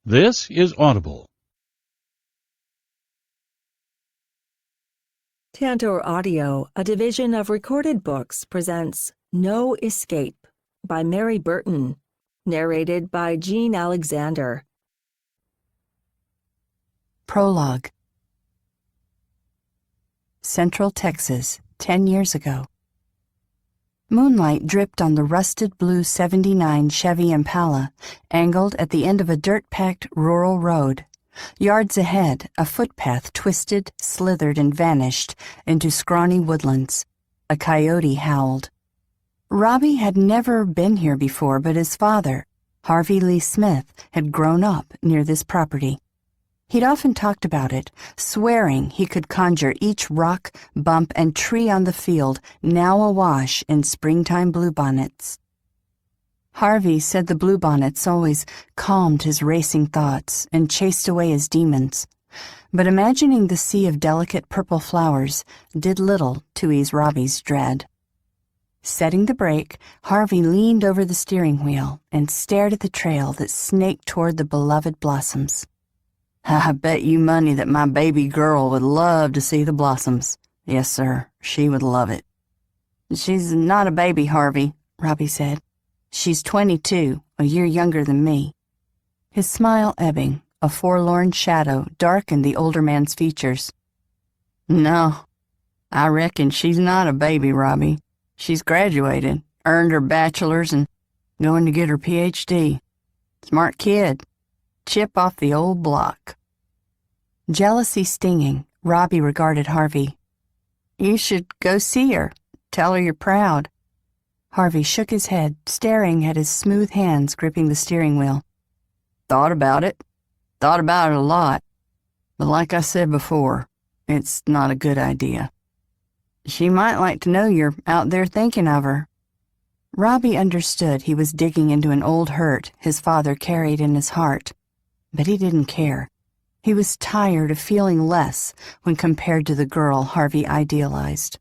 This is Audible. Tantor Audio, a division of Recorded Books, presents No Escape by Mary Burton, narrated by Jean Alexander. Prologue. Central Texas, 10 years ago. Moonlight dripped on the rusted blue '79 Chevy Impala, angled at the end of a dirt-packed rural road. Yards ahead, a footpath twisted, slithered, and vanished into scrawny woodlands. A coyote howled. Robbie had never been here before, but his father, Harvey Lee Smith, had grown up near this property. He'd often talked about it, swearing he could conjure each rock, bump, and tree on the field, now awash in springtime bluebonnets. Harvey said the bluebonnets always calmed his racing thoughts and chased away his demons, but imagining the sea of delicate purple flowers did little to ease Robbie's dread. Setting the brake, Harvey leaned over the steering wheel and stared at the trail that snaked toward the beloved blossoms. "I bet you money that my baby girl would love to see the blossoms. Yes, sir, she would love it." "She's not a baby, Harvey," Robbie said. "She's 22, a year younger than me." His smile ebbing, a forlorn shadow darkened the older man's features. "No, I reckon she's not a baby, Robbie. She's graduated, earned her bachelor's, and going to get her PhD. Smart kid. Chip off the old block." Jealousy stinging, Robbie regarded Harvey. "You should go see her. Tell her you're proud." Harvey shook his head, staring at his smooth hands gripping the steering wheel. Thought about it a lot. But like I said before, it's not a good idea. She might like to know you're out there thinking of her." Robbie understood he was digging into an old hurt his father carried in his heart, but he didn't care. He was tired of feeling less when compared to the girl Harvey idealized.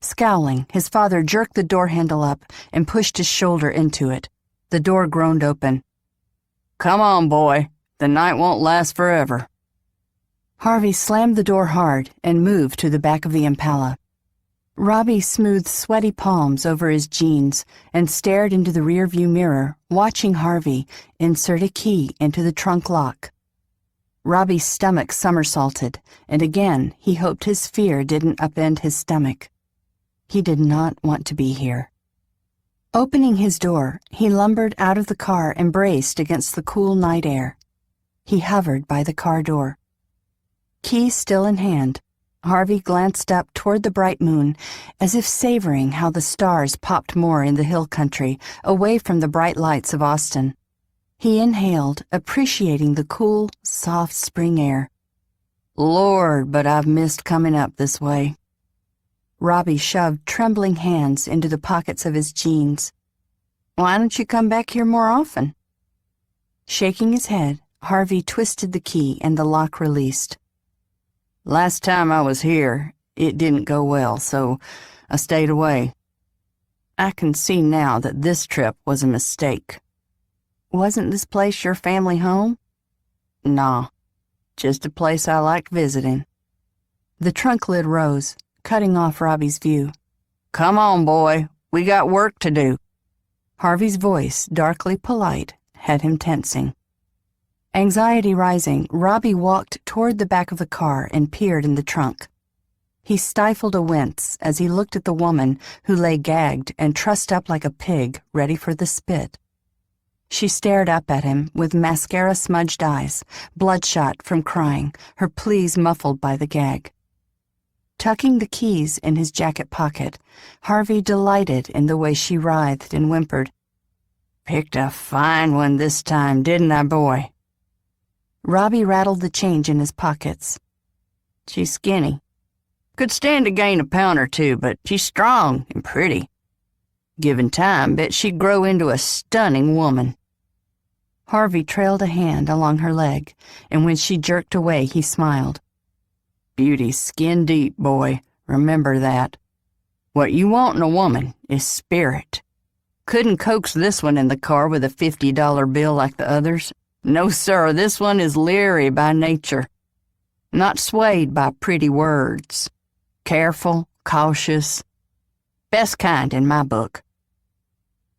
Scowling, his father jerked the door handle up and pushed his shoulder into it. The door groaned open. "Come on, boy. The night won't last forever." Harvey slammed the door hard and moved to the back of the Impala. Robbie smoothed sweaty palms over his jeans and stared into the rearview mirror, watching Harvey insert a key into the trunk lock. Robbie's stomach somersaulted, and again he hoped his fear didn't upend his stomach. He did not want to be here. Opening his door, he lumbered out of the car and braced against the cool night air. He hovered by the car door. Key still in hand, Harvey glanced up toward the bright moon, as if savoring how the stars popped more in the hill country, away from the bright lights of Austin. He inhaled, appreciating the cool, soft spring air. "Lord, but I've missed coming up this way." Robbie shoved trembling hands into the pockets of his jeans. "Why don't you come back here more often?" Shaking his head, Harvey twisted the key and the lock released. "Last time I was here, it didn't go well, so I stayed away. I can see now that this trip was a mistake." "Wasn't this place your family home?" "Nah, just a place I liked visiting." The trunk lid rose, cutting off Robbie's view. "Come on, boy, we got work to do." Harvey's voice, darkly polite, had him tensing. Anxiety rising, Robbie walked toward the back of the car and peered in the trunk. He stifled a wince as he looked at the woman who lay gagged and trussed up like a pig ready for the spit. She stared up at him with mascara-smudged eyes, bloodshot from crying, her pleas muffled by the gag. Tucking the keys in his jacket pocket, Harvey delighted in the way she writhed and whimpered. "Picked a fine one this time, didn't I, boy?" Robbie rattled the change in his pockets. "She's skinny. Could stand to gain a pound or two, but she's strong and pretty. Given time, bet she'd grow into a stunning woman." Harvey trailed a hand along her leg, and when she jerked away, he smiled. "Beauty's skin deep, boy. Remember that. What you want in a woman is spirit. Couldn't coax this one in the car with a $50 bill like the others. No, sir, this one is leery by nature, not swayed by pretty words. Careful, cautious, best kind in my book.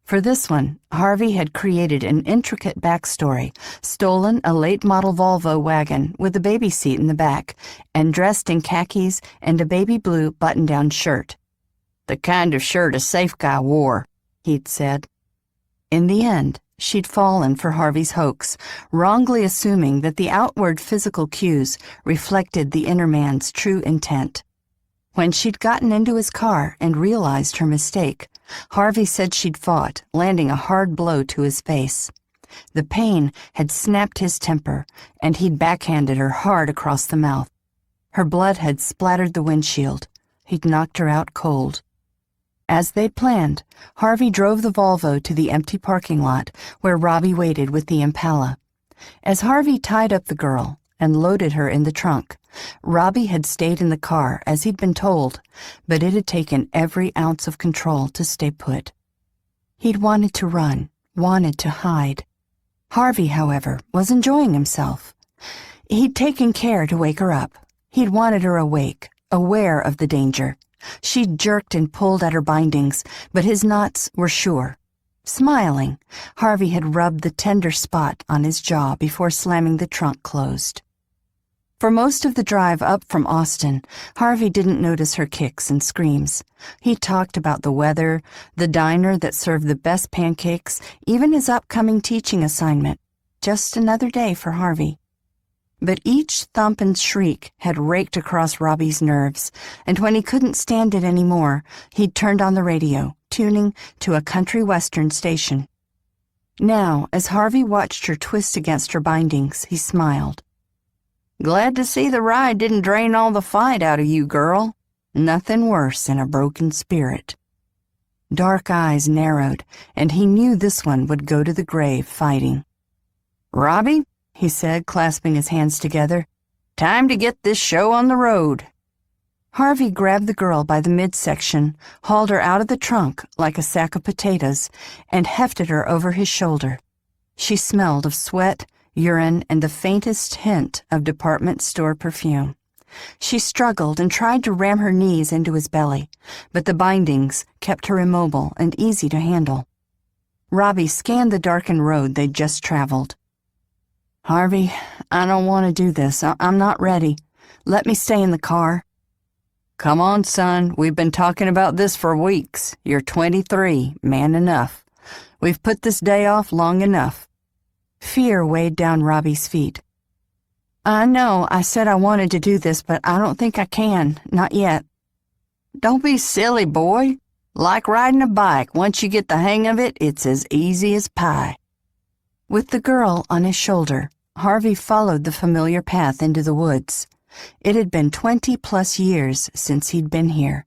For this one, Harvey had created an intricate backstory, stolen a late-model Volvo wagon with a baby seat in the back, and dressed in khakis and a baby blue button-down shirt. The kind of shirt a safe guy wore, he'd said. In the end, she'd fallen for Harvey's hoax, wrongly assuming that the outward physical cues reflected the inner man's true intent. When she'd gotten into his car and realized her mistake, Harvey said she'd fought, landing a hard blow to his face. The pain had snapped his temper, and he'd backhanded her hard across the mouth. Her blood had splattered the windshield. He'd knocked her out cold. As they'd planned, Harvey drove the Volvo to the empty parking lot where Robbie waited with the Impala. As Harvey tied up the girl and loaded her in the trunk, Robbie had stayed in the car as he'd been told, but it had taken every ounce of control to stay put. He'd wanted to run, wanted to hide. Harvey, however, was enjoying himself. He'd taken care to wake her up. He'd wanted her awake, aware of the danger. She'd jerked and pulled at her bindings, but his knots were sure. Smiling, Harvey had rubbed the tender spot on his jaw before slamming the trunk closed. For most of the drive up from Austin, Harvey didn't notice her kicks and screams. He talked about the weather, the diner that served the best pancakes, even his upcoming teaching assignment. Just another day for Harvey. But each thump and shriek had raked across Robbie's nerves, and when he couldn't stand it anymore, he'd turned on the radio, tuning to a country western station. Now, as Harvey watched her twist against her bindings, he smiled. "Glad to see the ride didn't drain all the fight out of you, girl. Nothing worse than a broken spirit." Dark eyes narrowed, and he knew this one would go to the grave fighting. "Robbie," he said, clasping his hands together, "time to get this show on the road." Harvey grabbed the girl by the midsection, hauled her out of the trunk like a sack of potatoes, and hefted her over his shoulder. She smelled of sweat, urine, and the faintest hint of department store perfume. She struggled and tried to ram her knees into his belly, but the bindings kept her immobile and easy to handle. Robbie scanned the darkened road they'd just traveled. "Harvey, I don't want to do this. I'm not ready. Let me stay in the car." "Come on, son. We've been talking about this for weeks. You're 23, man enough. We've put this day off long enough." Fear weighed down Robbie's feet. "I know I said I wanted to do this, but I don't think I can. Not yet." "Don't be silly, boy. Like riding a bike. Once you get the hang of it, it's as easy as pie." With the girl on his shoulder, Harvey followed the familiar path into the woods. It had been 20+ years since he'd been here.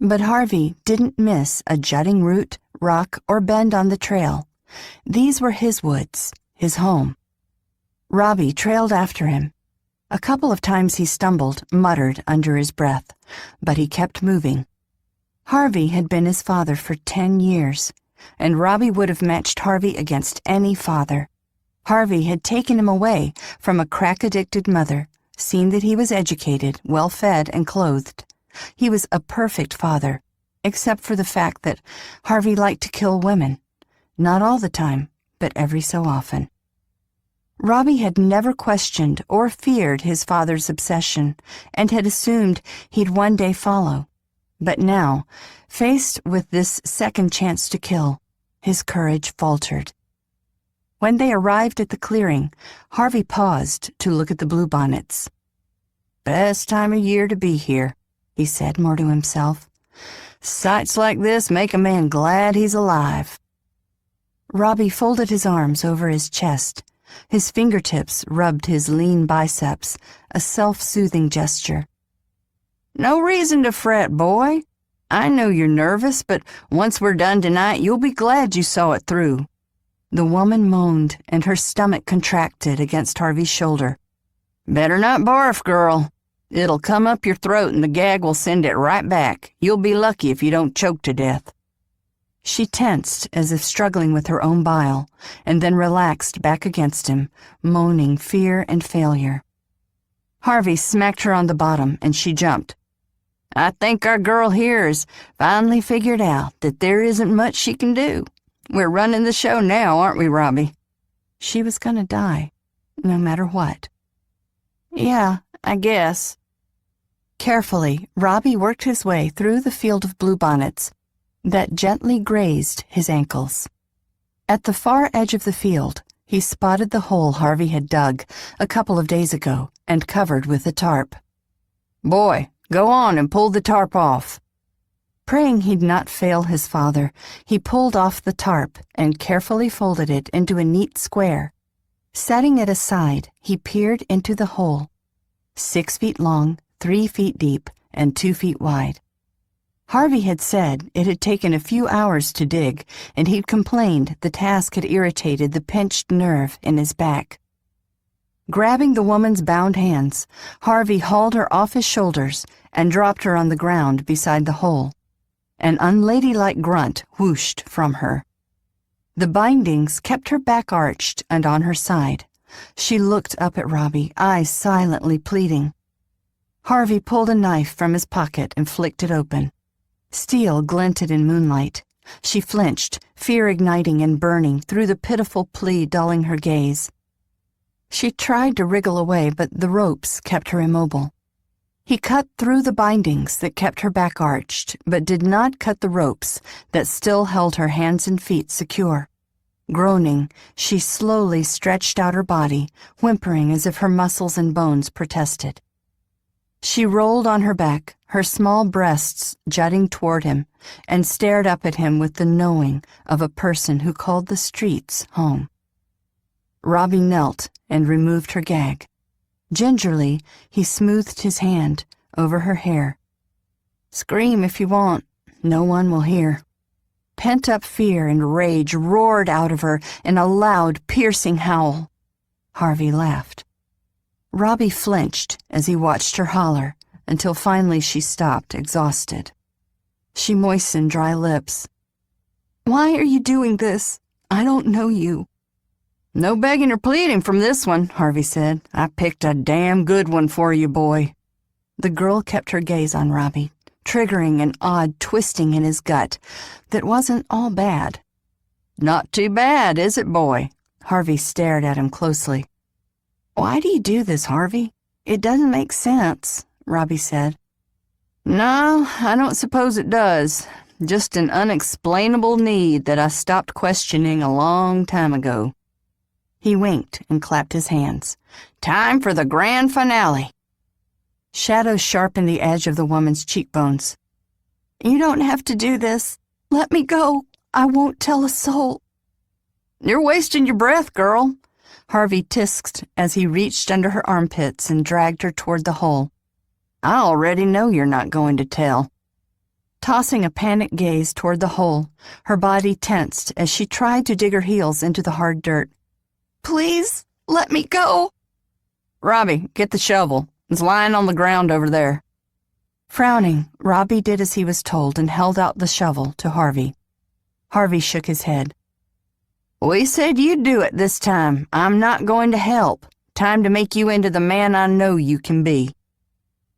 But Harvey didn't miss a jutting root, rock, or bend on the trail. These were his woods, his home. Robbie trailed after him. A couple of times he stumbled, muttered under his breath, but he kept moving. Harvey had been his father for 10 years, and Robbie would have matched Harvey against any father. Harvey had taken him away from a crack-addicted mother, seen that he was educated, well-fed, and clothed. He was a perfect father, except for the fact that Harvey liked to kill women. Not all the time, but every so often. Robbie had never questioned or feared his father's obsession, and had assumed he'd one day follow. But now, faced with this second chance to kill, his courage faltered. When they arrived at the clearing, Harvey paused to look at the bluebonnets. "Best time of year to be here," he said more to himself. "Sights like this make a man glad he's alive." Robbie folded his arms over his chest. His fingertips rubbed his lean biceps, a self-soothing gesture. "No reason to fret, boy. I know you're nervous, but once we're done tonight, you'll be glad you saw it through." The woman moaned, and her stomach contracted against Harvey's shoulder. "Better not barf, girl. It'll come up your throat and the gag will send it right back. You'll be lucky if you don't choke to death." She tensed as if struggling with her own bile, and then relaxed back against him, moaning fear and failure. Harvey smacked her on the bottom, and she jumped. "I think our girl here has finally figured out that there isn't much she can do. We're running the show now, aren't we, Robbie?" She was gonna die, no matter what. "Yeah, I guess." Carefully, Robbie worked his way through the field of bluebonnets that gently grazed his ankles. At the far edge of the field, he spotted the hole Harvey had dug a couple of days ago and covered with a tarp. "Boy, go on and pull the tarp off." Praying he'd not fail his father, he pulled off the tarp and carefully folded it into a neat square. Setting it aside, he peered into the hole, 6 feet long, 3 feet deep, and 2 feet wide. Harvey had said it had taken a few hours to dig, and he'd complained the task had irritated the pinched nerve in his back. Grabbing the woman's bound hands, Harvey hauled her off his shoulders and dropped her on the ground beside the hole. An unladylike grunt whooshed from her. The bindings kept her back arched and on her side. She looked up at Robbie, eyes silently pleading. Harvey pulled a knife from his pocket and flicked it open. Steel glinted in moonlight. She flinched, fear igniting and burning through the pitiful plea dulling her gaze. She tried to wriggle away, but the ropes kept her immobile. He cut through the bindings that kept her back arched, but did not cut the ropes that still held her hands and feet secure. Groaning, she slowly stretched out her body, whimpering as if her muscles and bones protested. She rolled on her back, her small breasts jutting toward him, and stared up at him with the knowing of a person who called the streets home. Robbie knelt and removed her gag. Gingerly, he smoothed his hand over her hair. "Scream if you want. No one will hear." Pent-up fear and rage roared out of her in a loud, piercing howl. Harvey laughed. Robbie flinched as he watched her holler, until finally she stopped, exhausted. She moistened dry lips. "Why are you doing this? I don't know you." "No begging or pleading from this one," Harvey said. "I picked a damn good one for you, boy." The girl kept her gaze on Robbie, triggering an odd twisting in his gut that wasn't all bad. "Not too bad, is it, boy?" Harvey stared at him closely. "Why do you do this, Harvey? It doesn't make sense," Robbie said. "No, I don't suppose it does. Just an unexplainable need that I stopped questioning a long time ago." He winked and clapped his hands. "Time for the grand finale." Shadows sharpened the edge of the woman's cheekbones. "You don't have to do this. Let me go. I won't tell a soul." "You're wasting your breath, girl." Harvey tisked as he reached under her armpits and dragged her toward the hole. "I already know you're not going to tell." Tossing a panicked gaze toward the hole, her body tensed as she tried to dig her heels into the hard dirt. "Please, let me go." "Robbie, get the shovel. It's lying on the ground over there." Frowning, Robbie did as he was told and held out the shovel to Harvey. Harvey shook his head. "We said you'd do it this time. I'm not going to help. Time to make you into the man I know you can be."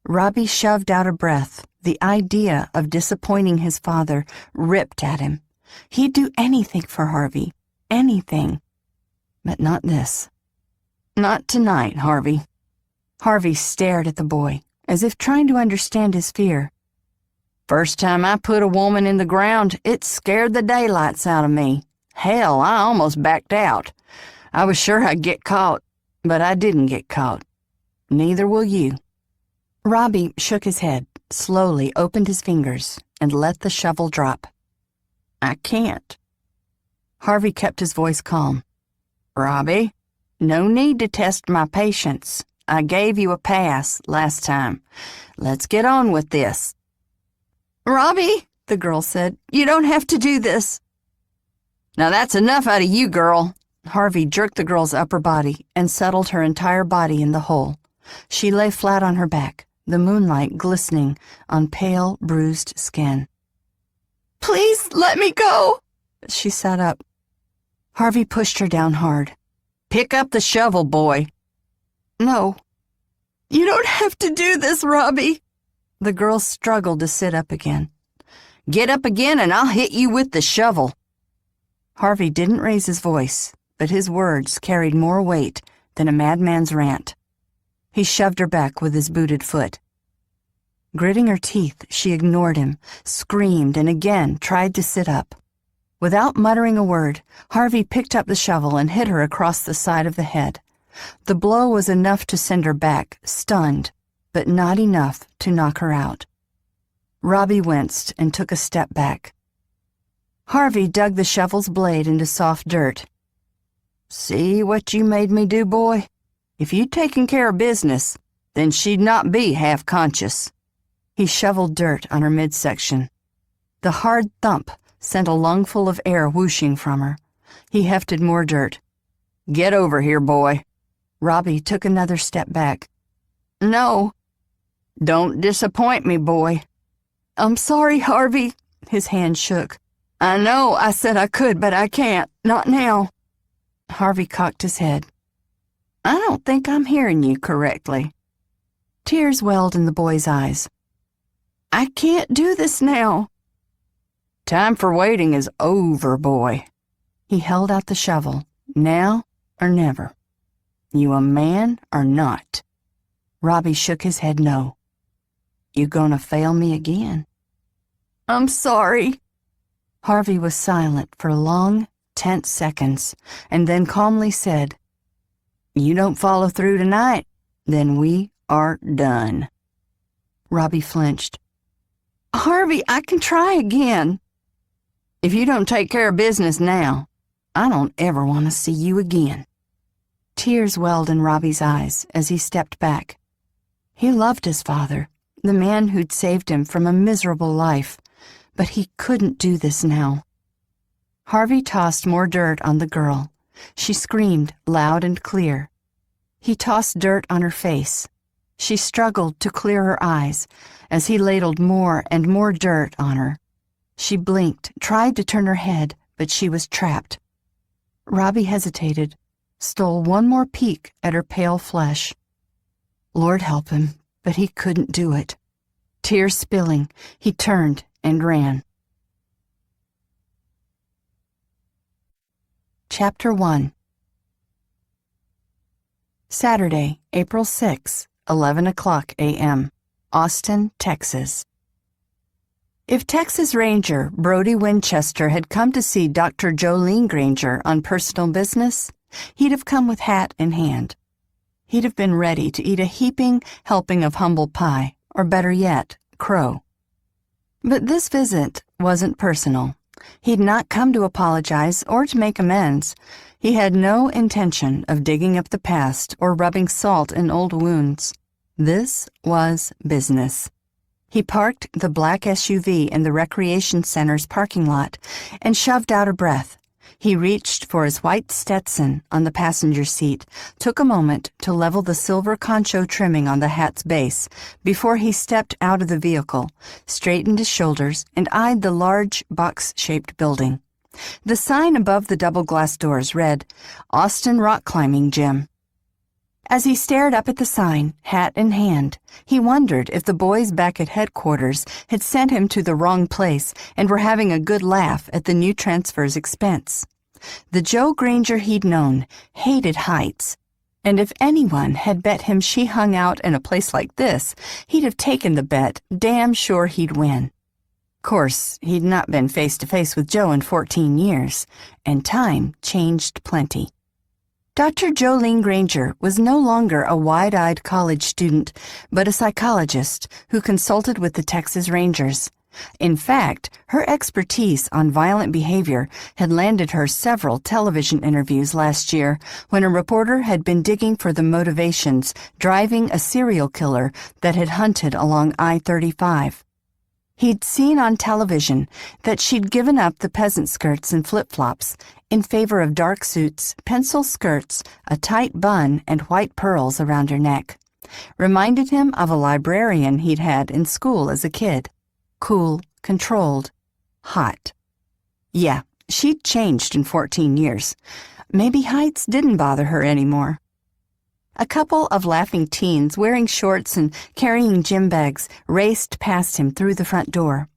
Robbie shoved out a breath. The idea of disappointing his father ripped at him. He'd do anything for Harvey. Anything. But not this. "Not tonight, Harvey." Harvey stared at the boy, as if trying to understand his fear. "First time I put a woman in the ground, it scared the daylights out of me. Hell, I almost backed out. I was sure I'd get caught, but I didn't get caught. Neither will you." Robbie shook his head, slowly opened his fingers, and let the shovel drop. "I can't." Harvey kept his voice calm. "Robbie, no need to test my patience. I gave you a pass last time. Let's get on with this." "Robbie," the girl said, "you don't have to do this." "Now that's enough out of you, girl." Harvey jerked the girl's upper body and settled her entire body in the hole. She lay flat on her back, the moonlight glistening on pale, bruised skin. Please let me go. She sat up. Harvey pushed her down hard. Pick up the shovel, boy. No. You don't have to do this, Robbie. The girl struggled to sit up again. Get up again and I'll hit you with the shovel. Harvey didn't raise his voice, but his words carried more weight than a madman's rant. He shoved her back with his booted foot. Gritting her teeth, she ignored him, screamed, and again tried to sit up. Without muttering a word, Harvey picked up the shovel and hit her across the side of the head. The blow was enough to send her back, stunned, but not enough to knock her out. Robbie winced and took a step back. Harvey dug the shovel's blade into soft dirt. See what you made me do, boy? If you'd taken care of business, then she'd not be half-conscious. He shoveled dirt on her midsection. The hard thump sent a lungful of air whooshing from her. He hefted more dirt. Get over here, boy. Robbie took another step back. No. Don't disappoint me, boy. I'm sorry, Harvey. His hand shook. I know I said I could, but I can't. Not now. Harvey cocked his head. I don't think I'm hearing you correctly. Tears welled in the boy's eyes. I can't do this now. Time for waiting is over, boy. He held out the shovel. Now or never. You a man or not? Robbie shook his head no. You gonna fail me again? I'm sorry. Harvey was silent for long, tense seconds, and then calmly said, You don't follow through tonight, then we are done. Robbie flinched. Harvey, I can try again. If you don't take care of business now, I don't ever want to see you again. Tears welled in Robbie's eyes as he stepped back. He loved his father, the man who'd saved him from a miserable life, but he couldn't do this now. Harvey tossed more dirt on the girl. She screamed loud and clear. He tossed dirt on her face. She struggled to clear her eyes as he ladled more and more dirt on her. She blinked, tried to turn her head, but she was trapped. Robbie hesitated, stole one more peek at her pale flesh. Lord help him, but he couldn't do it. Tears spilling, he turned and ran. Chapter 1. Saturday, April 6, 11:00 a.m., Austin, Texas. If Texas Ranger Brody Winchester had come to see Dr. Jolene Granger on personal business, he'd have come with hat in hand. He'd have been ready to eat a heaping helping of humble pie, or better yet, crow. But this visit wasn't personal. He'd not come to apologize or to make amends. He had no intention of digging up the past or rubbing salt in old wounds. This was business. He parked the black SUV in the recreation center's parking lot and shoved out a breath. He reached for his white Stetson on the passenger seat, took a moment to level the silver concho trimming on the hat's base before he stepped out of the vehicle, straightened his shoulders, and eyed the large box-shaped building. The sign above the double-glass doors read, Austin Rock Climbing Gym. As he stared up at the sign, hat in hand, he wondered if the boys back at headquarters had sent him to the wrong place and were having a good laugh at the new transfer's expense. The Joe Granger he'd known hated heights, and if anyone had bet him she hung out in a place like this, he'd have taken the bet, damn sure he'd win. Course, he'd not been face-to-face with Joe in 14 years, and time changed plenty. Dr. Jolene Granger was no longer a wide-eyed college student, but a psychologist who consulted with the Texas Rangers. In fact, her expertise on violent behavior had landed her several television interviews last year when a reporter had been digging for the motivations driving a serial killer that had hunted along I-35. He'd seen on television that she'd given up the peasant skirts and flip-flops in favor of dark suits, pencil skirts, a tight bun, and white pearls around her neck. Reminded him of a librarian he'd had in school as a kid. Cool, controlled, hot. Yeah, she'd changed in 14 years. Maybe heights didn't bother her anymore. A couple of laughing teens wearing shorts and carrying gym bags raced past him through the front door.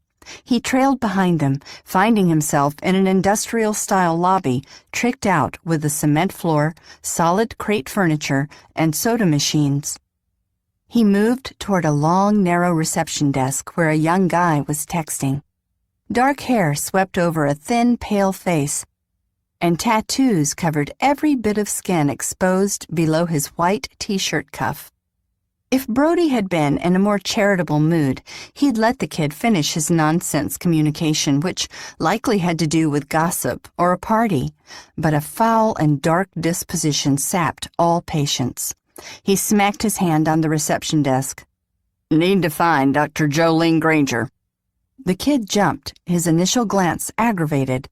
He trailed behind them, finding himself in an industrial-style lobby tricked out with a cement floor, solid crate furniture, and soda machines. He moved toward a long, narrow reception desk where a young guy was texting. Dark hair swept over a thin, pale face, and tattoos covered every bit of skin exposed below his white t-shirt cuff. If Brody had been in a more charitable mood, he'd let the kid finish his nonsense communication, which likely had to do with gossip or a party, but a foul and dark disposition sapped all patience. He smacked his hand on the reception desk. "Need to find Dr. Jolene Granger." The kid jumped, his initial glance aggravated,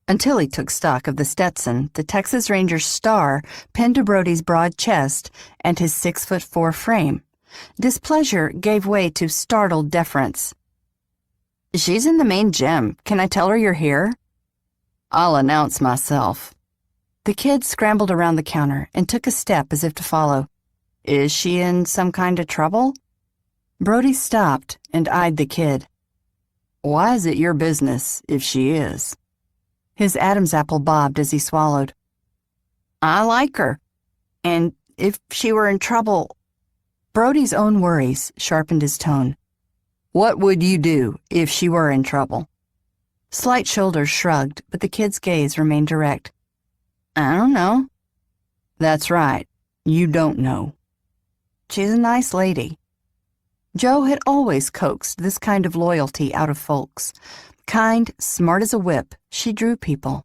until he took stock of the Stetson, the Texas Ranger's star pinned to Brody's broad chest, and his 6'4" frame. Displeasure gave way to startled deference. "She's in the main gym. Can I tell her you're here?" "I'll announce myself." The kid scrambled around the counter and took a step as if to follow. "Is she in some kind of trouble?" Brody stopped and eyed the kid. "Why is it your business if she is?" His Adam's apple bobbed as he swallowed. "I like her. And if she were in trouble—" Brody's own worries sharpened his tone. "What would you do if she were in trouble?" Slight shoulders shrugged, but the kid's gaze remained direct. "I don't know." "That's right. You don't know. She's a nice lady." Joe had always coaxed this kind of loyalty out of folks. Kind, smart as a whip, she drew people.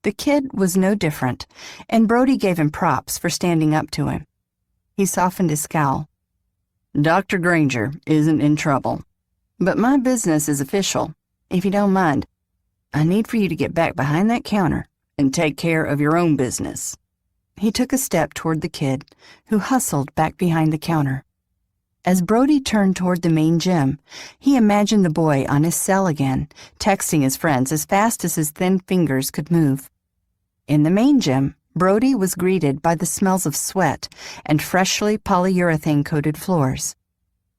The kid was no different, and Brody gave him props for standing up to him. He softened his scowl. "Dr. Granger isn't in trouble, but my business is official. If you don't mind, I need for you to get back behind that counter and take care of your own business." He took a step toward the kid, who hustled back behind the counter. As Brody turned toward the main gym, he imagined the boy on his cell again, texting his friends as fast as his thin fingers could move. In the main gym, Brody was greeted by the smells of sweat and freshly polyurethane-coated floors.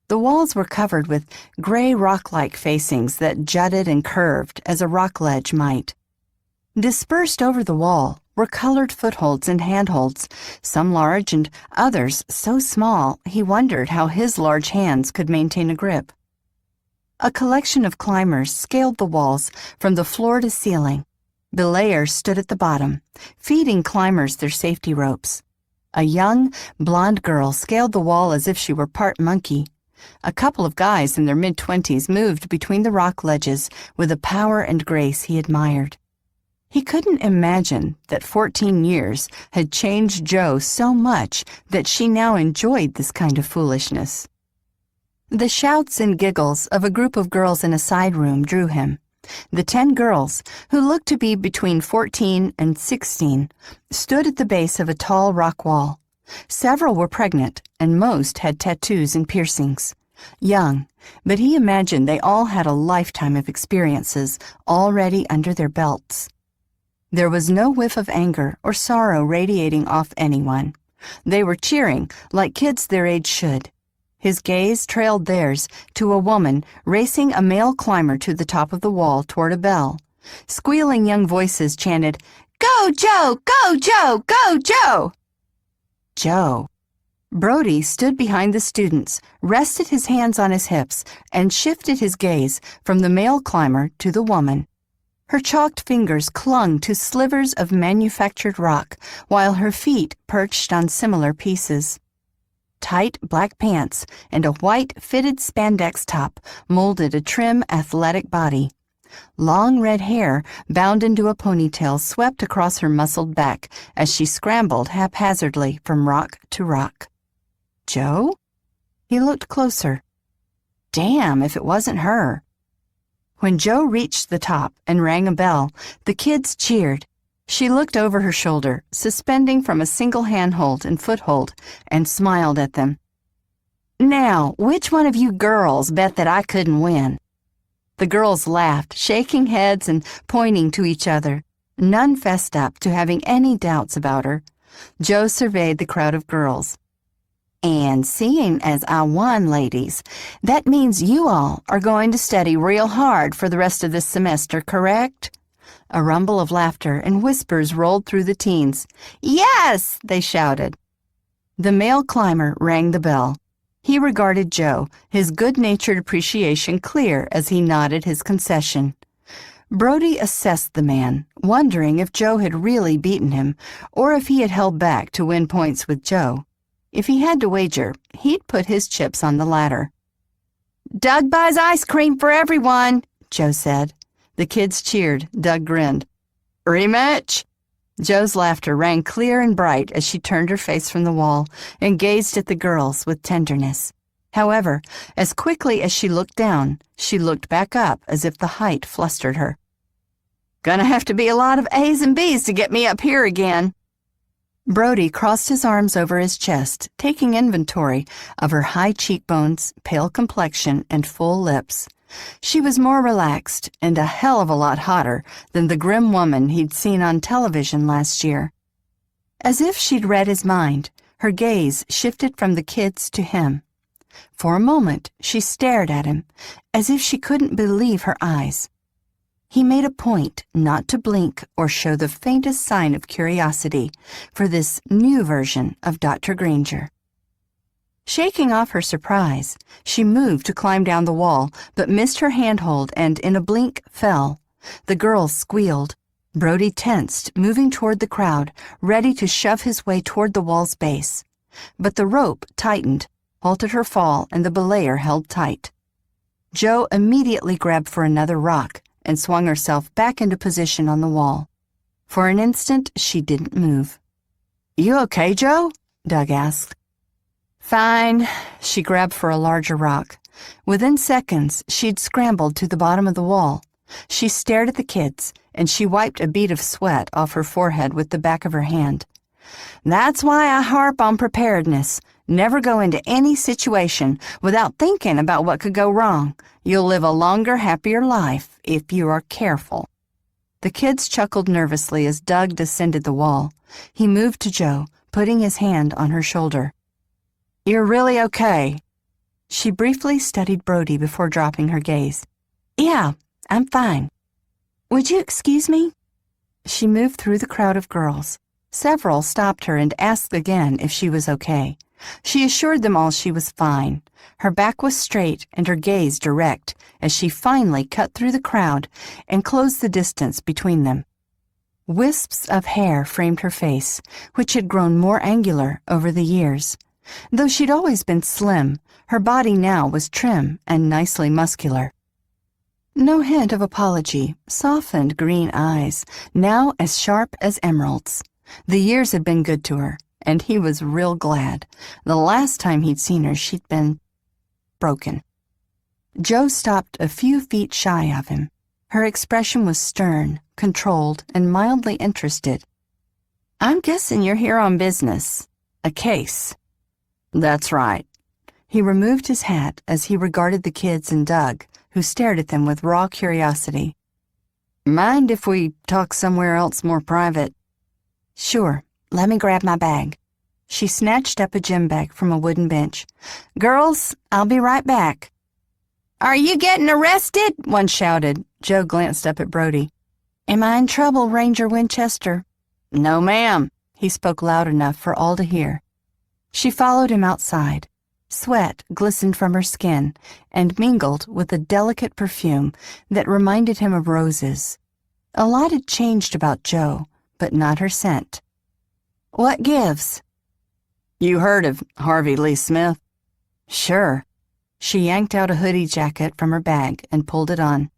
The walls were covered with gray rock-like facings that jutted and curved as a rock ledge might. Dispersed over the wall were colored footholds and handholds, some large and others so small he wondered how his large hands could maintain a grip. A collection of climbers scaled the walls from the floor to ceiling. Belayers stood at the bottom, feeding climbers their safety ropes. A young, blonde girl scaled the wall as if she were part monkey. A couple of guys in their mid-20s moved between the rock ledges with a power and grace he admired. He couldn't imagine that 14 years had changed Joe so much that she now enjoyed this kind of foolishness. The shouts and giggles of a group of girls in a side room drew him. The 10 girls, who looked to be between 14 and 16, stood at the base of a tall rock wall. Several were pregnant, and most had tattoos and piercings. Young, but he imagined they all had a lifetime of experiences already under their belts. There was no whiff of anger or sorrow radiating off anyone. They were cheering like kids their age should. His gaze trailed theirs to a woman racing a male climber to the top of the wall toward a bell. Squealing young voices chanted, "Go, Joe! Go, Joe! Go, Joe!" Joe. Brody stood behind the students, rested his hands on his hips, and shifted his gaze from the male climber to the woman. Her chalked fingers clung to slivers of manufactured rock, while her feet perched on similar pieces. Tight black pants and a white fitted spandex top molded a trim, athletic body. Long red hair, bound into a ponytail, swept across her muscled back as she scrambled haphazardly from rock to rock. Joe? He looked closer. Damn, if it wasn't her. When Joe reached the top and rang a bell, the kids cheered. She looked over her shoulder, suspending from a single handhold and foothold, and smiled at them. "Now, which one of you girls bet that I couldn't win?" The girls laughed, shaking heads and pointing to each other. None fessed up to having any doubts about her. Joe surveyed the crowd of girls. "And seeing as I won, ladies, that means you all are going to study real hard for the rest of this semester, correct?" A rumble of laughter and whispers rolled through the teens. "Yes!" they shouted. The male climber rang the bell. He regarded Joe, his good-natured appreciation clear as he nodded his concession. Brody assessed the man, wondering if Joe had really beaten him or if he had held back to win points with Joe. If he had to wager, he'd put his chips on the latter. "Doug buys ice cream for everyone," Joe said. The kids cheered. Doug grinned. "Rematch?" Joe's laughter rang clear and bright as she turned her face from the wall and gazed at the girls with tenderness. However, as quickly as she looked down, she looked back up as if the height flustered her. "Gonna have to be a lot of A's and B's to get me up here again." Brody crossed his arms over his chest, taking inventory of her high cheekbones, pale complexion, and full lips. She was more relaxed and a hell of a lot hotter than the grim woman he'd seen on television last year. As if she'd read his mind, her gaze shifted from the kids to him. For a moment, she stared at him, as if she couldn't believe her eyes. He made a point not to blink or show the faintest sign of curiosity for this new version of Dr. Granger. Shaking off her surprise, she moved to climb down the wall, but missed her handhold and, in a blink, fell. The girls squealed. Brody tensed, moving toward the crowd, ready to shove his way toward the wall's base. But the rope tightened, halted her fall, and the belayer held tight. Joe immediately grabbed for another rock and swung herself back into position on the wall. For an instant, she didn't move. "You okay, Joe?" Doug asked. "Fine." She grabbed for a larger rock. Within seconds, she'd scrambled to the bottom of the wall. She stared at the kids, and she wiped a bead of sweat off her forehead with the back of her hand. "That's why I harp on preparedness. Never go into any situation without thinking about what could go wrong. You'll live a longer, happier life if you are careful." The kids chuckled nervously as Doug descended the wall. He moved to Joe, putting his hand on her shoulder. "You're really okay?" She briefly studied Brody before dropping her gaze. "Yeah, I'm fine. Would you excuse me?" She moved through the crowd of girls. Several stopped her and asked again if she was okay. She assured them all she was fine. Her back was straight and her gaze direct as she finally cut through the crowd and closed the distance between them. Wisps of hair framed her face, which had grown more angular over the years. Though she'd always been slim, her body now was trim and nicely muscular. No hint of apology, softened green eyes, now as sharp as emeralds. The years had been good to her, and he was real glad. The last time he'd seen her, she'd been broken. Joe stopped a few feet shy of him. Her expression was stern, controlled, and mildly interested. "I'm guessing you're here on business. A case." "That's right." He removed his hat as he regarded the kids and Doug, who stared at them with raw curiosity. "Mind if we talk somewhere else more private?" "Sure. Let me grab my bag." She snatched up a gym bag from a wooden bench. "Girls, I'll be right back." "Are you getting arrested?" one shouted. Joe glanced up at Brody. "Am I in trouble, Ranger Winchester?" "No, ma'am." He spoke loud enough for all to hear. She followed him outside. Sweat glistened from her skin and mingled with a delicate perfume that reminded him of roses. A lot had changed about Joe, but not her scent. "What gives?" "You heard of Harvey Lee Smith?" "Sure." She yanked out a hoodie jacket from her bag and pulled it on.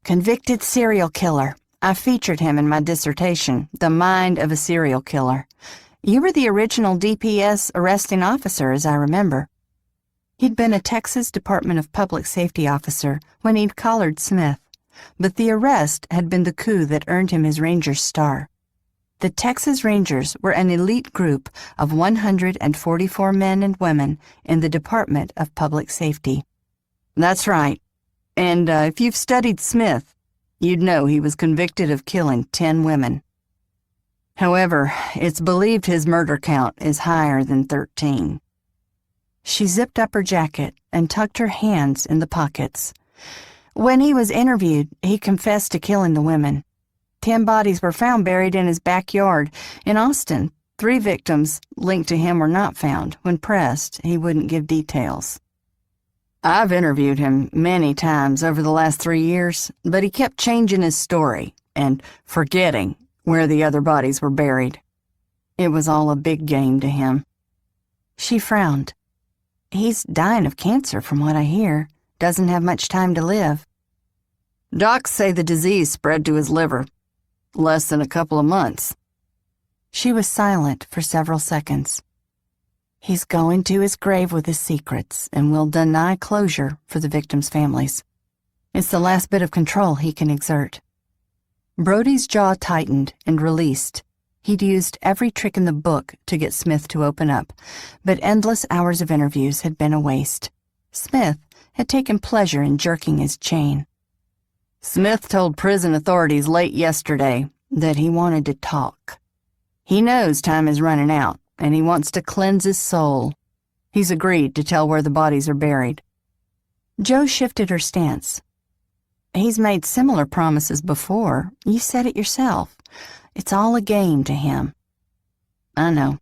"Convicted serial killer. I featured him in my dissertation, The Mind of a Serial Killer. You were the original DPS arresting officer, as I remember." He'd been a Texas Department of Public Safety officer when he'd collared Smith, but the arrest had been the coup that earned him his Ranger's star. The Texas Rangers were an elite group of 144 men and women in the Department of Public Safety. "That's right." And if you've studied Smith, you'd know he was convicted of killing 10 women. However, it's believed his murder count is higher than 13. She zipped up her jacket and tucked her hands in the pockets. When he was interviewed, he confessed to killing the women. 10 bodies were found buried in his backyard. In Austin, 3 victims linked to him were not found. When pressed, he wouldn't give details. I've interviewed him many times over the last 3 years, but he kept changing his story and forgetting where the other bodies were buried. It was all a big game to him. She frowned. He's dying of cancer from what I hear. Doesn't have much time to live. Docs say the disease spread to his liver. Less than a couple of months. She was silent for several seconds. He's going to his grave with his secrets and will deny closure for the victims' families. It's the last bit of control he can exert. Brody's jaw tightened and released. He'd used every trick in the book to get Smith to open up, but endless hours of interviews had been a waste. Smith had taken pleasure in jerking his chain. Smith told prison authorities late yesterday that he wanted to talk. He knows time is running out, and he wants to cleanse his soul. He's agreed to tell where the bodies are buried. Jo shifted her stance. He's made similar promises before. You said it yourself. It's all a game to him. I know.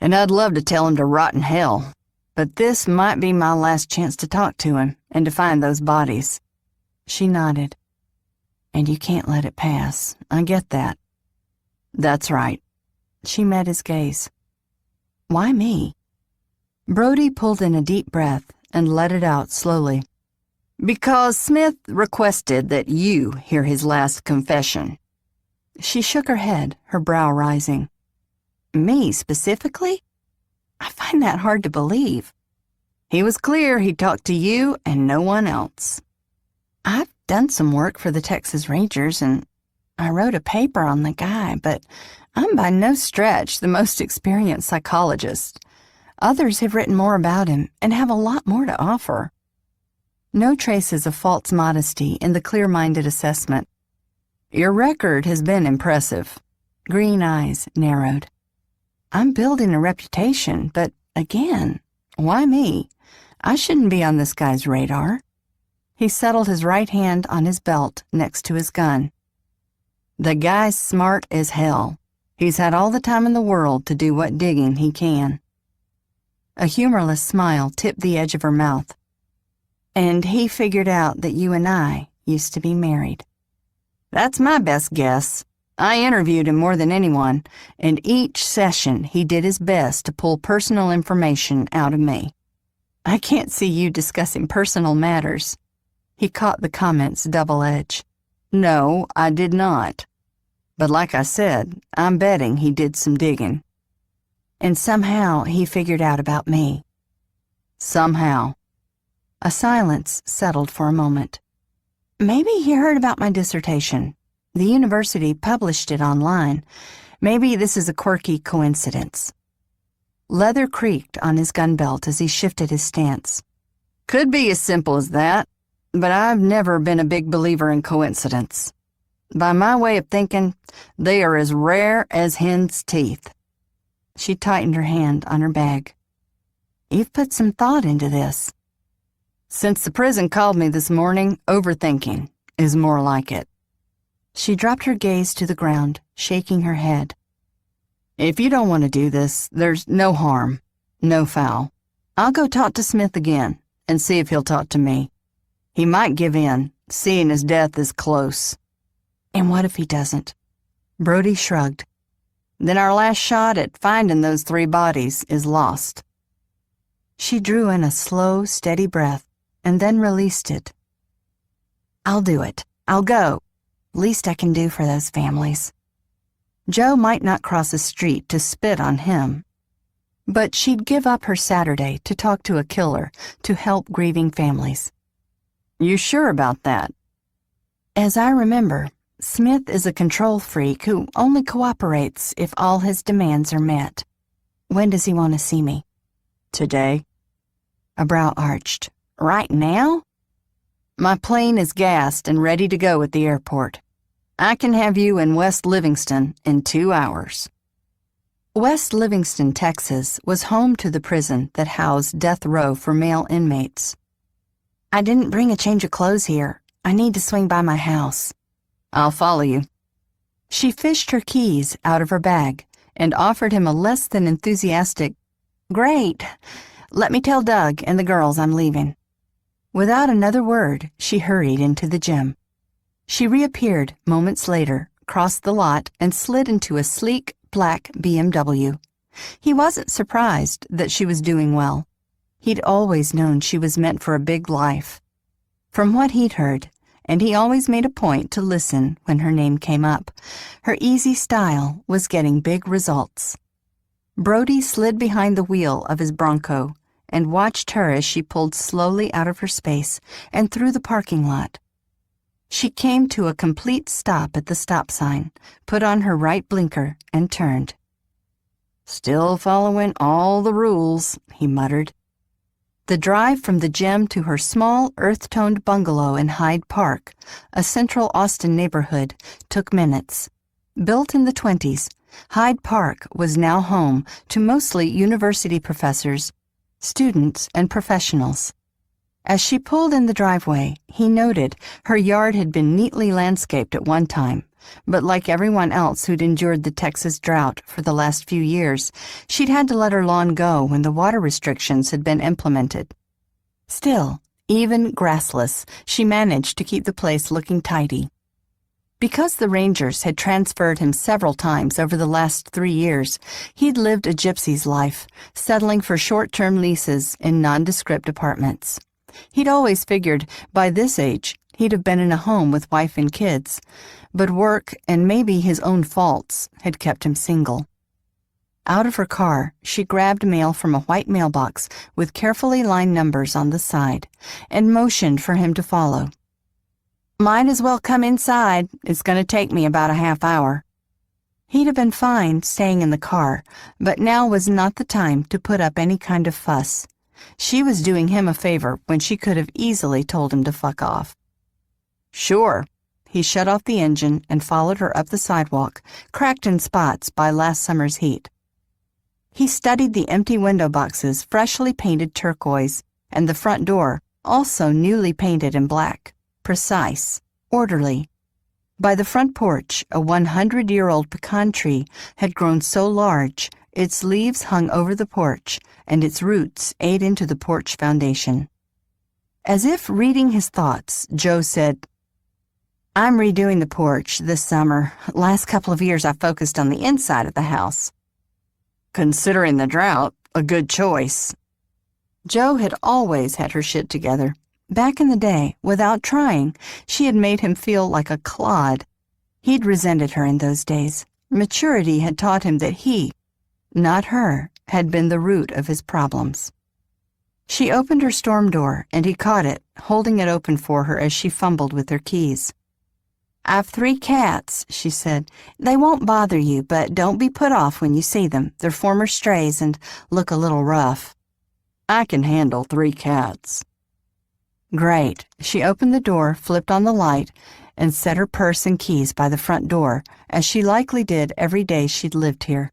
And I'd love to tell him to rot in hell, but this might be my last chance to talk to him and to find those bodies. She nodded. And you can't let it pass. I get that. That's right. She met his gaze. Why me? Brody pulled in a deep breath and let it out slowly. Because Smith requested that you hear his last confession. She shook her head, her brow rising. Me, specifically? I find that hard to believe. He was clear he talked to you and no one else. I've done some work for the Texas Rangers, and I wrote a paper on the guy, but I'm by no stretch the most experienced psychologist. Others have written more about him and have a lot more to offer. No traces of false modesty in the clear-minded assessment. Your record has been impressive. Green eyes narrowed. I'm building a reputation, but again, why me? I shouldn't be on this guy's radar. He settled his right hand on his belt next to his gun. The guy's smart as hell. He's had all the time in the world to do what digging he can. A humorless smile tipped the edge of her mouth. And he figured out that you and I used to be married. That's my best guess. I interviewed him more than anyone, and each session he did his best to pull personal information out of me. I can't see you discussing personal matters. He caught the comment's double edge. No, I did not. But like I said, I'm betting he did some digging. And somehow he figured out about me. Somehow. A silence settled for a moment. Maybe he heard about my dissertation. The university published it online. Maybe this is a quirky coincidence. Leather creaked on his gun belt as he shifted his stance. Could be as simple as that, but I've never been a big believer in coincidence. By my way of thinking, they are as rare as hen's teeth. She tightened her hand on her bag. You've put some thought into this. Since the prison called me this morning, overthinking is more like it. She dropped her gaze to the ground, shaking her head. If you don't want to do this, there's no harm, no foul. I'll go talk to Smith again and see if he'll talk to me. He might give in, seeing his death is close. And what if he doesn't? Brody shrugged. Then our last shot at finding those 3 bodies is lost. She drew in a slow, steady breath and then released it. I'll do it. I'll go. Least I can do for those families. Jo might not cross the street to spit on him, but she'd give up her Saturday to talk to a killer to help grieving families. You sure about that? As I remember, Smith is a control freak who only cooperates if all his demands are met. When does he want to see me? Today. A brow arched. Right now? My plane is gassed and ready to go at the airport. I can have you in West Livingston in 2 hours." West Livingston, Texas, was home to the prison that housed death row for male inmates. "I didn't bring a change of clothes here. I need to swing by my house." "I'll follow you." She fished her keys out of her bag and offered him a less than enthusiastic, "Great. Let me tell Doug and the girls I'm leaving." Without another word, she hurried into the gym. She reappeared moments later, crossed the lot, and slid into a sleek, black BMW. He wasn't surprised that she was doing well. He'd always known she was meant for a big life. From what he'd heard, and he always made a point to listen when her name came up, her easy style was getting big results. Brody slid behind the wheel of his Bronco and watched her as she pulled slowly out of her space and through the parking lot. She came to a complete stop at the stop sign, put on her right blinker, and turned. "Still following all the rules," he muttered. The drive from the gym to her small, earth-toned bungalow in Hyde Park, a central Austin neighborhood, took minutes. Built in the 20s, Hyde Park was now home to mostly university professors, students, and professionals. As she pulled in the driveway, he noted her yard had been neatly landscaped at one time, but like everyone else who'd endured the Texas drought for the last few years, she'd had to let her lawn go when the water restrictions had been implemented. Still, even grassless, she managed to keep the place looking tidy. Because the Rangers had transferred him several times over the last 3 years, he'd lived a gypsy's life, settling for short-term leases in nondescript apartments. He'd always figured by this age he'd have been in a home with wife and kids, but work and maybe his own faults had kept him single. Out of her car, she grabbed mail from a white mailbox with carefully lined numbers on the side and motioned for him to follow. "Might as well come inside. It's going to take me about a half hour." He'd have been fine staying in the car, but now was not the time to put up any kind of fuss. She was doing him a favor when she could have easily told him to fuck off. "Sure." He shut off the engine and followed her up the sidewalk, cracked in spots by last summer's heat. He studied the empty window boxes, freshly painted turquoise, and the front door, also newly painted in black, precise, orderly. By the front porch, a 100-year-old pecan tree had grown so large its leaves hung over the porch, and its roots ate into the porch foundation. As if reading his thoughts, Joe said, "I'm redoing the porch this summer. Last couple of years I focused on the inside of the house." "Considering the drought, a good choice." Joe had always had her shit together. Back in the day, without trying, she had made him feel like a clod. He'd resented her in those days. Maturity had taught him that he, not her, had been the root of his problems. She opened her storm door, and he caught it, holding it open for her as she fumbled with her keys. "I've 3 cats," she said. "They won't bother you, but don't be put off when you see them. They're former strays and look a little rough." "I can handle 3 cats." Great. She opened the door, flipped on the light, and set her purse and keys by the front door, as she likely did every day she'd lived here.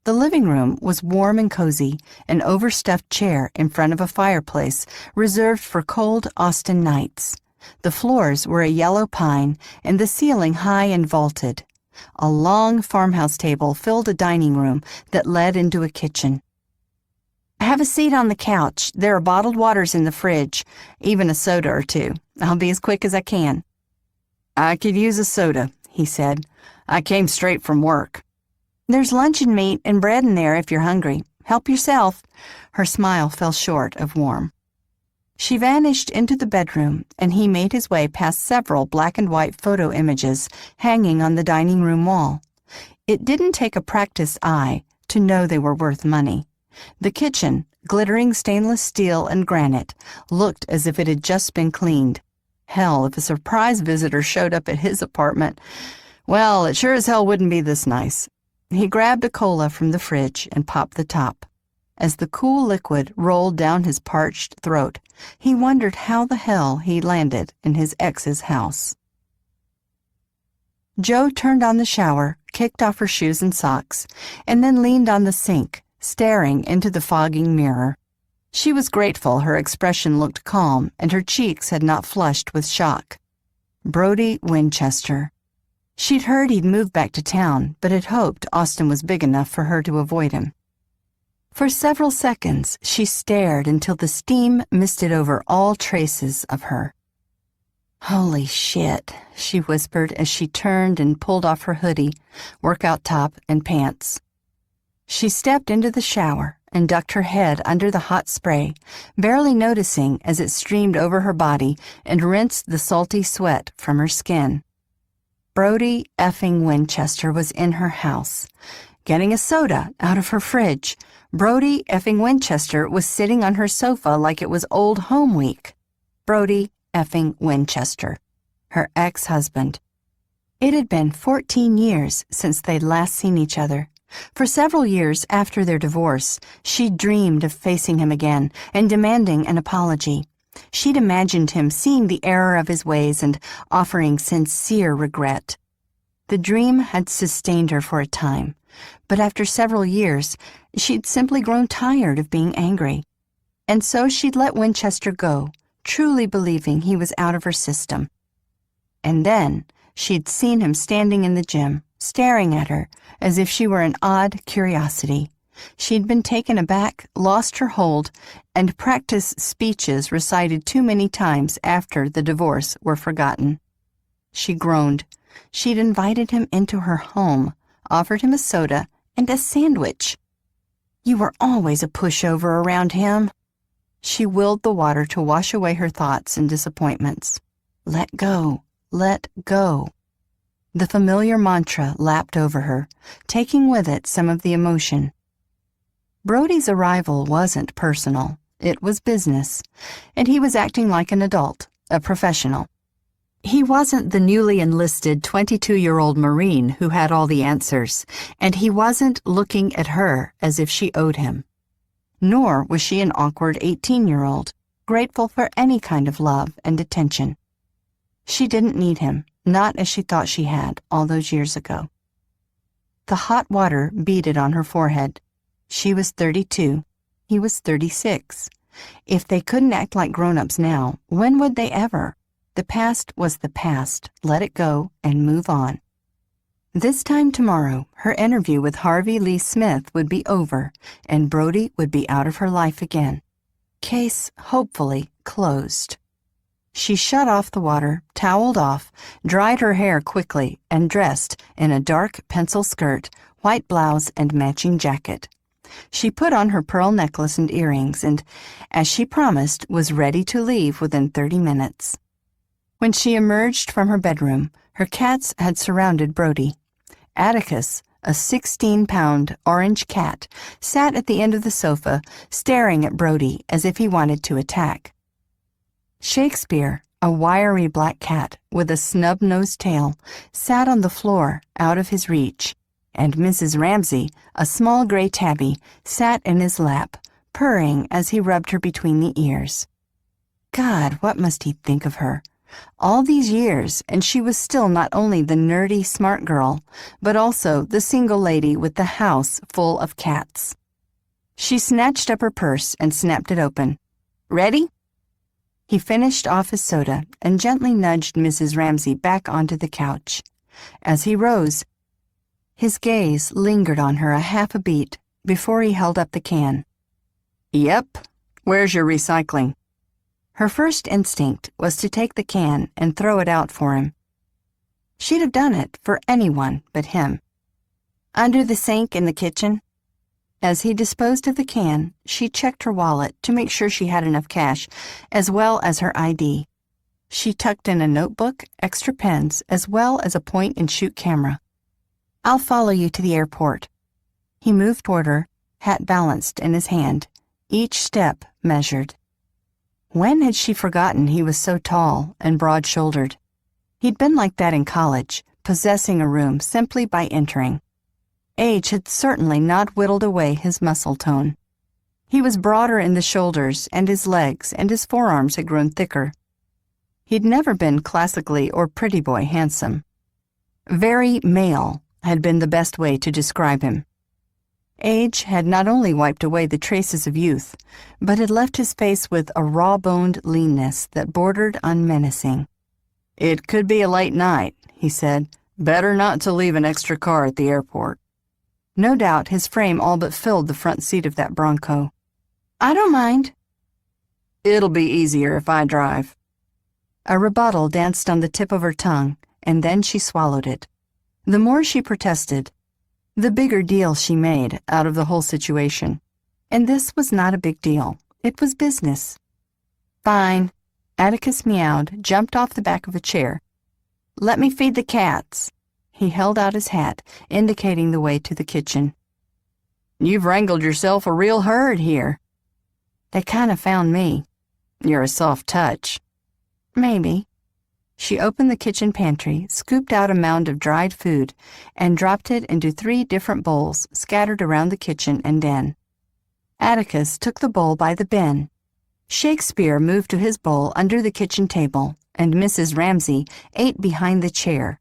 The living room was warm and cozy, an overstuffed chair in front of a fireplace reserved for cold Austin nights. The floors were a yellow pine and the ceiling high and vaulted. A long farmhouse table filled a dining room that led into a kitchen. "Have a seat on the couch. There are bottled waters in the fridge, even a soda or 2. I'll be as quick as I can." "I could use a soda," he said. "I came straight from work." "There's luncheon meat and bread in there if you're hungry. Help yourself." Her smile fell short of warm. She vanished into the bedroom, and he made his way past several black and white photo images hanging on the dining room wall. It didn't take a practiced eye to know they were worth money. The kitchen, glittering stainless steel and granite, looked as if it had just been cleaned. Hell, if a surprise visitor showed up at his apartment, well, it sure as hell wouldn't be this nice. He grabbed a cola from the fridge and popped the top. As the cool liquid rolled down his parched throat, he wondered how the hell he landed in his ex's house. Jo turned on the shower, kicked off her shoes and socks, and then leaned on the sink, staring into the fogging mirror. She was grateful her expression looked calm and her cheeks had not flushed with shock. Brody Winchester. She'd heard he'd moved back to town, but had hoped Austin was big enough for her to avoid him. For several seconds, she stared until the steam misted over all traces of her. "Holy shit," she whispered as she turned and pulled off her hoodie, workout top, and pants. She stepped into the shower and ducked her head under the hot spray, barely noticing as it streamed over her body and rinsed the salty sweat from her skin. Brody effing Winchester was in her house, getting a soda out of her fridge. Brody effing Winchester was sitting on her sofa like it was old home week. Brody effing Winchester, her ex-husband. It had been 14 years since they'd last seen each other. For several years after their divorce, she'd dreamed of facing him again and demanding an apology. She'd imagined him seeing the error of his ways and offering sincere regret. The dream had sustained her for a time, but after several years, she'd simply grown tired of being angry. And so she'd let Winchester go, truly believing he was out of her system. And then she'd seen him standing in the gym, staring at her as if she were an odd curiosity. She'd been taken aback, lost her hold, and practiced speeches recited too many times after the divorce were forgotten. She groaned. She'd invited him into her home, offered him a soda and a sandwich. "You were always a pushover around him." She willed the water to wash away her thoughts and disappointments. Let go, let go. The familiar mantra lapped over her, taking with it some of the emotion. Brody's arrival wasn't personal. It was business, and he was acting like an adult, a professional. He wasn't the newly enlisted 22-year-old Marine who had all the answers, and he wasn't looking at her as if she owed him. Nor was she an awkward 18-year-old, grateful for any kind of love and attention. She didn't need him, not as she thought she had all those years ago. The hot water beaded on her forehead. She was 32. He was 36. If they couldn't act like grown-ups now, when would they ever? The past was the past. Let it go and move on. This time tomorrow, her interview with Harvey Lee Smith would be over, and Brody would be out of her life again. Case, hopefully, closed. She shut off the water, toweled off, dried her hair quickly, and dressed in a dark pencil skirt, white blouse, and matching jacket. She put on her pearl necklace and earrings and, as she promised, was ready to leave within 30 minutes. When she emerged from her bedroom, her cats had surrounded Brody. Atticus, a 16-pound orange cat, sat at the end of the sofa, staring at Brody as if he wanted to attack. Shakespeare, a wiry black cat with a snub-nosed tail, sat on the floor out of his reach, and Mrs. Ramsay, a small gray tabby, sat in his lap, purring as he rubbed her between the ears. God, what must he think of her? All these years, and she was still not only the nerdy smart girl, but also the single lady with the house full of cats. She snatched up her purse and snapped it open. "Ready?" He finished off his soda and gently nudged Mrs. Ramsay back onto the couch. As he rose, his gaze lingered on her a half a beat before he held up the can. "Yep. Where's your recycling?" Her first instinct was to take the can and throw it out for him. She'd have done it for anyone but him. "Under the sink in the kitchen." As he disposed of the can, she checked her wallet to make sure she had enough cash, as well as her ID. She tucked in a notebook, extra pens, as well as a point-and-shoot camera. "I'll follow you to the airport." He moved toward her, hat balanced in his hand, each step measured. When had she forgotten he was so tall and broad-shouldered? He'd been like that in college, possessing a room simply by entering. Age had certainly not whittled away his muscle tone. He was broader in the shoulders, and his legs and his forearms had grown thicker. He'd never been classically or pretty boy handsome. Very male had been the best way to describe him. Age had not only wiped away the traces of youth, but had left his face with a raw-boned leanness that bordered on menacing. "It could be a late night," he said. "Better not to leave an extra car at the airport." No doubt his frame all but filled the front seat of that Bronco. "I don't mind." "It'll be easier if I drive." A rebuttal danced on the tip of her tongue, and then she swallowed it. The more she protested, the bigger deal she made out of the whole situation. And this was not a big deal. It was business. "Fine." Atticus meowed, jumped off the back of a chair. "Let me feed the cats." He held out his hat, indicating the way to the kitchen. "You've wrangled yourself a real herd here." "They kind of found me." "You're a soft touch." "Maybe." She opened the kitchen pantry, scooped out a mound of dried food, and dropped it into 3 different bowls scattered around the kitchen and den. Atticus took the bowl by the bin. Shakespeare moved to his bowl under the kitchen table, and Mrs. Ramsay ate behind the chair.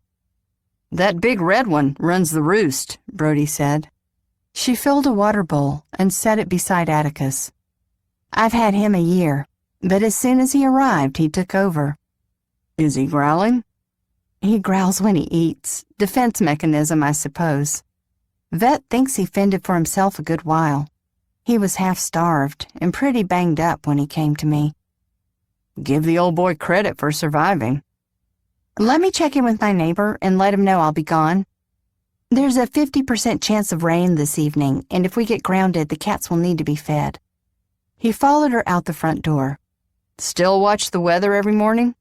"That big red one runs the roost," Brody said. She filled a water bowl and set it beside Atticus. "I've had him a year, but as soon as he arrived, he took over." "Is he growling?" "He growls when he eats. Defense mechanism, I suppose. Vet thinks he fended for himself a good while. He was half-starved and pretty banged up when he came to me." "Give the old boy credit for surviving." "Let me check in with my neighbor and let him know I'll be gone. There's a 50% chance of rain this evening, and if we get grounded, the cats will need to be fed." He followed her out the front door. "Still watch the weather every morning?"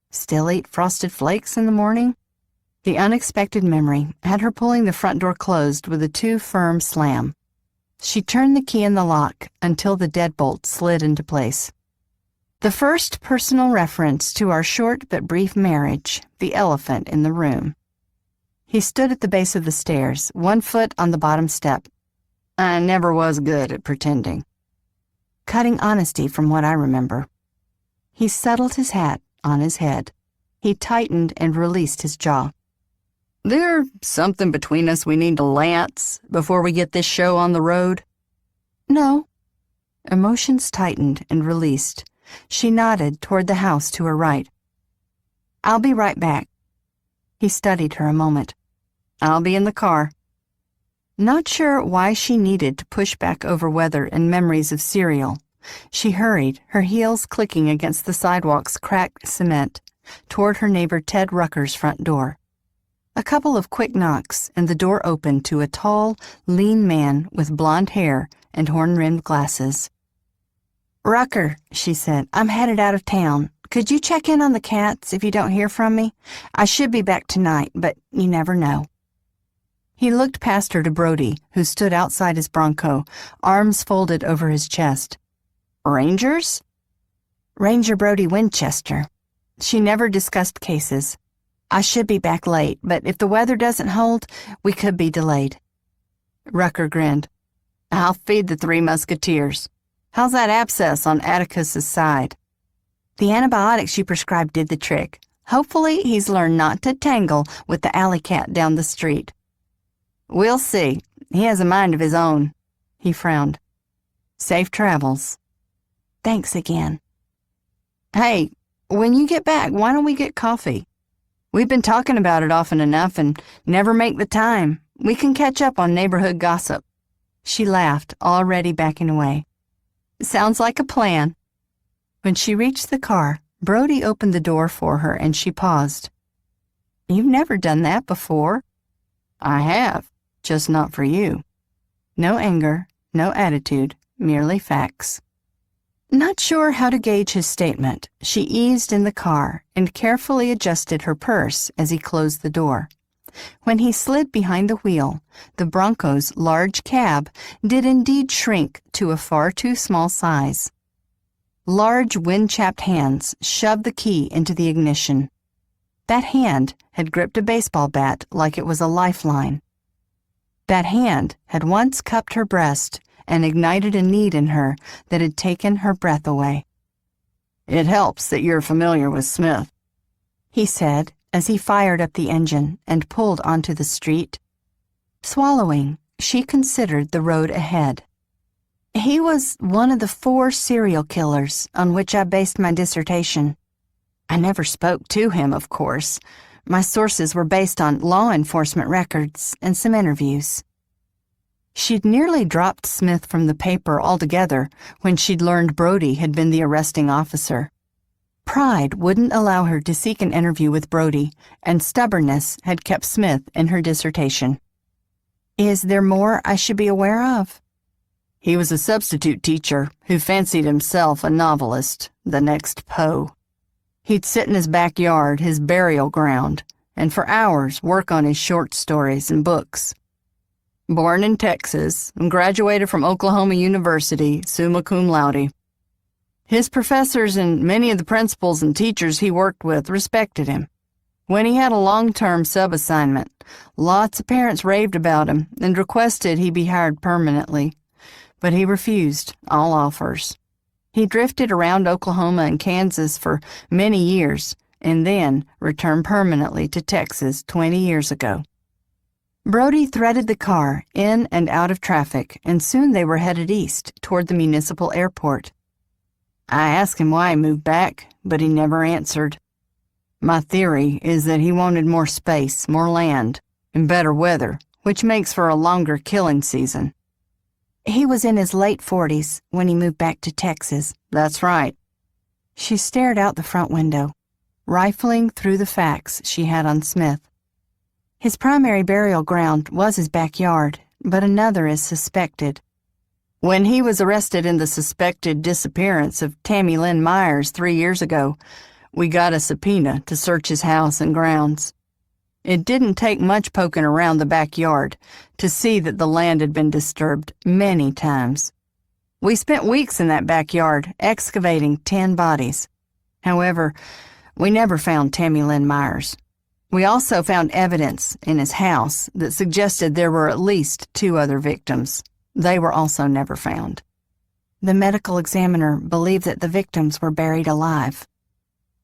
"Still eat Frosted Flakes in the morning?" The unexpected memory had her pulling the front door closed with a too firm slam. She turned the key in the lock until the deadbolt slid into place. The first personal reference to our short but brief marriage, the elephant in the room. He stood at the base of the stairs, 1 foot on the bottom step. "I never was good at pretending." Cutting honesty from what I remember. He settled his hat on his head. He tightened and released his jaw. "There's something between us we need to lance before we get this show on the road?" "No." Emotions tightened and released. She nodded toward the house to her right. "I'll be right back." He studied her a moment. "I'll be in the car." Not sure why she needed to push back over weather and memories of cereal. She hurried, her heels clicking against the sidewalk's cracked cement, toward her neighbor Ted Rucker's front door. A couple of quick knocks, and the door opened to a tall, lean man with blonde hair and horn-rimmed glasses. "Rucker," she said, "I'm headed out of town. Could you check in on the cats if you don't hear from me? I should be back tonight, but you never know." He looked past her to Brody, who stood outside his Bronco, arms folded over his chest. "Rangers?" "Ranger Brody Winchester." She never discussed cases. "I should be back late, but if the weather doesn't hold, we could be delayed." Rucker grinned. "I'll feed the 3 musketeers. How's that abscess on Atticus's side?" "The antibiotics you prescribed did the trick. Hopefully he's learned not to tangle with the alley cat down the street." "We'll see. He has a mind of his own." He frowned. "Safe travels." "Thanks again." "Hey, when you get back, why don't we get coffee? We've been talking about it often enough and never make the time. We can catch up on neighborhood gossip." She laughed, already backing away. "Sounds like a plan." When she reached the car, Brody opened the door for her and she paused. "You've never done that before." "I have, just not for you." No anger, no attitude, merely facts. Not sure how to gauge his statement, she eased in the car and carefully adjusted her purse as he closed the door. When he slid behind the wheel, the Bronco's large cab did indeed shrink to a far too small size. Large, wind-chapped hands shoved the key into the ignition. That hand had gripped a baseball bat like it was a lifeline. That hand had once cupped her breast and ignited a need in her that had taken her breath away. "It helps that you're familiar with Smith," he said as he fired up the engine and pulled onto the street. Swallowing, she considered the road ahead. "He was one of the 4 serial killers on which I based my dissertation. I never spoke to him, of course. My sources were based on law enforcement records and some interviews." She'd nearly dropped Smith from the paper altogether when she'd learned Brody had been the arresting officer. Pride wouldn't allow her to seek an interview with Brody, and stubbornness had kept Smith in her dissertation. "Is there more I should be aware of?" "He was a substitute teacher who fancied himself a novelist, the next Poe. He'd sit in his backyard, his burial ground, and for hours work on his short stories and books. Born in Texas and graduated from Oklahoma University, summa cum laude. His professors and many of the principals and teachers he worked with respected him. When he had a long-term sub-assignment, lots of parents raved about him and requested he be hired permanently, but he refused all offers. He drifted around Oklahoma and Kansas for many years and then returned permanently to Texas 20 years ago." Brody threaded the car in and out of traffic, and soon they were headed east toward the municipal airport. "I asked him why he moved back, but he never answered. My theory is that he wanted more space, more land, and better weather, which makes for a longer killing season." "He was in his late 40s when he moved back to Texas." "That's right." She stared out the front window, rifling through the facts she had on Smith. "His primary burial ground was his backyard, but another is suspected. When he was arrested in the suspected disappearance of Tammy Lynn Myers 3 years ago, we got a subpoena to search his house and grounds. It didn't take much poking around the backyard to see that the land had been disturbed many times. We spent weeks in that backyard excavating 10 bodies. However, we never found Tammy Lynn Myers. We also found evidence in his house that suggested there were at least 2 other victims. They were also never found. The medical examiner believed that the victims were buried alive.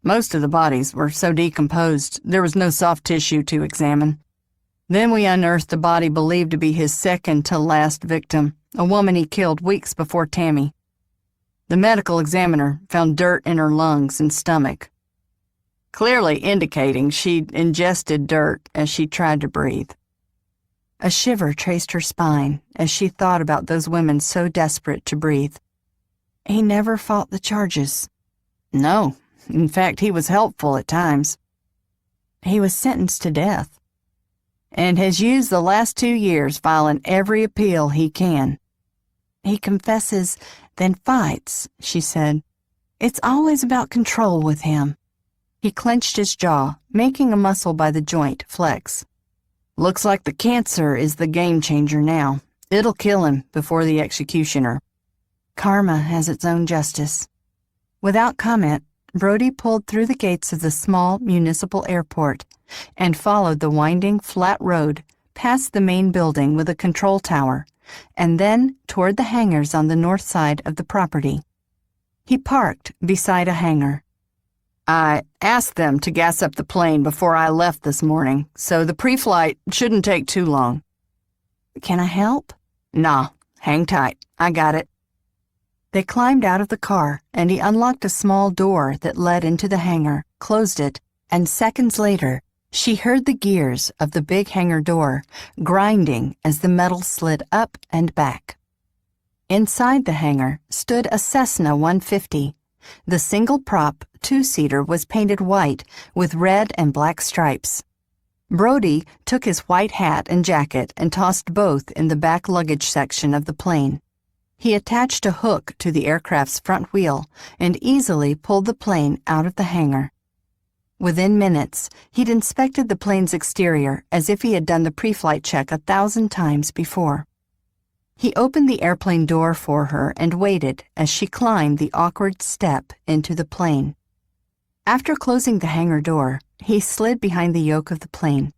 Most of the bodies were so decomposed there was no soft tissue to examine. Then we unearthed the body believed to be his second-to-last victim, a woman he killed weeks before Tammy. The medical examiner found dirt in her lungs and stomach, clearly indicating she'd ingested dirt as she tried to breathe. A shiver traced her spine as she thought about those women so desperate to breathe. He never fought the charges. No, in fact, he was helpful at times. He was sentenced to death and has used the last 2 years filing every appeal he can. He confesses, then fights, she said. It's always about control with him. He clenched his jaw, making a muscle by the joint flex. Looks like the cancer is the game changer now. It'll kill him before the executioner. Karma has its own justice. Without comment, Brody pulled through the gates of the small municipal airport and followed the winding, flat road past the main building with a control tower, and then toward the hangars on the north side of the property. He parked beside a hangar. I asked them to gas up the plane before I left this morning, so the pre-flight shouldn't take too long. Can I help? Nah, hang tight. I got it. They climbed out of the car, and he unlocked a small door that led into the hangar, closed it, and seconds later, she heard the gears of the big hangar door grinding as the metal slid up and back. Inside the hangar stood a Cessna 150. The single-prop 2-seater was painted white with red and black stripes. Brody took his white hat and jacket and tossed both in the back luggage section of the plane. He attached a hook to the aircraft's front wheel and easily pulled the plane out of the hangar. Within minutes, he'd inspected the plane's exterior as if he had done the pre-flight check 1,000 times before. He opened the airplane door for her and waited as she climbed the awkward step into the plane. After closing the hangar door, he slid behind the yoke of the plane.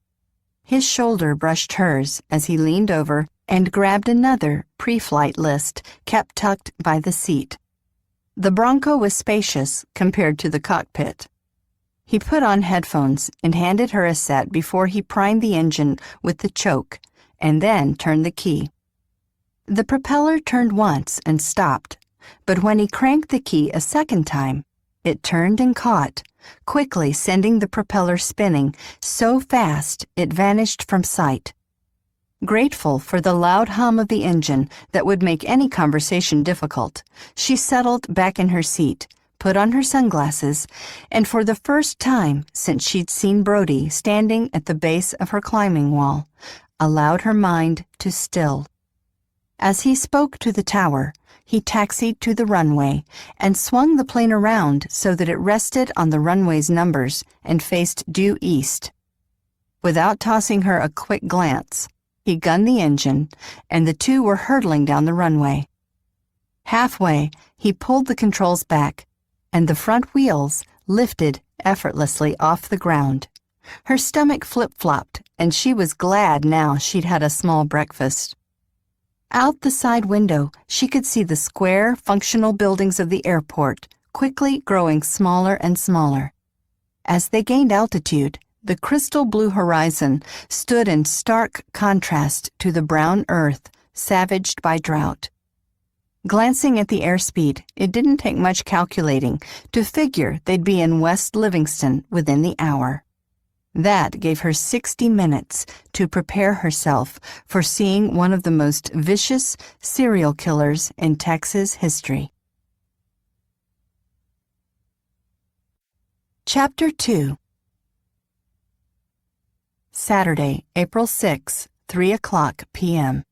His shoulder brushed hers as he leaned over and grabbed another pre-flight list kept tucked by the seat. The Bronco was spacious compared to the cockpit. He put on headphones and handed her a set before he primed the engine with the choke and then turned the key. The propeller turned once and stopped, but when he cranked the key a second time, it turned and caught, quickly sending the propeller spinning so fast it vanished from sight. Grateful for the loud hum of the engine that would make any conversation difficult, she settled back in her seat, put on her sunglasses, and for the first time since she'd seen Brody standing at the base of her climbing wall, allowed her mind to still. As he spoke to the tower, he taxied to the runway and swung the plane around so that it rested on the runway's numbers and faced due east. Without tossing her a quick glance, he gunned the engine, and the two were hurtling down the runway. Halfway, he pulled the controls back, and the front wheels lifted effortlessly off the ground. Her stomach flip-flopped, and she was glad now she'd had a small breakfast. Out the side window, she could see the square, functional buildings of the airport quickly growing smaller and smaller. As they gained altitude, the crystal blue horizon stood in stark contrast to the brown earth savaged by drought. Glancing at the airspeed, it didn't take much calculating to figure they'd be in West Livingston within the hour. That gave her 60 minutes to prepare herself for seeing one of the most vicious serial killers in Texas history. Chapter 2. Saturday, April 6, 3:00 p.m.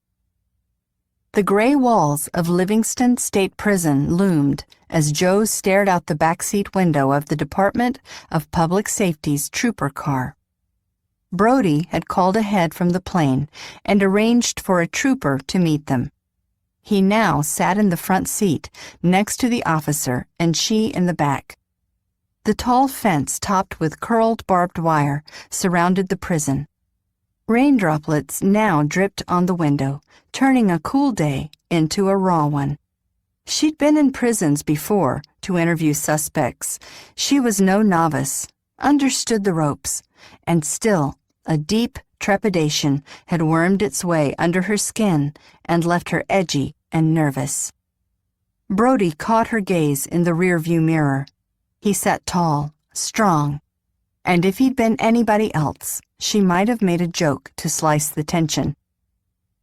The gray walls of Livingston State Prison loomed as Joe stared out the backseat window of the Department of Public Safety's trooper car. Brody had called ahead from the plane and arranged for a trooper to meet them. He now sat in the front seat next to the officer and she in the back. The tall fence topped with curled barbed wire surrounded the prison. Rain droplets now dripped on the window, turning a cool day into a raw one. She'd been in prisons before to interview suspects. She was no novice, understood the ropes, and still a deep trepidation had wormed its way under her skin and left her edgy and nervous. Brody caught her gaze in the rearview mirror. He sat tall, strong, and if he'd been anybody else, she might have made a joke to slice the tension.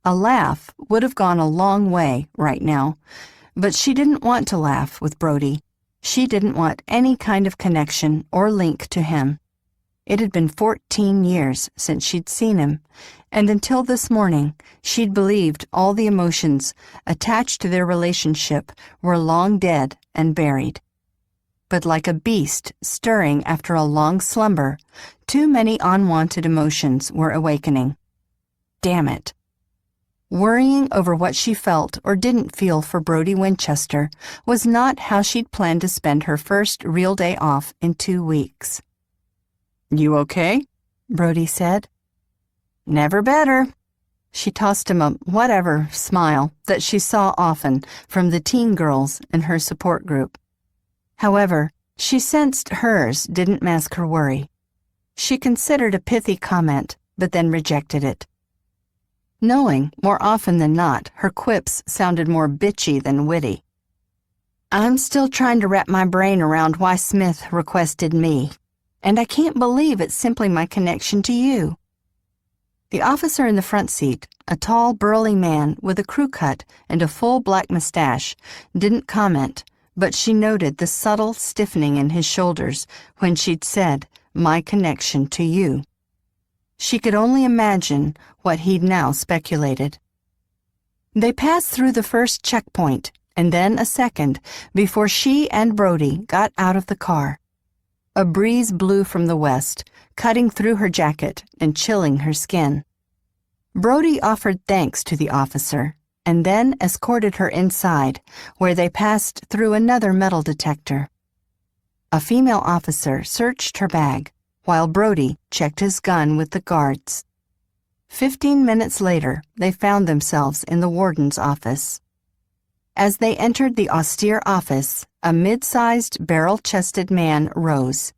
A laugh would have gone a long way right now, but she didn't want to laugh with Brody. She didn't want any kind of connection or link to him. It had been 14 years since she'd seen him, and until this morning, she'd believed all the emotions attached to their relationship were long dead and buried. But like a beast stirring after a long slumber, too many unwanted emotions were awakening. Damn it. Worrying over what she felt or didn't feel for Brody Winchester was not how she'd planned to spend her first real day off in 2 weeks. "You okay?" Brody said. "Never better." She tossed him a whatever smile that she saw often from the teen girls in her support group. However, she sensed hers didn't mask her worry. She considered a pithy comment, but then rejected it. Knowing, more often than not, her quips sounded more bitchy than witty. "I'm still trying to wrap my brain around why Smith requested me, and I can't believe it's simply my connection to you." The officer in the front seat, a tall, burly man with a crew cut and a full black mustache, didn't comment, but she noted the subtle stiffening in his shoulders when she'd said, "my connection to you." She could only imagine what he'd now speculated. They passed through the first checkpoint and then a second before she and Brody got out of the car. A breeze blew from the west, cutting through her jacket and chilling her skin. Brody offered thanks to the officer and then escorted her inside, where they passed through another metal detector. A female officer searched her bag, while Brody checked his gun with the guards. 15 minutes later, they found themselves in the warden's office. As they entered the austere office, a mid-sized, barrel-chested man rose.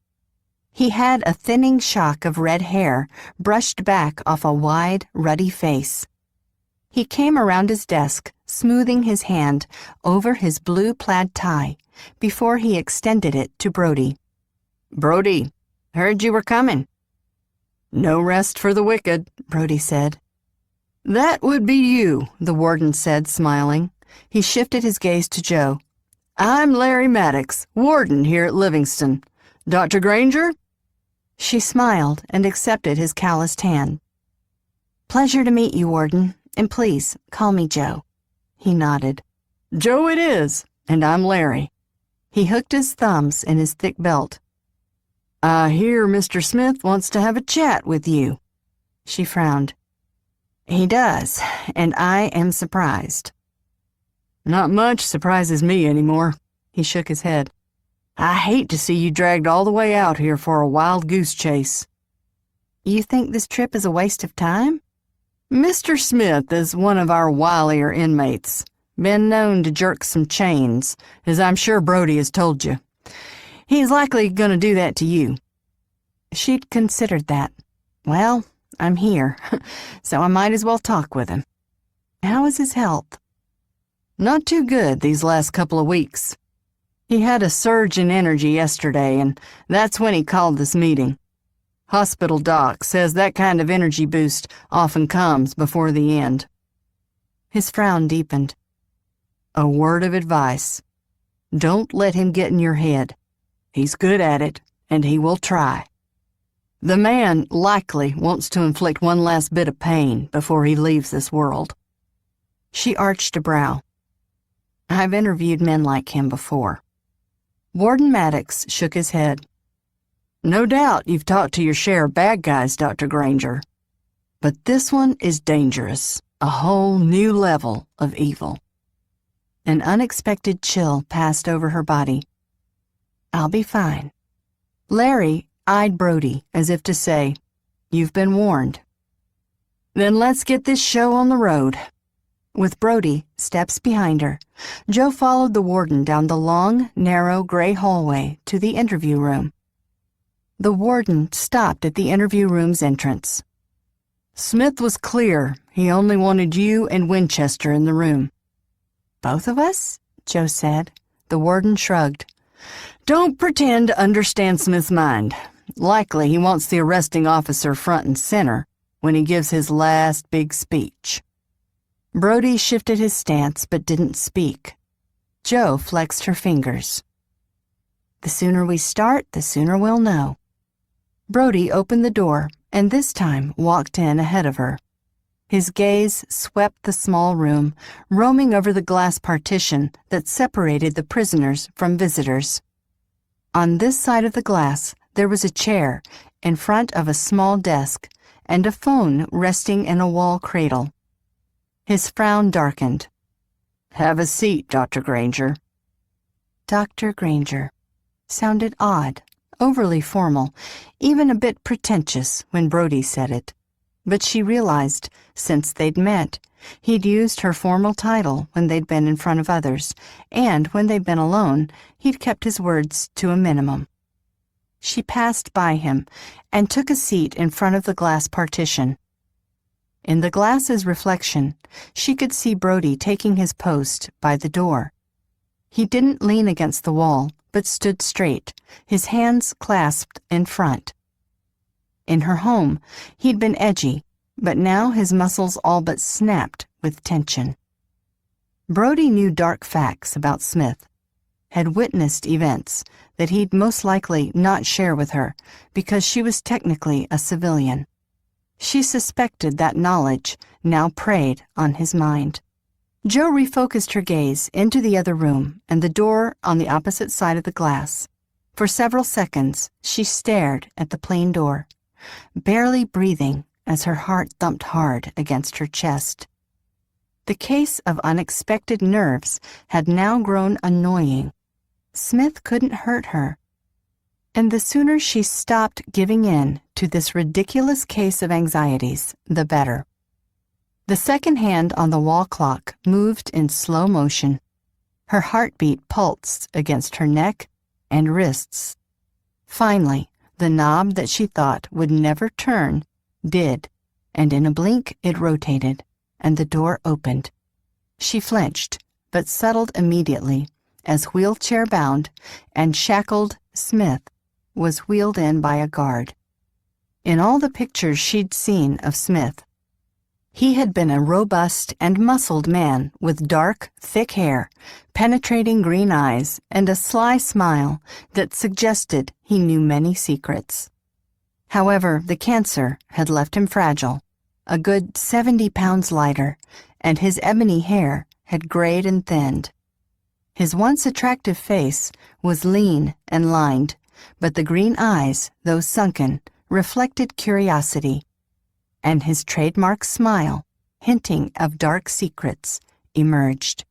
He had a thinning shock of red hair brushed back off a wide, ruddy face. He came around his desk, smoothing his hand over his blue plaid tie before he extended it to Brody. "Brody, heard you were coming." "No rest for the wicked," Brody said. "That would be you," the warden said, smiling. He shifted his gaze to Joe. "I'm Larry Maddox, warden here at Livingston. Dr. Granger?" She smiled and accepted his calloused hand. "Pleasure to meet you, warden, and please call me Joe." He nodded. "Joe it is, and I'm Larry." He hooked his thumbs in his thick belt. "I hear Mr. Smith wants to have a chat with you." She frowned. "He does, and I am surprised." "Not much surprises me anymore." He shook his head. "I hate to see you dragged all the way out here for a wild goose chase." "You think this trip is a waste of time?" "Mr. Smith is one of our wilier inmates. Been known to jerk some chains, as I'm sure Brody has told you. He's likely going to do that to you." She'd considered that. Well, I'm here, so I might as well talk with him. How is his health? Not too good these last couple of weeks. He had a surge in energy yesterday, and that's when he called this meeting. Hospital doc says that kind of energy boost often comes before the end. His frown deepened. "A word of advice. Don't let him get in your head. He's good at it, and he will try. The man likely wants to inflict one last bit of pain before he leaves this world." She arched a brow. "I've interviewed men like him before." Warden Maddox shook his head. "No doubt you've talked to your share of bad guys, Dr. Granger. But this one is dangerous, a whole new level of evil." An unexpected chill passed over her body. "I'll be fine." Larry eyed Brody as if to say, "You've been warned." "Then let's get this show on the road." With Brody steps behind her, Joe followed the warden down the long, narrow gray hallway to the interview room. The warden stopped at the interview room's entrance. "Smith was clear. He only wanted you and Winchester in the room." "Both of us?" Joe said. The warden shrugged. "Don't pretend to understand Smith's mind. Likely he wants the arresting officer front and center when he gives his last big speech." Brody shifted his stance but didn't speak. Joe flexed her fingers. "The sooner we start, the sooner we'll know." Brody opened the door and this time walked in ahead of her. His gaze swept the small room, roaming over the glass partition that separated the prisoners from visitors. On this side of the glass, there was a chair in front of a small desk and a phone resting in a wall cradle. His frown darkened. "Have a seat, Dr. Granger." Dr. Granger sounded odd, overly formal, even a bit pretentious when Brody said it. But she realized, since they'd met, he'd used her formal title when they'd been in front of others, and when they'd been alone, he'd kept his words to a minimum. She passed by him and took a seat in front of the glass partition. In the glass's reflection, she could see Brody taking his post by the door. He didn't lean against the wall, but stood straight, his hands clasped in front. In her home, he'd been edgy, but now his muscles all but snapped with tension. Brody knew dark facts about Smith, had witnessed events that he'd most likely not share with her because she was technically a civilian. She suspected that knowledge now preyed on his mind. Joe refocused her gaze into the other room and the door on the opposite side of the glass. For several seconds, she stared at the plain door, barely breathing as her heart thumped hard against her chest. The case of unexpected nerves had now grown annoying. Smith couldn't hurt her. And the sooner she stopped giving in to this ridiculous case of anxieties, the better. The second hand on the wall clock moved in slow motion. Her heartbeat pulsed against her neck and wrists. Finally, the knob that she thought would never turn did, and in a blink it rotated, and the door opened. She flinched, but settled immediately as wheelchair-bound and shackled Smith was wheeled in by a guard. In all the pictures she'd seen of Smith, he had been a robust and muscled man with dark, thick hair, penetrating green eyes, and a sly smile that suggested he knew many secrets. However, the cancer had left him fragile, a good 70 pounds lighter, and his ebony hair had grayed and thinned. His once attractive face was lean and lined, but the green eyes, though sunken, reflected curiosity, and his trademark smile, hinting of dark secrets, emerged.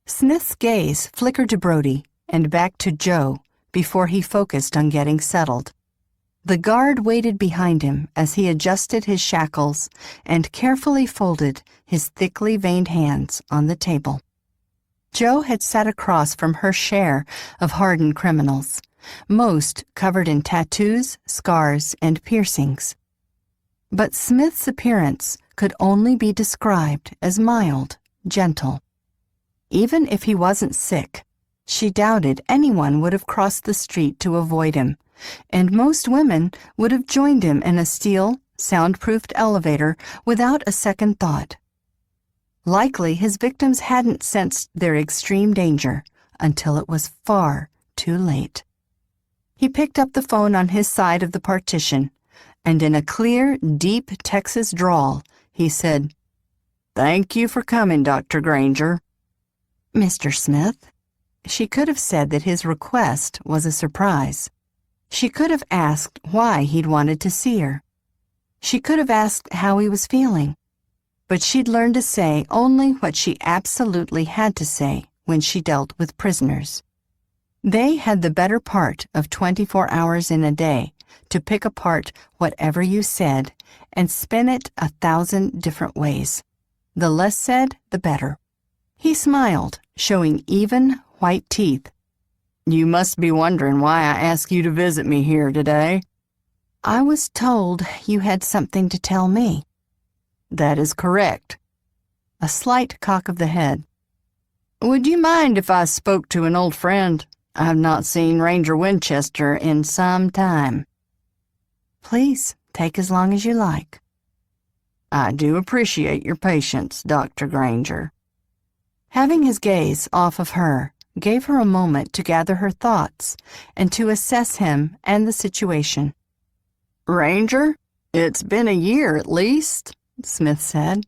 Smith's gaze flickered to Brody and back to Joe before he focused on getting settled. The guard waited behind him as he adjusted his shackles and carefully folded his thickly veined hands on the table. Joe had sat across from her share of hardened criminals, most covered in tattoos, scars, and piercings. But Smith's appearance could only be described as mild, gentle. Even if he wasn't sick, she doubted anyone would have crossed the street to avoid him, and most women would have joined him in a steel, soundproofed elevator without a second thought. Likely his victims hadn't sensed their extreme danger until it was far too late. He picked up the phone on his side of the partition, and in a clear, deep Texas drawl, he said, "Thank you for coming, Dr. Granger." "Mr. Smith?" She could have said that his request was a surprise. She could have asked why he'd wanted to see her. She could have asked how he was feeling. But she'd learned to say only what she absolutely had to say when she dealt with prisoners. They had the better part of 24 hours in a day to pick apart whatever you said and spin it 1,000 different ways. The less said, the better. He smiled, showing even, white teeth. "You must be wondering why I asked you to visit me here today." "I was told you had something to tell me." "That is correct." A slight cock of the head. "Would you mind if I spoke to an old friend? I've not seen Ranger Winchester in some time." "Please, take as long as you like." "I do appreciate your patience, Dr. Granger." Having his gaze off of her gave her a moment to gather her thoughts and to assess him and the situation. "Ranger, it's been a year at least," Smith said.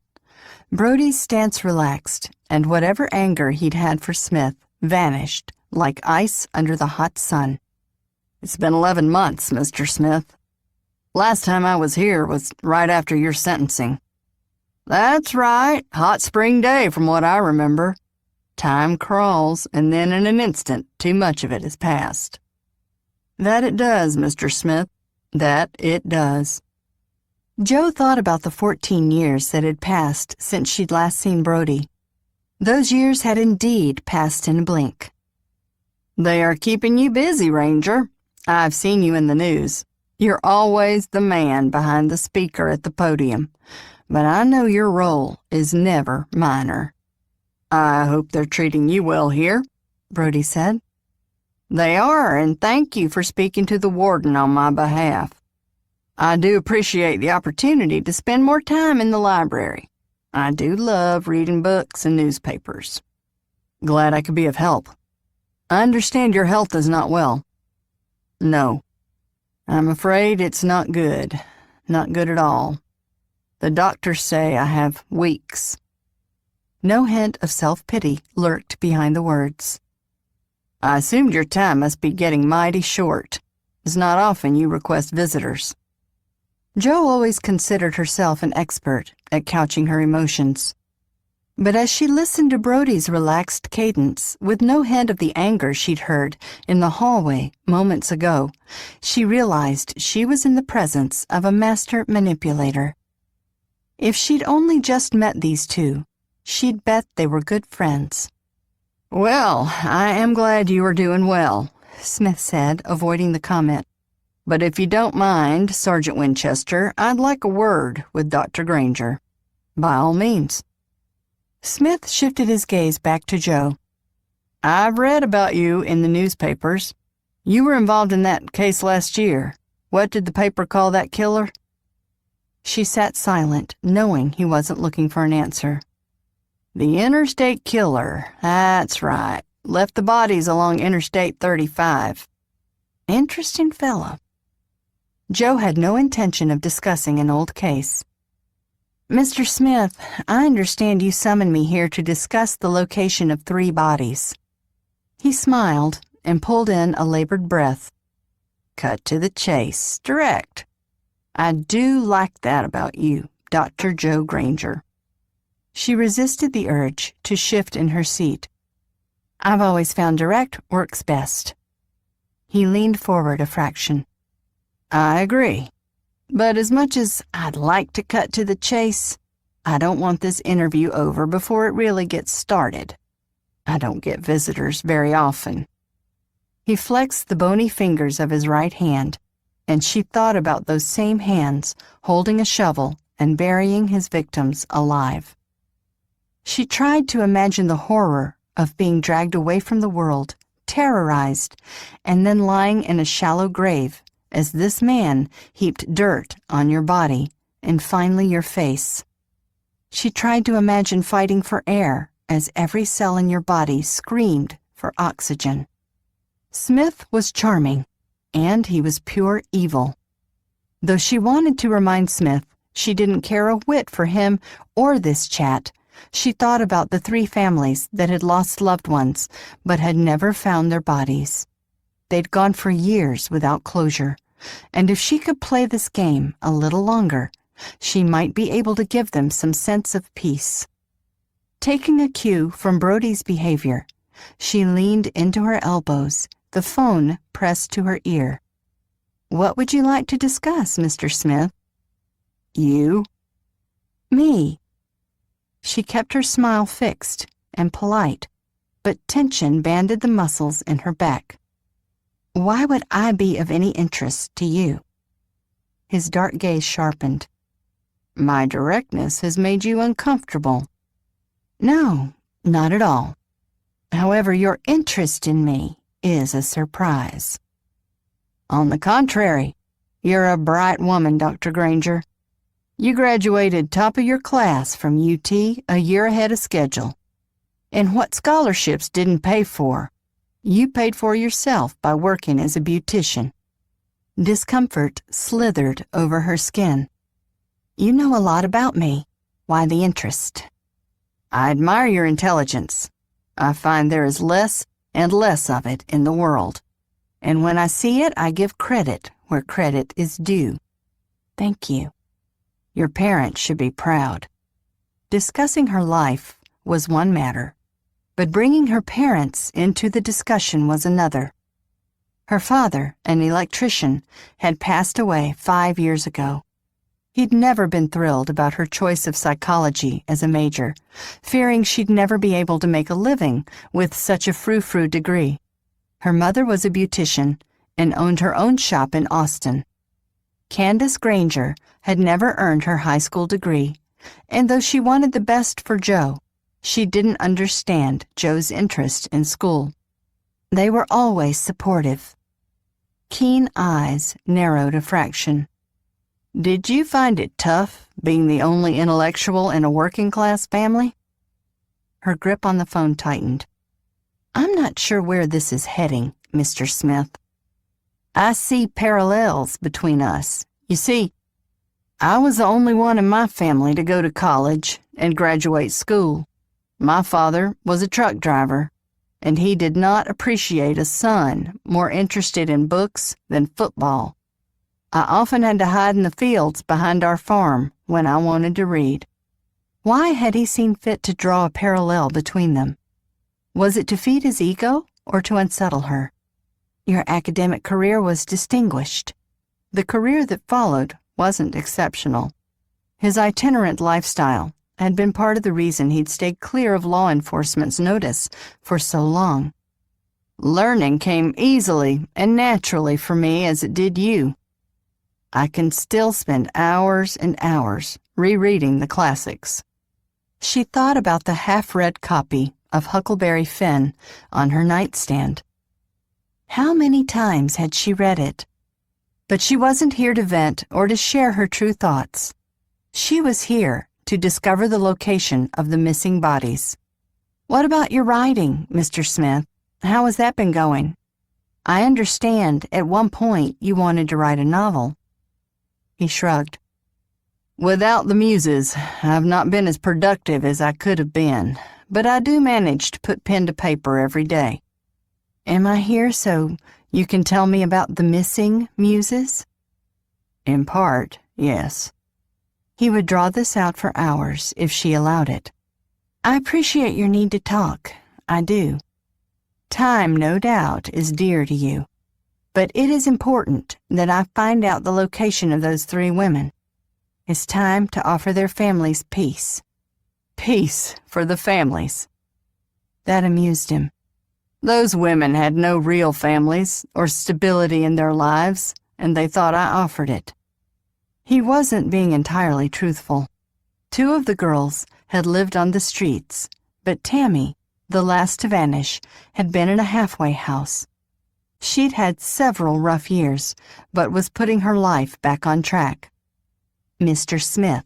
Brody's stance relaxed, and whatever anger he'd had for Smith vanished like ice under the hot sun. "It's been 11 months, Mr. Smith. Last time I was here was right after your sentencing." "That's right, hot spring day from what I remember. Time crawls, and then in an instant, too much of it has passed." "That it does, Mr. Smith, that it does." Joe thought about the 14 years that had passed since she'd last seen Brody. Those years had indeed passed in a blink. "They are keeping you busy, Ranger. I've seen you in the news. You're always the man behind the speaker at the podium, but I know your role is never minor." "I hope they're treating you well here," Brody said. "They are, and thank you for speaking to the warden on my behalf. I do appreciate the opportunity to spend more time in the library. I do love reading books and newspapers." "Glad I could be of help. I understand your health is not well." "No. I'm afraid it's not good. Not good at all. The doctors say I have weeks." No hint of self-pity lurked behind the words. "I assumed your time must be getting mighty short. It's not often you request visitors." Joe always considered herself an expert at couching her emotions. But as she listened to Brody's relaxed cadence, with no hint of the anger she'd heard in the hallway moments ago, she realized she was in the presence of a master manipulator. If she'd only just met these two, she'd bet they were good friends. "Well, I am glad you are doing well," Smith said, avoiding the comment. "But if you don't mind, Sergeant Winchester, I'd like a word with Dr. Granger." "By all means." Smith shifted his gaze back to Joe. "I've read about you in the newspapers. You were involved in that case last year. What did the paper call that killer?" She sat silent, knowing he wasn't looking for an answer. "The Interstate Killer, that's right. Left the bodies along Interstate 35. Interesting fellow." Joe had no intention of discussing an old case. "Mr. Smith, I understand you summoned me here to discuss the location of 3 bodies." He smiled and pulled in a labored breath. "Cut to the chase, direct. I do like that about you, Dr. Joe Granger." She resisted the urge to shift in her seat. "I've always found direct works best." He leaned forward a fraction. "I agree. But as much as I'd like to cut to the chase, I don't want this interview over before it really gets started. I don't get visitors very often." He flexed the bony fingers of his right hand, and she thought about those same hands holding a shovel and burying his victims alive. She tried to imagine the horror of being dragged away from the world, terrorized, and then lying in a shallow grave as this man heaped dirt on your body and finally your face. She tried to imagine fighting for air as every cell in your body screamed for oxygen. Smith was charming, and he was pure evil. Though she wanted to remind Smith she didn't care a whit for him or this chat, she thought about the 3 families that had lost loved ones but had never found their bodies. They'd gone for years without closure, and if she could play this game a little longer, she might be able to give them some sense of peace. Taking a cue from Brody's behavior, she leaned into her elbows, the phone pressed to her ear. "What would you like to discuss, Mr. Smith?" "You." "Me." She kept her smile fixed and polite, but tension banded the muscles in her back. "Why would I be of any interest to you?" His dark gaze sharpened. "My directness has made you uncomfortable." "No, not at all. However, your interest in me is a surprise." "On the contrary, you're a bright woman, Dr. Granger. You graduated top of your class from UT a year ahead of schedule. And what scholarships didn't pay for, you paid for yourself by working as a beautician." Discomfort slithered over her skin. "You know a lot about me. Why the interest?" "I admire your intelligence. I find there is less and less of it in the world. And when I see it, I give credit where credit is due." "Thank you." "Your parents should be proud." Discussing her life was one matter, but bringing her parents into the discussion was another. Her father, an electrician, had passed away 5 years ago. He'd never been thrilled about her choice of psychology as a major, fearing she'd never be able to make a living with such a frou-frou degree. Her mother was a beautician and owned her own shop in Austin. Candace Granger had never earned her high school degree, and though she wanted the best for Joe, she didn't understand Joe's interest in school. They were always supportive. Keen eyes narrowed a fraction. "Did you find it tough being the only intellectual in a working-class family?" Her grip on the phone tightened. "I'm not sure where this is heading, Mr. Smith. I see parallels between us. You see, I was the only one in my family to go to college and graduate school. My father was a truck driver, and he did not appreciate a son more interested in books than football. I often had to hide in the fields behind our farm when I wanted to read." Why had he seen fit to draw a parallel between them? Was it to feed his ego or to unsettle her? Your academic career was distinguished. The career that followed wasn't exceptional. His itinerant lifestyle had been part of the reason he'd stayed clear of law enforcement's notice for so long. Learning came easily and naturally for me as it did you. I can still spend hours and hours rereading the classics. She thought about the half-read copy of Huckleberry Finn on her nightstand. How many times had she read it? But she wasn't here to vent or to share her true thoughts. She was here to discover the location of the missing bodies. "What about your writing, Mr. Smith? How has that been going? I understand at one point you wanted to write a novel." He shrugged. "Without the muses, I've not been as productive as I could have been, but I do manage to put pen to paper every day." "Am I here so you can tell me about the missing muses?" "In part, yes." He would draw this out for hours if she allowed it. "I appreciate your need to talk. I do. Time, no doubt, is dear to you. But it is important that I find out the location of those 3 women. It's time to offer their families peace." Peace for the families. That amused him. Those women had no real families or stability in their lives, and they thought I offered it. He wasn't being entirely truthful. 2 of the girls had lived on the streets, but Tammy, the last to vanish, had been in a halfway house. She'd had several rough years, but was putting her life back on track. Mr. Smith.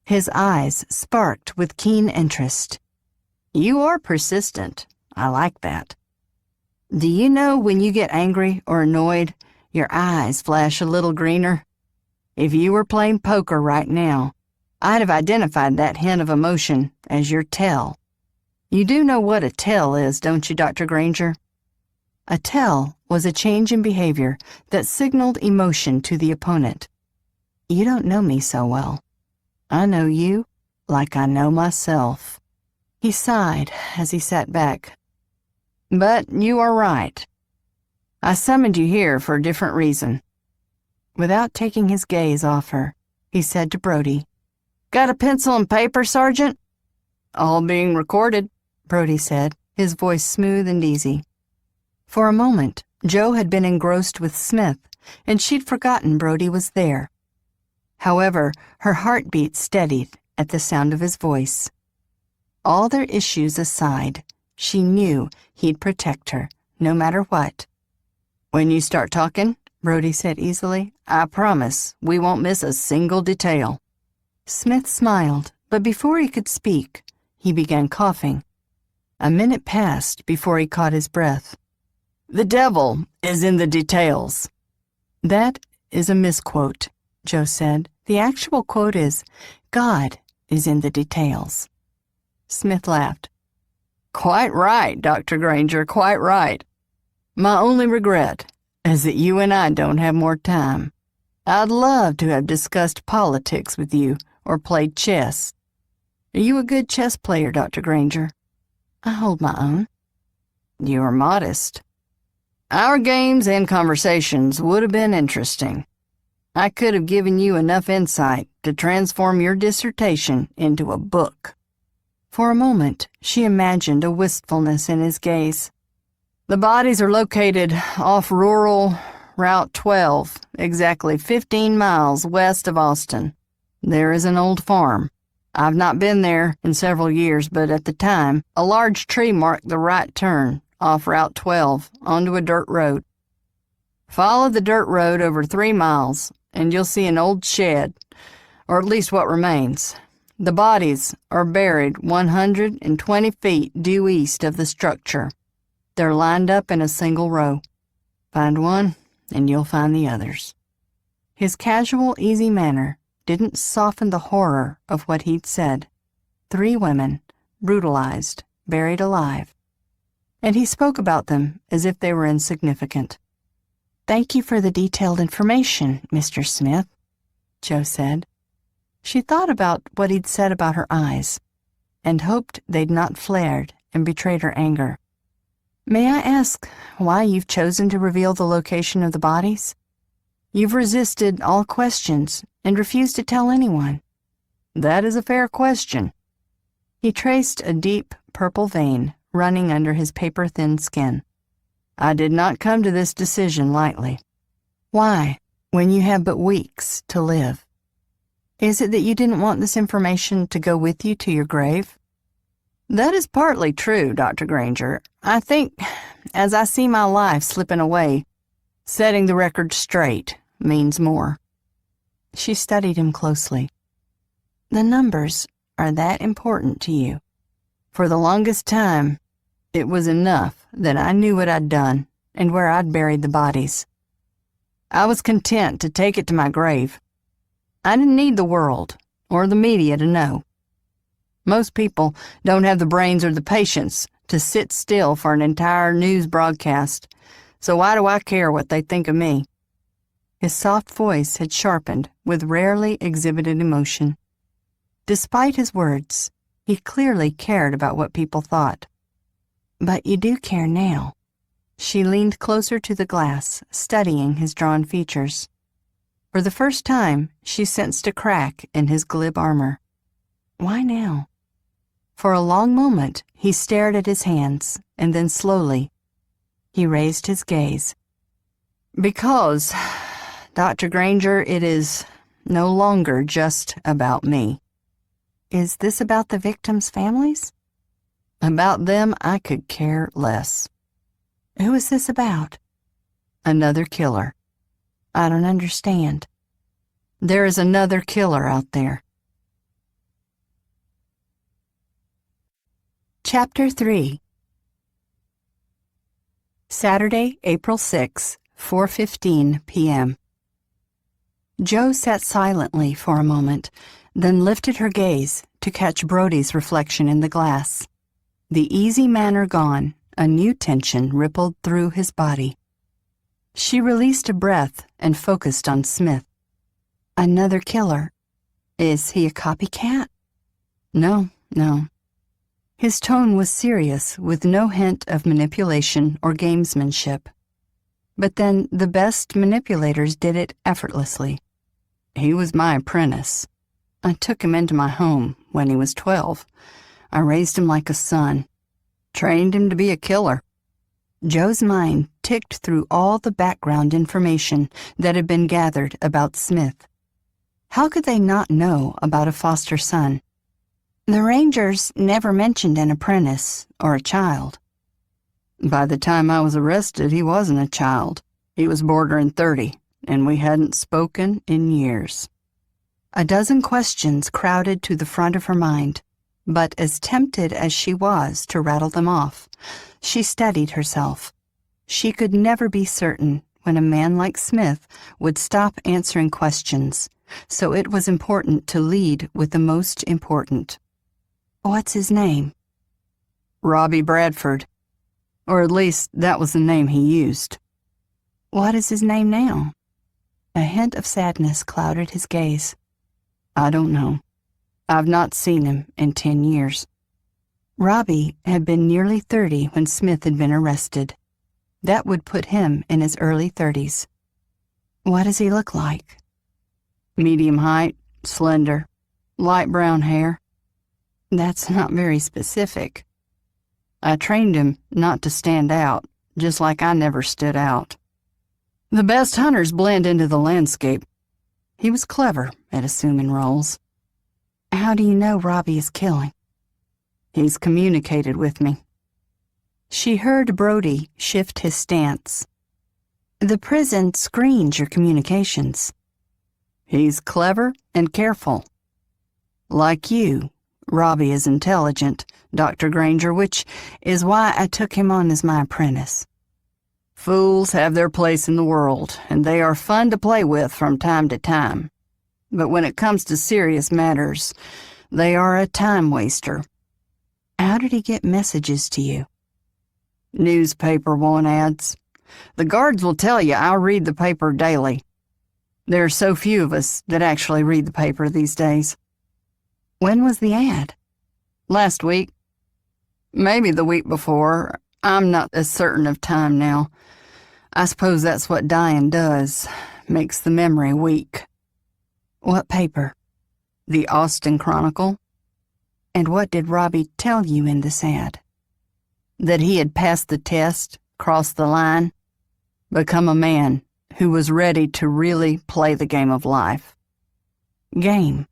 His eyes sparked with keen interest. "You are persistent. I like that. Do you know when you get angry or annoyed, your eyes flash a little greener? If you were playing poker right now, I'd have identified that hint of emotion as your tell. You do know what a tell is, don't you, Dr. Granger?" A tell was a change in behavior that signaled emotion to the opponent. "You don't know me so well. I know you like I know myself." He sighed as he sat back. "But you are right. I summoned you here for a different reason." Without taking his gaze off her, he said to Brody, "Got a pencil and paper, Sergeant?" "All being recorded," Brody said, his voice smooth and easy. For a moment, Jo had been engrossed with Smith, and she'd forgotten Brody was there. However, her heartbeat steadied at the sound of his voice. All their issues aside, she knew he'd protect her, no matter what. "When you start talking," Brody said easily, "I promise we won't miss a single detail." Smith smiled, but before he could speak, he began coughing. A minute passed before he caught his breath. "The devil is in the details." "That is a misquote," Jo said. "The actual quote is, 'God is in the details.'" Smith laughed. "Quite right, Dr. Granger, quite right. My only regret is that you and I don't have more time. I'd love to have discussed politics with you or played chess. Are you a good chess player, Dr. Granger?" "I hold my own." "You are modest." "Our games and conversations would have been interesting. I could have given you enough insight to transform your dissertation into a book." For a moment, she imagined a wistfulness in his gaze. "The bodies are located off rural Route 12, exactly 15 miles west of Austin. There is an old farm. I've not been there in several years, but at the time, a large tree marked the right turn off Route 12 onto a dirt road. Follow the dirt road over 3 miles, and you'll see an old shed, or at least what remains. The bodies are buried 120 feet due east of the structure. They're lined up in a single row. Find one, and you'll find the others." His casual, easy manner didn't soften the horror of what he'd said. 3 women, brutalized, buried alive. And he spoke about them as if they were insignificant. "Thank you for the detailed information, Mr. Smith," Jo said. She thought about what he'd said about her eyes, and hoped they'd not flared and betrayed her anger. "May I ask why you've chosen to reveal the location of the bodies? You've resisted all questions and refused to tell anyone." That is a fair question. He traced a deep purple vein running under his paper-thin skin. I did not come to this decision lightly. Why, when you have but weeks to live? Is it that you didn't want this information to go with you to your grave? That is partly true, Dr. Granger. I think, as I see my life slipping away, setting the record straight means more. She studied him closely. The numbers are that important to you. For the longest time, it was enough that I knew what I'd done and where I'd buried the bodies. I was content to take it to my grave. I didn't need the world or the media to know. Most people don't have the brains or the patience to sit still for an entire news broadcast, so why do I care what they think of me? His soft voice had sharpened with rarely exhibited emotion. Despite his words, he clearly cared about what people thought. But you do care now. She leaned closer to the glass, studying his drawn features. For the first time, she sensed a crack in his glib armor. Why now? For a long moment, he stared at his hands, and then slowly, he raised his gaze. Because, Dr. Granger, it is no longer just about me. Is this about the victims' families? About them, I could care less. Who is this about? Another killer. I don't understand. There is another killer out there. Chapter 3. Saturday, April 6, 4:15 p.m. Jo sat silently for a moment, then lifted her gaze to catch Brody's reflection in the glass. The easy manner gone, a new tension rippled through his body. She released a breath and focused on Smith. Another killer. Is he a copycat? No. His tone was serious, with no hint of manipulation or gamesmanship. But then the best manipulators did it effortlessly. He was my apprentice. I took him into my home when he was 12. I raised him like a son, trained him to be a killer. Jo's mind ticked through all the background information that had been gathered about Smith. How could they not know about a foster son? The Rangers never mentioned an apprentice or a child. By the time I was arrested, he wasn't a child. He was bordering 30, and we hadn't spoken in years. A dozen questions crowded to the front of her mind, but as tempted as she was to rattle them off, she steadied herself. She could never be certain when a man like Smith would stop answering questions, so it was important to lead with the most important. What's his name? Robbie Bradford. Or at least that was the name he used. What is his name now? A hint of sadness clouded his gaze. I don't know. I've not seen him in 10 years. Robbie had been nearly 30 when Smith had been arrested. That would put him in his early 30s. What does he look like? Medium height, slender, light brown hair. That's not very specific. I trained him not to stand out, just like I never stood out. The best hunters blend into the landscape. He was clever at assuming roles. How do you know Robbie is killing? He's communicated with me. She heard Brody shift his stance. The prison screens your communications. He's clever and careful. Like you, Robbie is intelligent, Dr. Granger, which is why I took him on as my apprentice. Fools have their place in the world, and they are fun to play with from time to time. But when it comes to serious matters, they are a time waster. How did he get messages to you? Newspaper want ads. The guards will tell you I read the paper daily. There are so few of us that actually read the paper these days. When was the ad? Last week. Maybe the week before. I'm not as certain of time now. I suppose that's what dying does. Makes the memory weak. What paper? The Austin Chronicle? And what did Robbie tell you in this ad? That he had passed the test, crossed the line, become a man who was ready to really play the game of life. Game.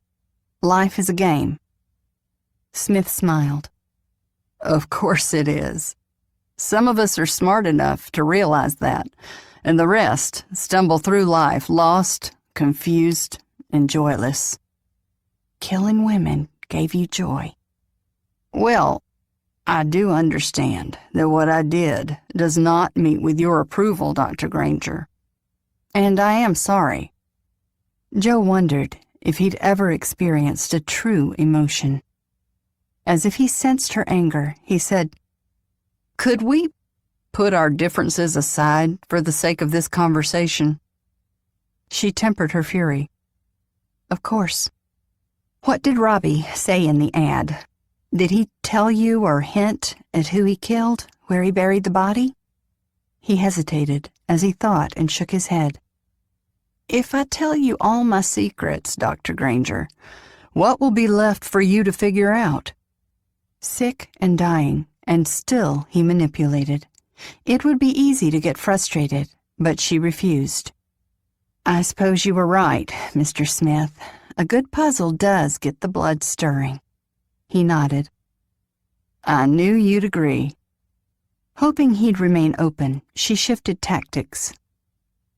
Life is a game. Smith smiled. Of course it is. Some of us are smart enough to realize that, and the rest stumble through life lost, confused, and joyless. Killing women gave you joy. Well, I do understand that what I did does not meet with your approval, Dr. Granger. And I am sorry. Joe wondered if he'd ever experienced a true emotion. As if he sensed her anger, he said, "Could we put our differences aside for the sake of this conversation?" She tempered her fury. Of course. What did Robbie say in the ad? Did he tell you or hint at who he killed, where he buried the body? He hesitated as he thought and shook his head. If I tell you all my secrets, Dr. Granger, what will be left for you to figure out? Sick and dying, and still he manipulated. It would be easy to get frustrated, but she refused. I suppose you were right, Mr. Smith. A good puzzle does get the blood stirring. He nodded. I knew you'd agree. Hoping he'd remain open, she shifted tactics.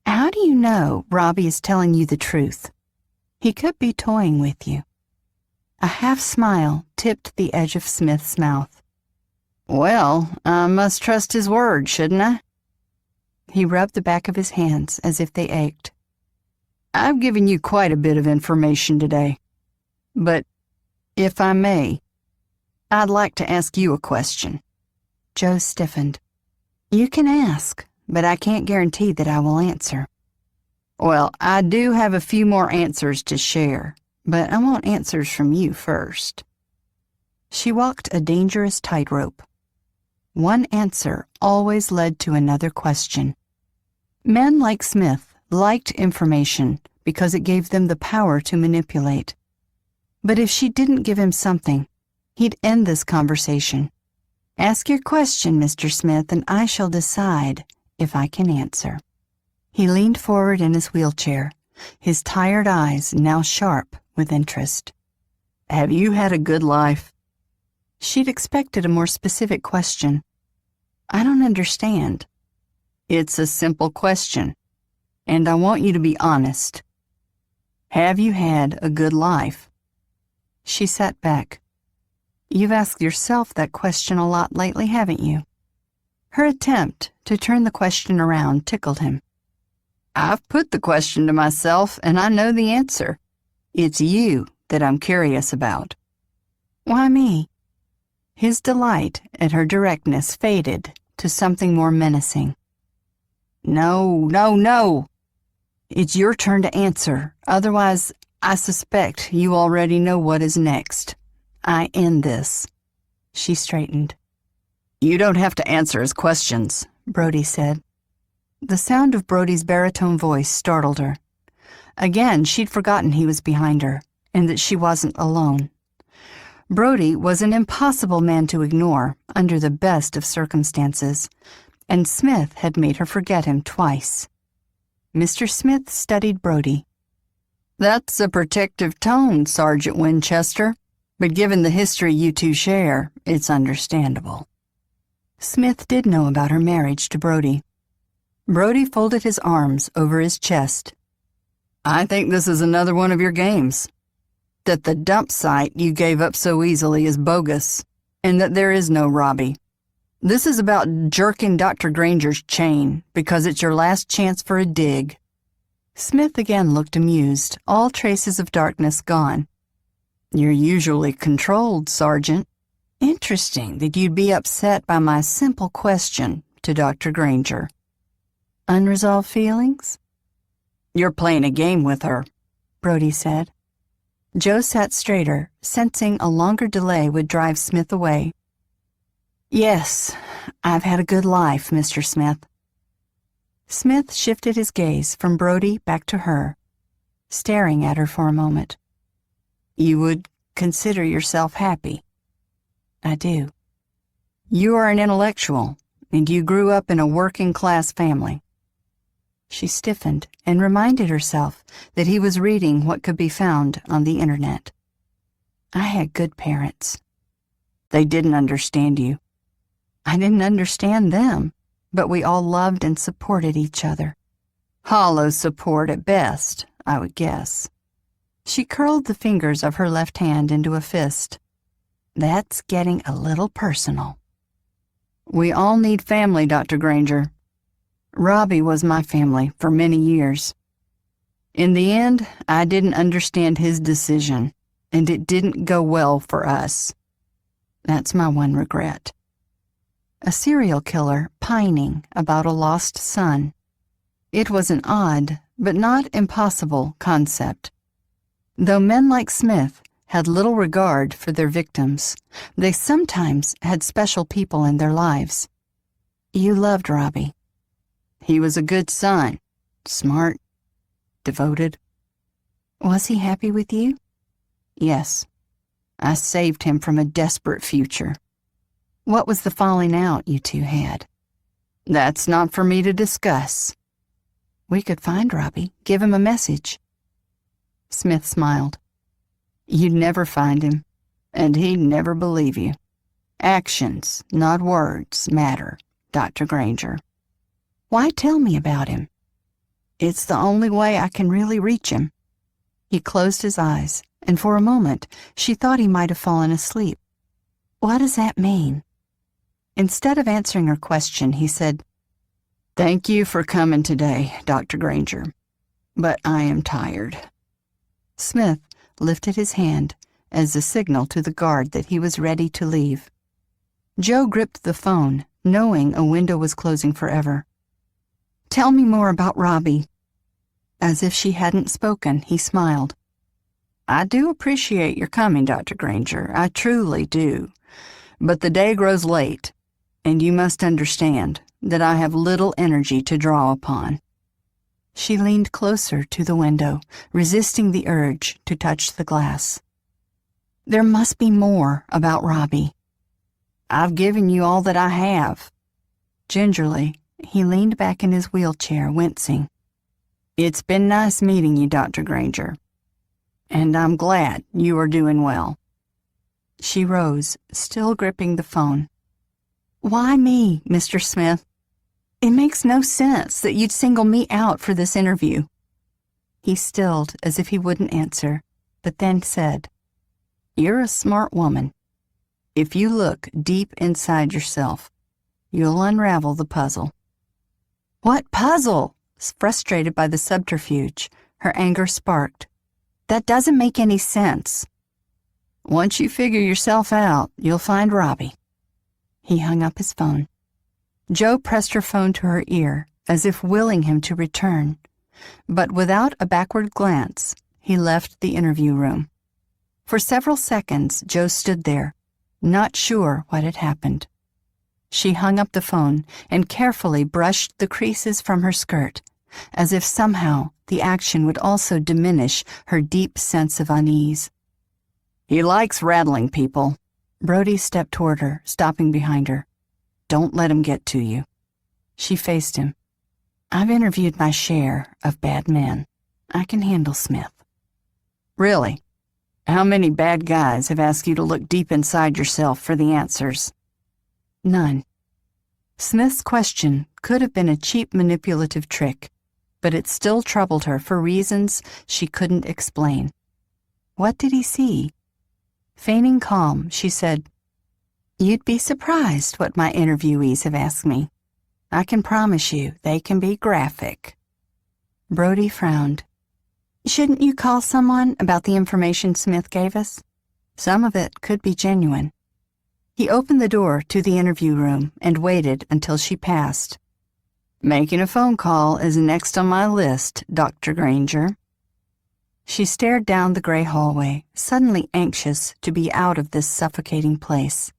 How do you know Robbie is telling you the truth? He could be toying with you. A half-smile tipped the edge of Smith's mouth. Well, I must trust his word, shouldn't I? He rubbed the back of his hands as if they ached. I've given you quite a bit of information today. But, if I may, I'd like to ask you a question. Joe stiffened. You can ask, but I can't guarantee that I will answer. Well, I do have a few more answers to share, but I want answers from you first. She walked a dangerous tightrope. One answer always led to another question. Men like Smith liked information because it gave them the power to manipulate. But if she didn't give him something, he'd end this conversation. Ask your question, Mr. Smith, and I shall decide if I can answer. He leaned forward in his wheelchair, his tired eyes now sharp with interest. Have you had a good life? She'd expected a more specific question. I don't understand. It's a simple question, and I want you to be honest. Have you had a good life? She sat back. You've asked yourself that question a lot lately, haven't you? Her attempt to turn the question around tickled him. I've put the question to myself, and I know the answer. It's you that I'm curious about. Why me? His delight at her directness faded to something more menacing. No. It's your turn to answer. Otherwise, I suspect you already know what is next. I end this. She straightened. You don't have to answer his questions, Brody said. The sound of Brody's baritone voice startled her. Again, she'd forgotten he was behind her, and that she wasn't alone. Brody was an impossible man to ignore under the best of circumstances, and Smith had made her forget him twice. Mr. Smith studied Brody. That's a protective tone, Sergeant Winchester, but given the history you two share, it's understandable. Smith did know about her marriage to Brody. Brody folded his arms over his chest. I think this is another one of your games. That the dump site you gave up so easily is bogus, and that there is no Robbie. This is about jerking Dr. Granger's chain because it's your last chance for a dig. Smith again looked amused, all traces of darkness gone. You're usually controlled, Sergeant. Interesting that you'd be upset by my simple question to Dr. Granger. Unresolved feelings? You're playing a game with her, Brody said. Joe sat straighter, sensing a longer delay would drive Smith away. Yes, I've had a good life, Mr. Smith. Smith shifted his gaze from Brody back to her, staring at her for a moment. You would consider yourself happy. I do. You are an intellectual, and you grew up in a working-class family. She stiffened and reminded herself that he was reading what could be found on the internet. I had good parents. They didn't understand you. I didn't understand them, but we all loved and supported each other. Hollow support at best, I would guess. She curled the fingers of her left hand into a fist. That's getting a little personal. We all need family, Dr. Granger. Robbie was my family for many years. In the end, I didn't understand his decision, and it didn't go well for us. That's my one regret. A serial killer pining about a lost son. It was an odd, but not impossible, concept. Though men like Smith had little regard for their victims, they sometimes had special people in their lives. You loved Robbie. He was a good son, smart, devoted. Was he happy with you? Yes. I saved him from a desperate future. What was the falling out you two had? That's not for me to discuss. We could find Robbie, give him a message. Smith smiled. You'd never find him, and he'd never believe you. Actions, not words, matter, Dr. Granger. Why tell me about him? It's the only way I can really reach him. He closed his eyes, and for a moment she thought he might have fallen asleep. What does that mean? Instead of answering her question, he said, Thank you for coming today, Dr. Granger, but I am tired. Smith lifted his hand as a signal to the guard that he was ready to leave. Joe gripped the phone, knowing a window was closing forever. Tell me more about Robbie. As if she hadn't spoken, he smiled. I do appreciate your coming, Dr. Granger. I truly do. But the day grows late, and you must understand that I have little energy to draw upon. She leaned closer to the window, resisting the urge to touch the glass. There must be more about Robbie. I've given you all that I have. Gingerly, he leaned back in his wheelchair, wincing. It's been nice meeting you, Dr. Granger, and I'm glad you are doing well. She rose, still gripping the phone. Why me, Mr. Smith? It makes no sense that you'd single me out for this interview. He stilled as if he wouldn't answer, but then said, You're a smart woman. If you look deep inside yourself, you'll unravel the puzzle. What puzzle? Frustrated by the subterfuge, her anger sparked. That doesn't make any sense. Once you figure yourself out, you'll find Robbie. He hung up his phone. Joe pressed her phone to her ear, as if willing him to return, but without a backward glance, he left the interview room. For several seconds, Joe stood there, not sure what had happened. She hung up the phone and carefully brushed the creases from her skirt, as if somehow the action would also diminish her deep sense of unease. He likes rattling people. Brody stepped toward her, stopping behind her. Don't let him get to you. She faced him. I've interviewed my share of bad men. I can handle Smith. Really? How many bad guys have asked you to look deep inside yourself for the answers? None. Smith's question could have been a cheap manipulative trick, but it still troubled her for reasons she couldn't explain. What did he see? Feigning calm, she said, You'd be surprised what my interviewees have asked me. I can promise you they can be graphic. Brody frowned. Shouldn't you call someone about the information Smith gave us? Some of it could be genuine. He opened the door to the interview room and waited until she passed. Making a phone call is next on my list, Dr. Granger. She stared down the gray hallway, suddenly anxious to be out of this suffocating place.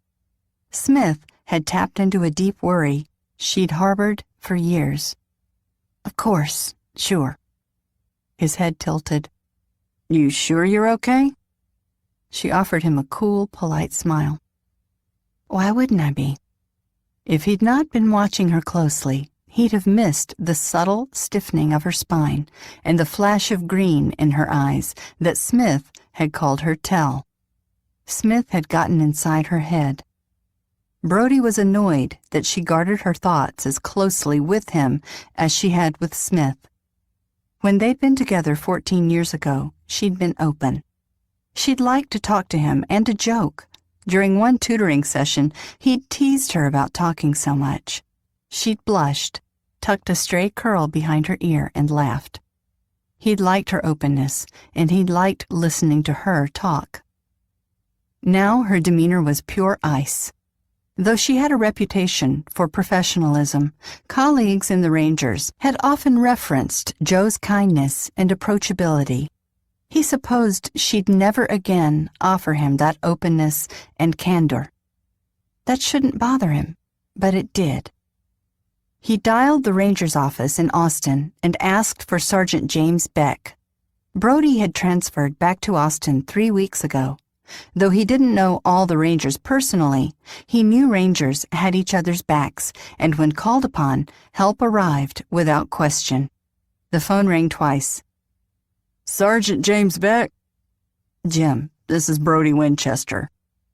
Smith had tapped into a deep worry she'd harbored for years. Of course, sure. His head tilted. You sure you're okay? She offered him a cool, polite smile. Why wouldn't I be? If he'd not been watching her closely, he'd have missed the subtle stiffening of her spine and the flash of green in her eyes that Smith had called her tell. Smith had gotten inside her head. Brody was annoyed that she guarded her thoughts as closely with him as she had with Smith. When they'd been together 14 years ago, she'd been open. She'd liked to talk to him and to joke. During one tutoring session, he'd teased her about talking so much. She'd blushed, tucked a stray curl behind her ear, and laughed. He'd liked her openness, and he'd liked listening to her talk. Now her demeanor was pure ice. Though she had a reputation for professionalism, colleagues in the Rangers had often referenced Joe's kindness and approachability. He supposed she'd never again offer him that openness and candor. That shouldn't bother him, but it did. He dialed the Rangers office in Austin and asked for Sergeant James Beck. Brody had transferred back to Austin 3 weeks ago. Though he didn't know all the Rangers personally, he knew Rangers had each other's backs, and when called upon, help arrived without question. The phone rang twice. Sergeant James Beck? Jim, this is Brody Winchester.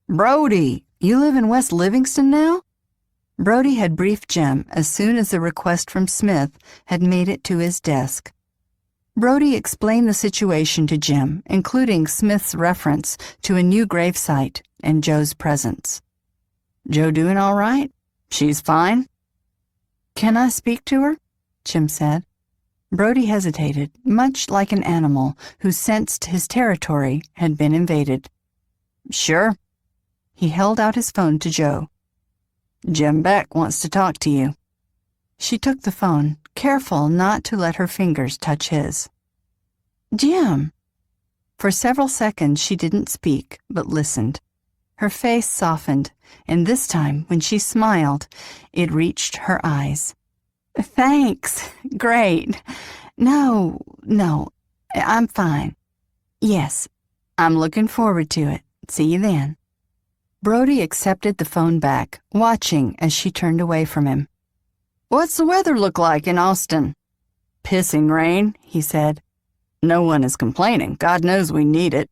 Brody, you live in West Livingston now? Brody had briefed Jim as soon as the request from Smith had made it to his desk. Brody explained the situation to Jim, including Smith's reference to a new gravesite and Joe's presence. Joe doing all right? She's fine? Can I speak to her? Jim said. Brody hesitated, much like an animal who sensed his territory had been invaded. Sure. He held out his phone to Joe. Jim Beck wants to talk to you. She took the phone, careful not to let her fingers touch his. Jim! For several seconds she didn't speak, but listened. Her face softened, and this time, when she smiled, it reached her eyes. Thanks. Great. No, I'm fine. Yes, I'm looking forward to it. See you then. Brody accepted the phone back, watching as she turned away from him. What's the weather look like in Austin? Pissing rain, he said. No one is complaining. God knows we need it.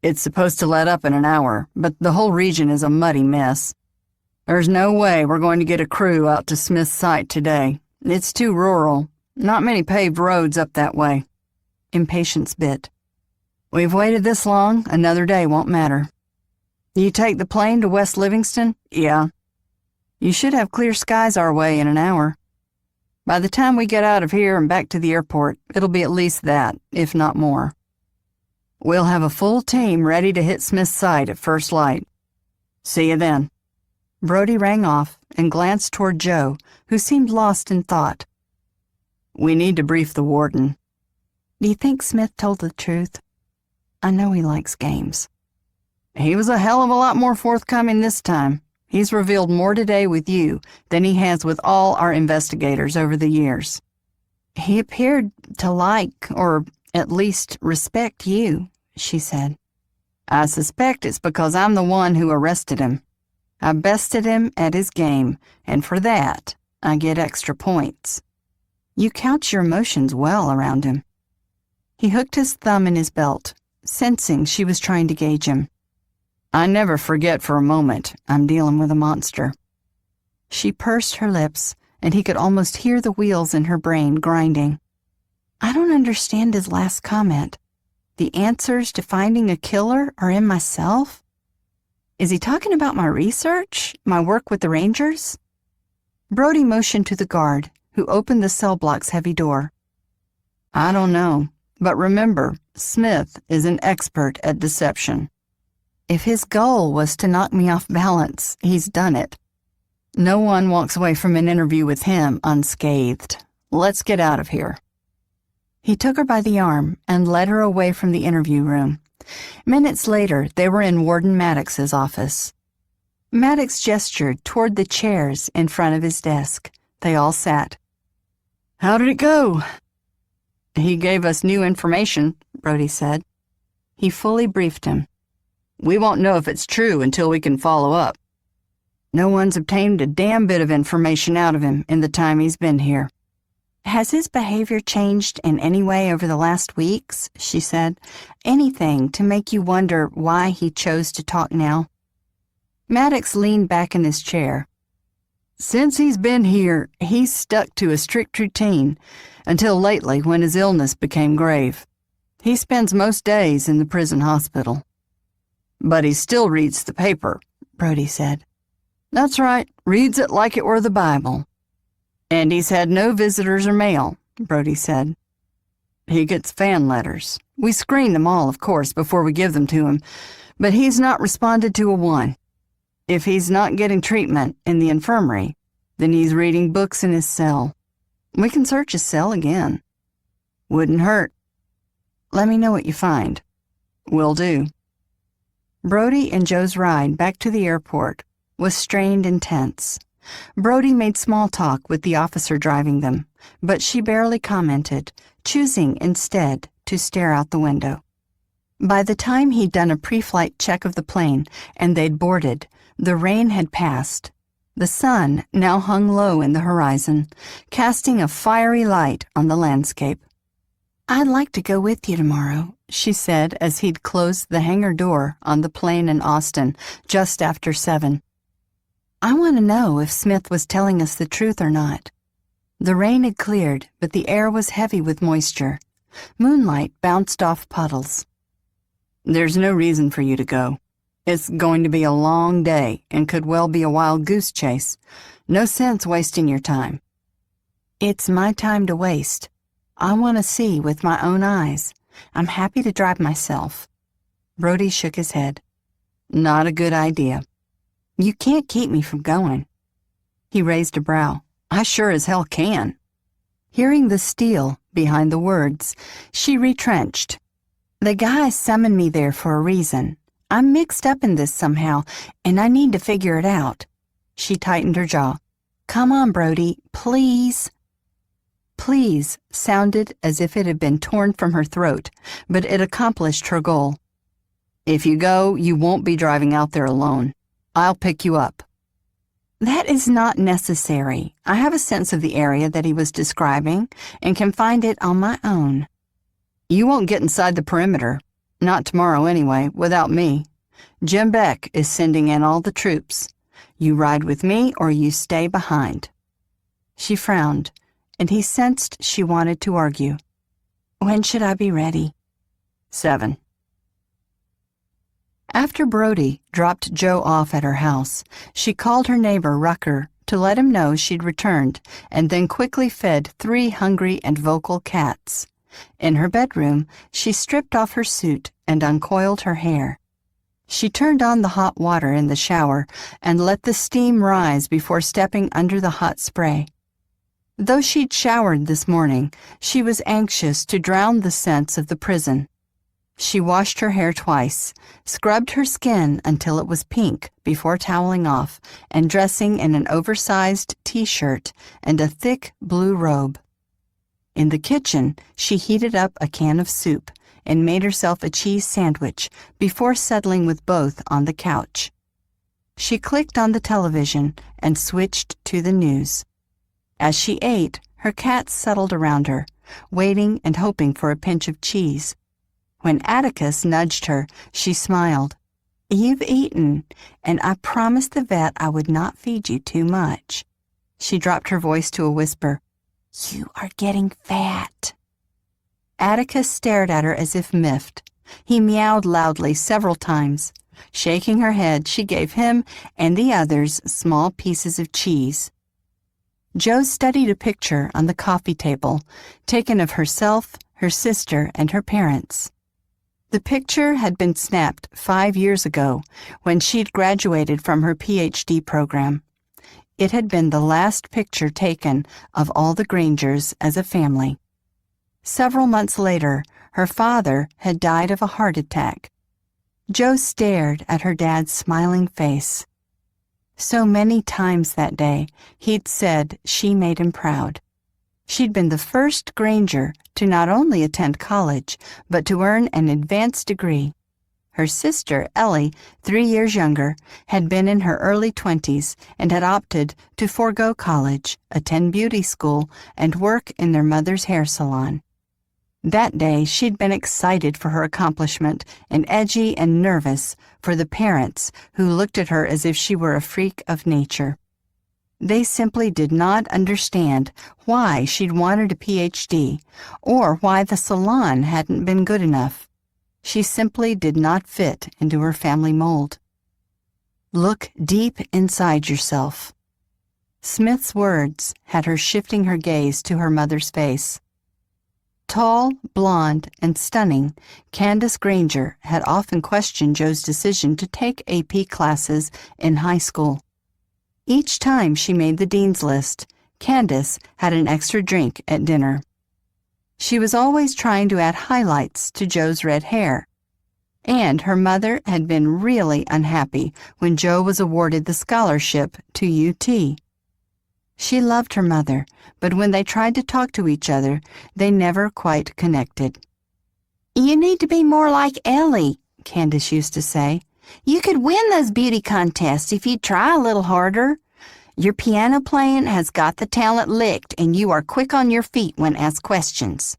It's supposed to let up in an hour, but the whole region is a muddy mess. There's no way we're going to get a crew out to Smith's site today. It's too rural. Not many paved roads up that way. Impatience bit. We've waited this long, another day won't matter. You take the plane to West Livingston? Yeah. You should have clear skies our way in an hour. By the time we get out of here and back to the airport, it'll be at least that, if not more. We'll have a full team ready to hit Smith's site at first light. See you then. Brody rang off and glanced toward Joe, who seemed lost in thought. We need to brief the warden. Do you think Smith told the truth? I know he likes games. He was a hell of a lot more forthcoming this time. He's revealed more today with you than he has with all our investigators over the years. He appeared to like, or at least respect you, she said. I suspect it's because I'm the one who arrested him. I bested him at his game, and for that, I get extra points. You couch your emotions well around him. He hooked his thumb in his belt, sensing she was trying to gauge him. I never forget for a moment I'm dealing with a monster. She pursed her lips, and he could almost hear the wheels in her brain grinding. I don't understand his last comment. The answers to finding a killer are in myself? Is he talking about my research? My work with the Rangers? Brody motioned to the guard, who opened the cell block's heavy door. I don't know, but remember, Smith is an expert at deception. If his goal was to knock me off balance, he's done it. No one walks away from an interview with him unscathed. Let's get out of here. He took her by the arm and led her away from the interview room. Minutes later, they were in Warden Maddox's office. Maddox gestured toward the chairs in front of his desk. They all sat. How did it go? He gave us new information, Brody said. He fully briefed him. We won't know if it's true until we can follow up. No one's obtained a damn bit of information out of him in the time he's been here. Has his behavior changed in any way over the last weeks? She said. Anything to make you wonder why he chose to talk now? Maddox leaned back in his chair. Since he's been here, he's stuck to a strict routine, until lately when his illness became grave. He spends most days in the prison hospital. But he still reads the paper, Brody said. That's right, reads it like it were the Bible. And he's had no visitors or mail, Brody said. He gets fan letters. We screen them all, of course, before we give them to him, but he's not responded to a one. If he's not getting treatment in the infirmary, then he's reading books in his cell. We can search his cell again. Wouldn't hurt. Let me know what you find. Will do. Brody and Joe's ride back to the airport was strained and tense. Brody made small talk with the officer driving them, but she barely commented, choosing instead to stare out the window. By the time he'd done a pre-flight check of the plane and they'd boarded, the rain had passed. The sun now hung low in the horizon, casting a fiery light on the landscape. I'd like to go with you tomorrow, she said as he'd closed the hangar door on the plane in Austin just after 7. I want to know if Smith was telling us the truth or not. The rain had cleared, but the air was heavy with moisture. Moonlight bounced off puddles. There's no reason for you to go. It's going to be a long day and could well be a wild goose chase. No sense wasting your time. It's my time to waste. I want to see with my own eyes. I'm happy to drive myself. Brody shook his head. Not a good idea. You can't keep me from going. He raised a brow. I sure as hell can. Hearing the steel behind the words, she retrenched. The guy summoned me there for a reason. I'm mixed up in this somehow, and I need to figure it out. She tightened her jaw. Come on, Brody, please. Please sounded as if it had been torn from her throat, but it accomplished her goal. If you go, you won't be driving out there alone. I'll pick you up. That is not necessary. I have a sense of the area that he was describing and can find it on my own. You won't get inside the perimeter. Not tomorrow anyway, without me. Jim Beck is sending in all the troops. You ride with me or you stay behind. She frowned, and he sensed she wanted to argue. When should I be ready? 7. After Brody dropped Joe off at her house, she called her neighbor Rucker to let him know she'd returned and then quickly fed 3 hungry and vocal cats. In her bedroom, she stripped off her suit and uncoiled her hair. She turned on the hot water in the shower and let the steam rise before stepping under the hot spray. Though she'd showered this morning, she was anxious to drown the scents of the prison. She washed her hair twice, scrubbed her skin until it was pink before toweling off and dressing in an oversized t-shirt and a thick blue robe. In the kitchen, she heated up a can of soup and made herself a cheese sandwich before settling with both on the couch. She clicked on the television and switched to the news. As she ate, her cats settled around her, waiting and hoping for a pinch of cheese. When Atticus nudged her, she smiled. You've eaten, and I promised the vet I would not feed you too much. She dropped her voice to a whisper. You are getting fat. Atticus stared at her as if miffed. He meowed loudly several times. Shaking her head, she gave him and the others small pieces of cheese. Joe studied a picture on the coffee table, taken of herself, her sister, and her parents. The picture had been snapped 5 years ago when she'd graduated from her PhD program. It had been the last picture taken of all the Grangers as a family. Several months later, her father had died of a heart attack. Joe stared at her dad's smiling face. So many times that day, he'd said she made him proud. She'd been the first Granger to not only attend college, but to earn an advanced degree. Her sister, Ellie, 3 years younger, had been in her early 20s and had opted to forego college, attend beauty school, and work in their mother's hair salon. That day, she'd been excited for her accomplishment and edgy and nervous for the parents who looked at her as if she were a freak of nature. They simply did not understand why she'd wanted a PhD or why the salon hadn't been good enough. She simply did not fit into her family mold. Look deep inside yourself. Smith's words had her shifting her gaze to her mother's face. Tall, blonde, and stunning, Candace Granger had often questioned Joe's decision to take AP classes in high school. Each time she made the dean's list, Candace had an extra drink at dinner. She was always trying to add highlights to Joe's red hair, and her mother had been really unhappy when Joe was awarded the scholarship to UT. She loved her mother, but when they tried to talk to each other, they never quite connected. "You need to be more like Ellie," Candace used to say. "You could win those beauty contests if you'd try a little harder. Your piano playing has got the talent licked, and you are quick on your feet when asked questions."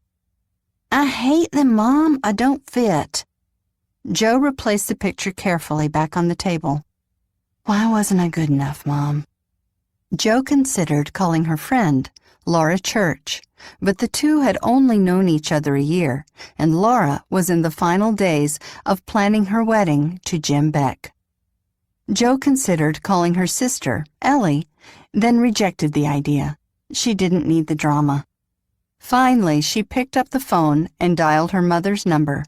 "I hate them, Mom. I don't fit." Joe replaced the picture carefully back on the table. "Why wasn't I good enough, Mom?" Joe considered calling her friend, Laura Church, but the two had only known each other a year, and Laura was in the final days of planning her wedding to Jim Beck. Joe considered calling her sister, Ellie, then rejected the idea. She didn't need the drama. Finally, she picked up the phone and dialed her mother's number.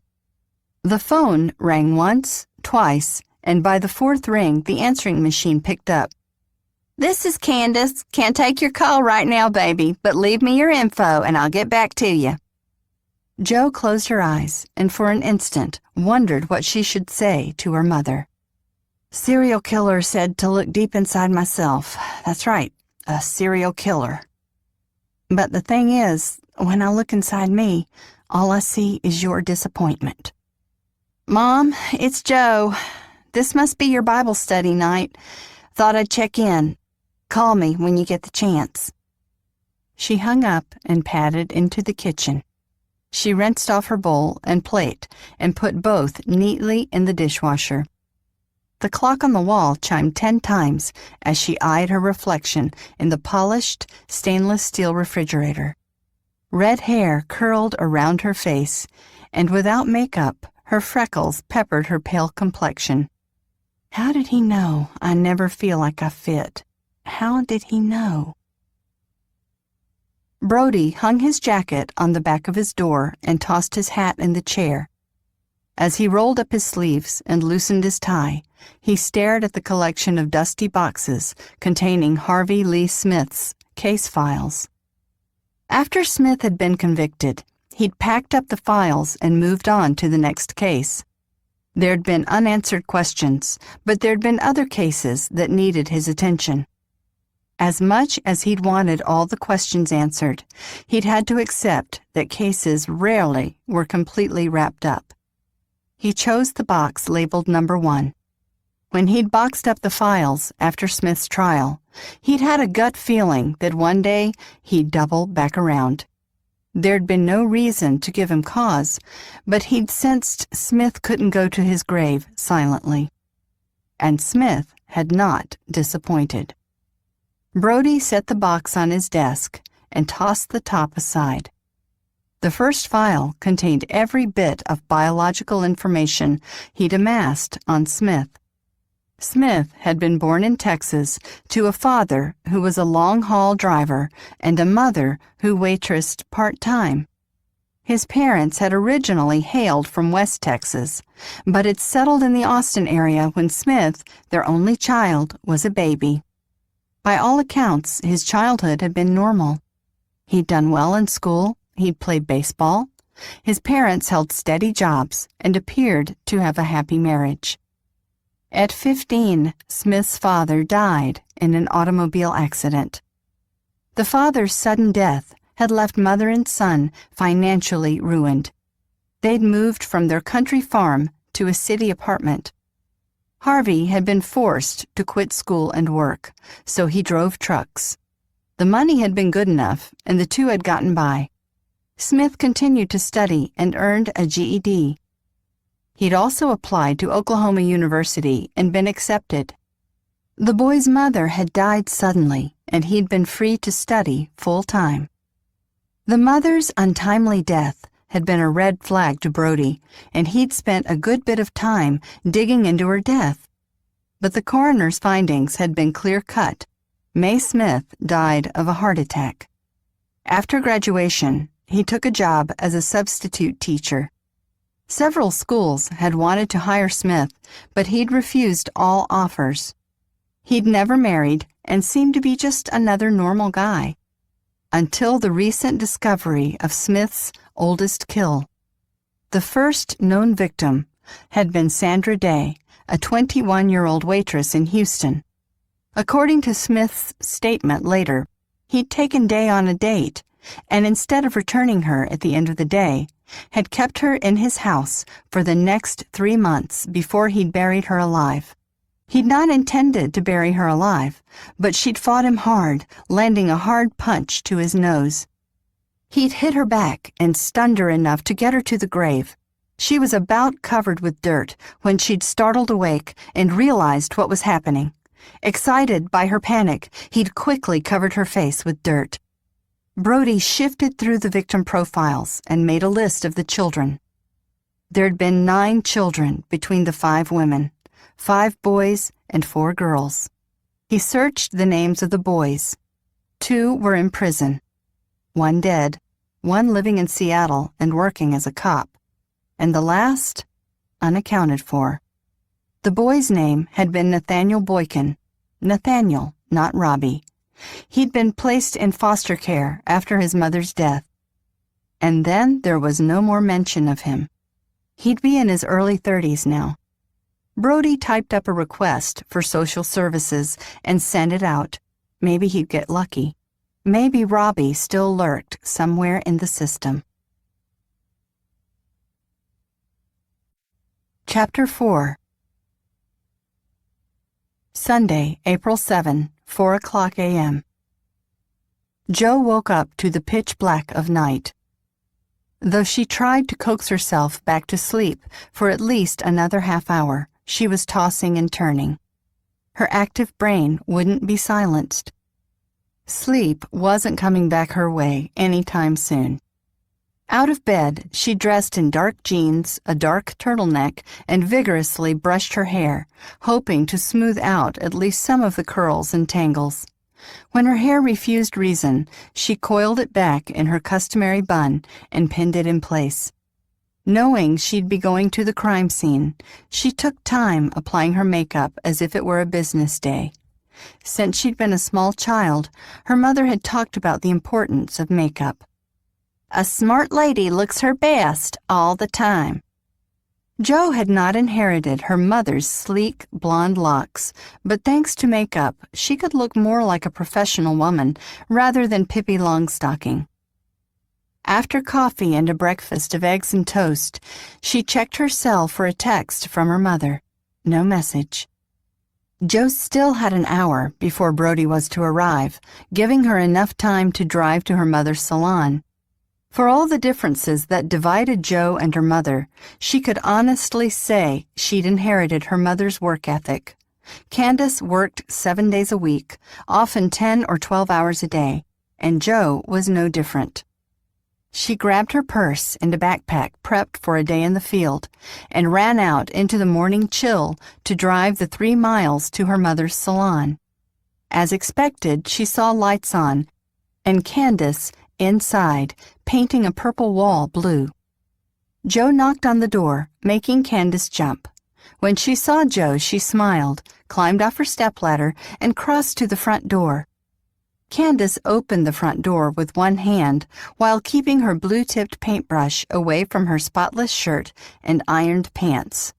The phone rang once, twice, and by the fourth ring, the answering machine picked up. "This is Candace. Can't take your call right now, baby, but leave me your info and I'll get back to you." Joe closed her eyes and for an instant wondered what she should say to her mother. "Serial killer said to look deep inside myself. That's right, a serial killer. But the thing is, when I look inside me, all I see is your disappointment." "Mom, it's Joe. This must be your Bible study night. Thought I'd check in. Call me when you get the chance." She hung up and padded into the kitchen. She rinsed off her bowl and plate and put both neatly in the dishwasher. The clock on the wall chimed 10 times as she eyed her reflection in the polished stainless steel refrigerator. Red hair curled around her face, and without makeup, her freckles peppered her pale complexion. How did he know I never feel like I fit? How did he know? Brody hung his jacket on the back of his door and tossed his hat in the chair. As he rolled up his sleeves and loosened his tie, he stared at the collection of dusty boxes containing Harvey Lee Smith's case files. After Smith had been convicted, he'd packed up the files and moved on to the next case. There'd been unanswered questions, but there'd been other cases that needed his attention. As much as he'd wanted all the questions answered, he'd had to accept that cases rarely were completely wrapped up. He chose the box labeled number 1. When he'd boxed up the files after Smith's trial, he'd had a gut feeling that one day he'd double back around. There'd been no reason to give him cause, but he'd sensed Smith couldn't go to his grave silently. And Smith had not disappointed. Brody set the box on his desk and tossed the top aside. The first file contained every bit of biological information he'd amassed on Smith. Smith had been born in Texas to a father who was a long-haul driver and a mother who waitressed part-time. His parents had originally hailed from West Texas, but had settled in the Austin area when Smith, their only child, was a baby. By all accounts, his childhood had been normal. He'd done well in school, he'd played baseball, his parents held steady jobs and appeared to have a happy marriage. At 15, Smith's father died in an automobile accident. The father's sudden death had left mother and son financially ruined. They'd moved from their country farm to a city apartment. Harvey had been forced to quit school and work, so he drove trucks. The money had been good enough, and the two had gotten by. Smith continued to study and earned a GED. He'd also applied to Oklahoma University and been accepted. The boy's mother had died suddenly, and he'd been free to study full-time. The mother's untimely death had been a red flag to Brody, and he'd spent a good bit of time digging into her death. But the coroner's findings had been clear-cut. Mae Smith died of a heart attack. After graduation, he took a job as a substitute teacher. Several schools had wanted to hire Smith, but he'd refused all offers. He'd never married and seemed to be just another normal guy. Until the recent discovery of Smith's oldest kill. The first known victim had been Sandra Day, a 21-year-old waitress in Houston. According to Smith's statement later, he'd taken Day on a date, and instead of returning her at the end of the day, had kept her in his house for the next 3 months before he'd buried her alive. He'd not intended to bury her alive, but she'd fought him hard, landing a hard punch to his nose. He'd hit her back and stunned her enough to get her to the grave. She was about covered with dirt when she'd startled awake and realized what was happening. Excited by her panic, he'd quickly covered her face with dirt. Brody shifted through the victim profiles and made a list of the children. There'd been 9 children between the 5 women, 5 boys and 4 girls. He searched the names of the boys. 2 were in prison, 1 dead, 1 living in Seattle and working as a cop, and the last, unaccounted for. The boy's name had been Nathaniel Boykin. Nathaniel, not Robbie. He'd been placed in foster care after his mother's death. And then there was no more mention of him. He'd be in his early 30s now. Brody typed up a request for social services and sent it out. Maybe he'd get lucky. Maybe Robbie still lurked somewhere in the system. Chapter 4. Sunday, April 7, 4:00 a.m. Jo woke up to the pitch black of night. Though she tried to coax herself back to sleep for at least another half hour, she was tossing and turning. Her active brain wouldn't be silenced. Sleep wasn't coming back her way anytime soon. Out of bed, she dressed in dark jeans, a dark turtleneck, and vigorously brushed her hair, hoping to smooth out at least some of the curls and tangles. When her hair refused reason, she coiled it back in her customary bun and pinned it in place. Knowing she'd be going to the crime scene, she took time applying her makeup as if it were a business day. Since she'd been a small child, her mother had talked about the importance of makeup. A smart lady looks her best all the time. Jo had not inherited her mother's sleek, blonde locks, but thanks to makeup, she could look more like a professional woman rather than Pippi Longstocking. After coffee and a breakfast of eggs and toast, she checked her cell for a text from her mother. No message. Jo still had an hour before Brody was to arrive, giving her enough time to drive to her mother's salon. For all the differences that divided Jo and her mother, she could honestly say she'd inherited her mother's work ethic. Candace worked 7 days a week, often 10 or 12 hours a day, and Jo was no different. She grabbed her purse and a backpack prepped for a day in the field and ran out into the morning chill to drive the 3 miles to her mother's salon. As expected, she saw lights on, and Candace inside, painting a purple wall blue. Jo knocked on the door, making Candace jump. When she saw Jo, she smiled, climbed off her stepladder, and crossed to the front door. Candace opened the front door with one hand while keeping her blue-tipped paintbrush away from her spotless shirt and ironed pants.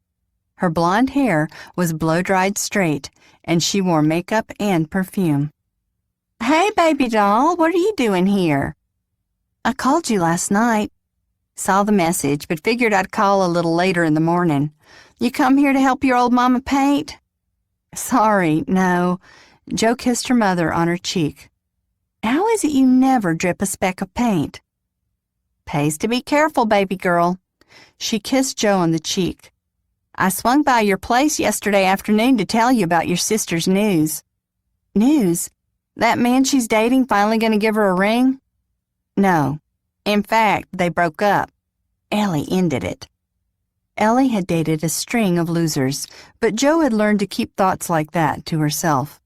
Her blonde hair was blow-dried straight, and she wore makeup and perfume. "Hey, baby doll, what are you doing here?" "I called you last night." "Saw the message, but figured I'd call a little later in the morning. You come here to help your old mama paint?" "Sorry, no." Jo kissed her mother on her cheek. "How is it you never drip a speck of paint?" "Pays to be careful, baby girl." She kissed Jo on the cheek. "I swung by your place yesterday afternoon to tell you about your sister's news." "News? That man she's dating finally going to give her a ring?" "No. In fact, they broke up. Ellie ended it." Ellie had dated a string of losers, but Jo had learned to keep thoughts like that to herself.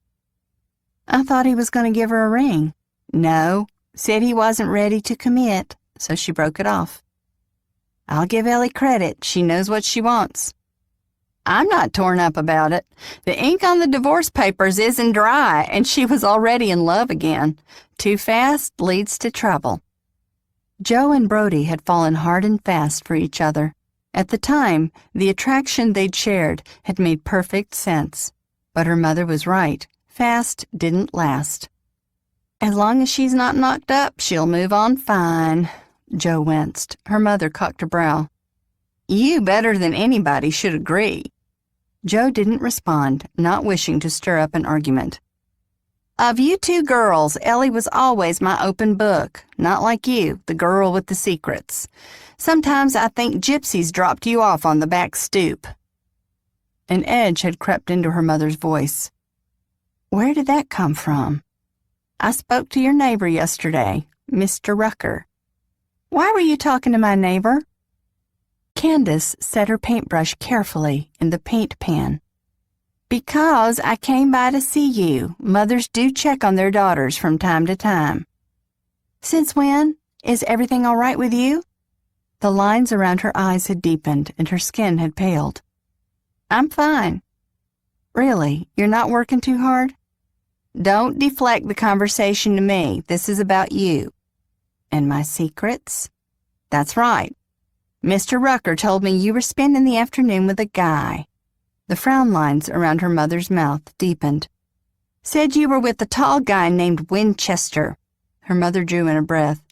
"I thought he was going to give her a ring." "No, said he wasn't ready to commit, so she broke it off." "I'll give Ellie credit. She knows what she wants." "I'm not torn up about it. The ink on the divorce papers isn't dry, and she was already in love again. Too fast leads to trouble." Jo and Brody had fallen hard and fast for each other. At the time, the attraction they'd shared had made perfect sense. But her mother was right. Fast didn't last. "As long as she's not knocked up, she'll move on fine." Jo winced. Her mother cocked her brow. "You better than anybody should agree." Jo didn't respond, not wishing to stir up an argument. "Of you two girls, Ellie was always my open book, not like you, the girl with the secrets. Sometimes I think gypsies dropped you off on the back stoop." An edge had crept into her mother's voice. "Where did that come from?" "I spoke to your neighbor yesterday, Mr. Rucker." "Why were you talking to my neighbor?" Candace set her paintbrush carefully in the paint pan. "Because I came by to see you. Mothers do check on their daughters from time to time." "Since when? Is everything all right with you?" The lines around her eyes had deepened and her skin had paled. "I'm fine." "Really? You're not working too hard?" "Don't deflect the conversation to me. This is about you." "And my secrets?" "That's right. Mr. Rucker told me you were spending the afternoon with a guy." The frown lines around her mother's mouth deepened. "Said you were with a tall guy named Winchester." Her mother drew in a breath.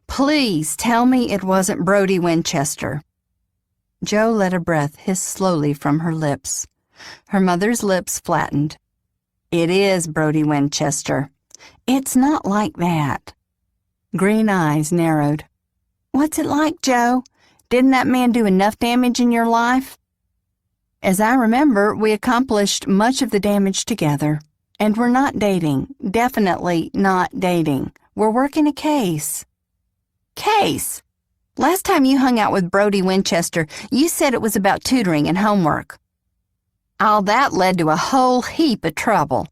"Please tell me it wasn't Brody Winchester." Jo let a breath hiss slowly from her lips. Her mother's lips flattened. "It is Brody Winchester." "It's not like that." Green eyes narrowed. "What's it like, Jo? Didn't that man do enough damage in your life?" "As I remember, we accomplished much of the damage together. And we're not dating. Definitely not dating. We're working a case." "Case? Last time you hung out with Brody Winchester, you said it was about tutoring and homework." "All that led to a whole heap of trouble."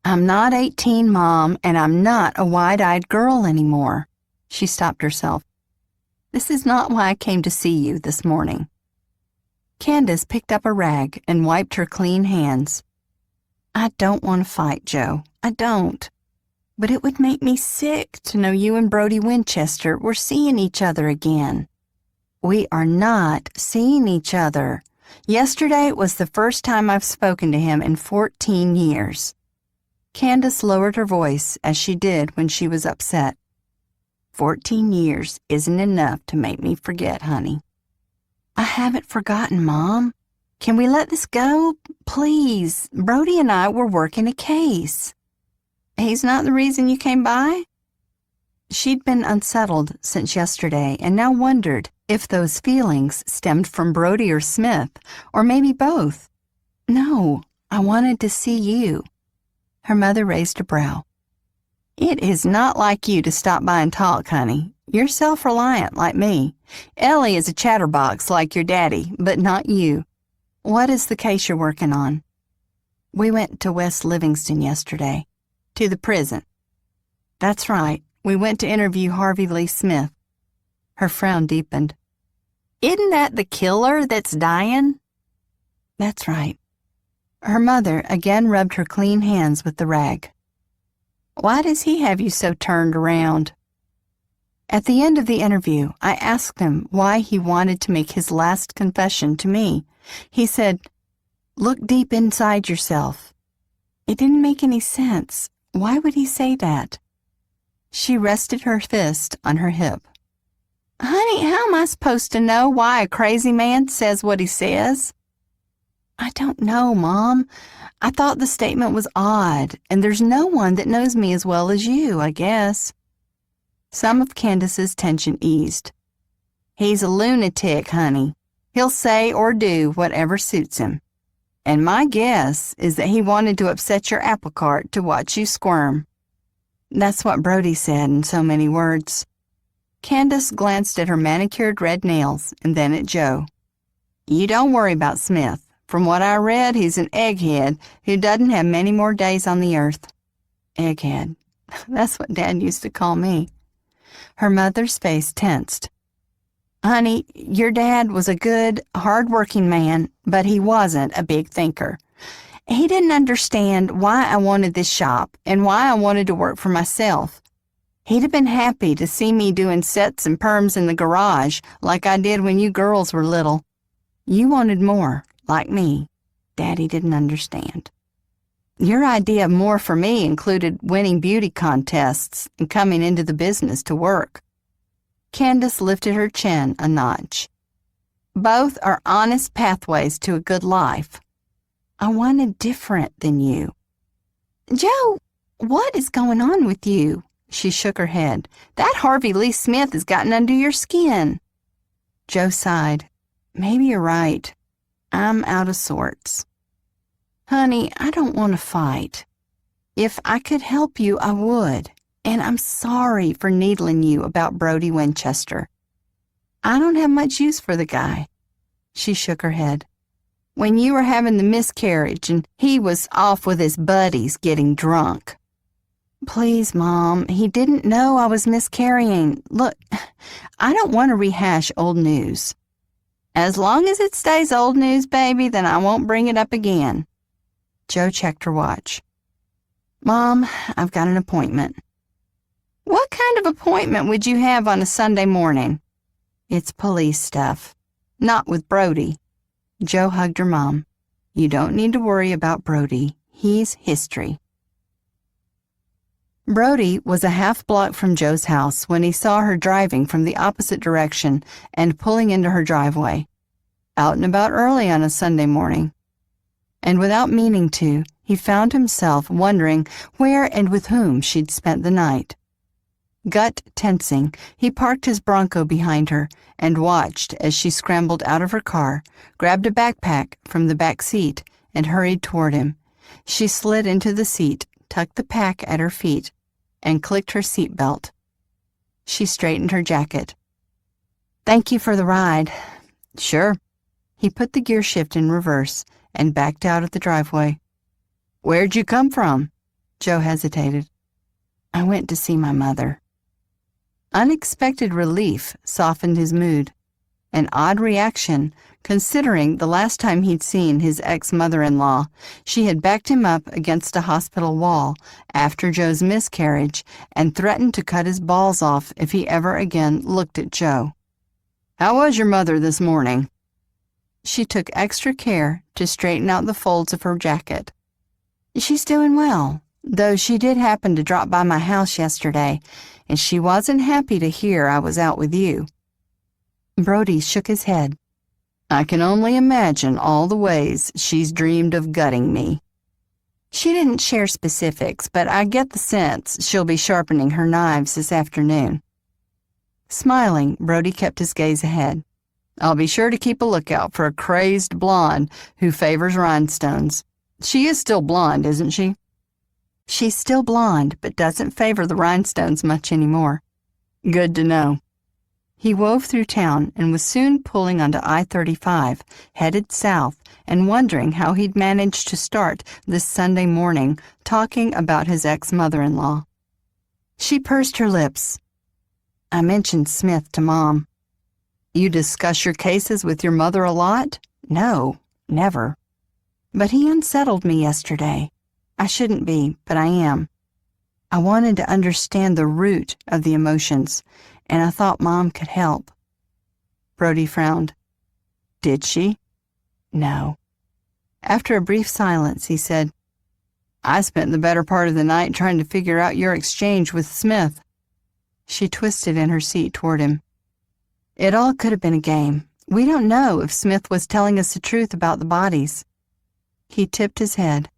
"I'm not 18, Mom, and I'm not a wide-eyed girl anymore." She stopped herself. "This is not why I came to see you this morning." Candace picked up a rag and wiped her clean hands. "I don't want to fight, Jo. I don't. But it would make me sick to know you and Brody Winchester were seeing each other again." "We are not seeing each other. Yesterday was the first time I've spoken to him in 14 years. Candace lowered her voice as she did when she was upset. 14 years isn't enough to make me forget, honey." "I haven't forgotten, Mom. Can we let this go? Please, Brody and I were working a case." "He's not the reason you came by?" She'd been unsettled since yesterday and now wondered if those feelings stemmed from Brody or Smith, or maybe both. "No, I wanted to see you." Her mother raised a brow. "It is not like you to stop by and talk, honey. You're self-reliant like me. Ellie is a chatterbox like your daddy, but not you. What is the case you're working on?" "We went to West Livingston yesterday." "To the prison?" "That's right. We went to interview Harvey Lee Smith." Her frown deepened. "Isn't that the killer that's dying?" "That's right." Her mother again rubbed her clean hands with the rag. "Why does he have you so turned around?" At the end of the interview, I asked him why he wanted to make his last confession to me. He said, "Look deep inside yourself." It didn't make any sense. Why would he say that? She rested her fist on her hip. Honey, how am I supposed to know why a crazy man says what he says? I don't know, Mom. I thought the statement was odd, and there's no one that knows me as well as you, I guess. Some of Candace's tension eased. He's a lunatic, honey. He'll say or do whatever suits him. And my guess is that he wanted to upset your apple cart to watch you squirm. That's what Brody said in so many words. Candace glanced at her manicured red nails and then at Joe. You don't worry about Smith. From what I read, he's an egghead who doesn't have many more days on the earth. Egghead. That's what Dad used to call me. Her mother's face tensed. Honey, your dad was a good, hard-working man, but he wasn't a big thinker. He didn't understand why I wanted this shop and why I wanted to work for myself. He'd have been happy to see me doing sets and perms in the garage like I did when you girls were little. You wanted more, like me. Daddy didn't understand. Your idea of more for me included winning beauty contests and coming into the business to work. Candace lifted her chin a notch. Both are honest pathways to a good life. I wanted different than you. Joe, what is going on with you? She shook her head. That Harvey Lee Smith has gotten under your skin. Joe sighed. Maybe you're right. I'm out of sorts. Honey, I don't want to fight. If I could help you, I would. And I'm sorry for needling you about Brody Winchester. I don't have much use for the guy. She shook her head. When you were having the miscarriage and he was off with his buddies getting drunk. Please, Mom, he didn't know I was miscarrying. Look, I don't want to rehash old news. As long as it stays old news, baby, then I won't bring it up again. Joe checked her watch. Mom, I've got an appointment. What kind of appointment would you have on a Sunday morning? It's police stuff. Not with Brody. Joe hugged her mom. You don't need to worry about Brody. He's history. Brody was a half block from Joe's house when he saw her driving from the opposite direction and pulling into her driveway. Out and about early on a Sunday morning. And without meaning to, he found himself wondering where and with whom she'd spent the night. Gut tensing, he parked his Bronco behind her and watched as she scrambled out of her car, grabbed a backpack from the back seat, and hurried toward him. She slid into the seat, tucked the pack at her feet, and clicked her seatbelt. She straightened her jacket. Thank you for the ride. Sure. He put the gear shift in reverse and backed out of the driveway. Where'd you come from? Joe hesitated. I went to see my mother. Unexpected relief softened his mood, an odd reaction considering the last time he'd seen his ex-mother-in-law. She had backed him up against a hospital wall after Joe's miscarriage and threatened to cut his balls off if he ever again looked at Joe. How was your mother this morning? She took extra care to straighten out the folds of her jacket. She's doing well, though she did happen to drop by my house yesterday, and she wasn't happy to hear I was out with you. Brody shook his head. I can only imagine all the ways she's dreamed of gutting me. She didn't share specifics, but I get the sense she'll be sharpening her knives this afternoon. Smiling, Brody kept his gaze ahead. I'll be sure to keep a lookout for a crazed blonde who favors rhinestones. She is still blonde, isn't she? She's still blonde, but doesn't favor the rhinestones much anymore. Good to know. He wove through town and was soon pulling onto I-35, headed south, and wondering how he'd managed to start this Sunday morning talking about his ex-mother-in-law. She pursed her lips. I mentioned Smith to Mom. You discuss your cases with your mother a lot? No, never. But he unsettled me yesterday. I shouldn't be, but I am. I wanted to understand the root of the emotions, and I thought Mom could help. Brody frowned. Did she? No. After a brief silence, he said, I spent the better part of the night trying to figure out your exchange with Smith. She twisted in her seat toward him. It all could have been a game. We don't know if Smith was telling us the truth about the bodies. He tipped his head.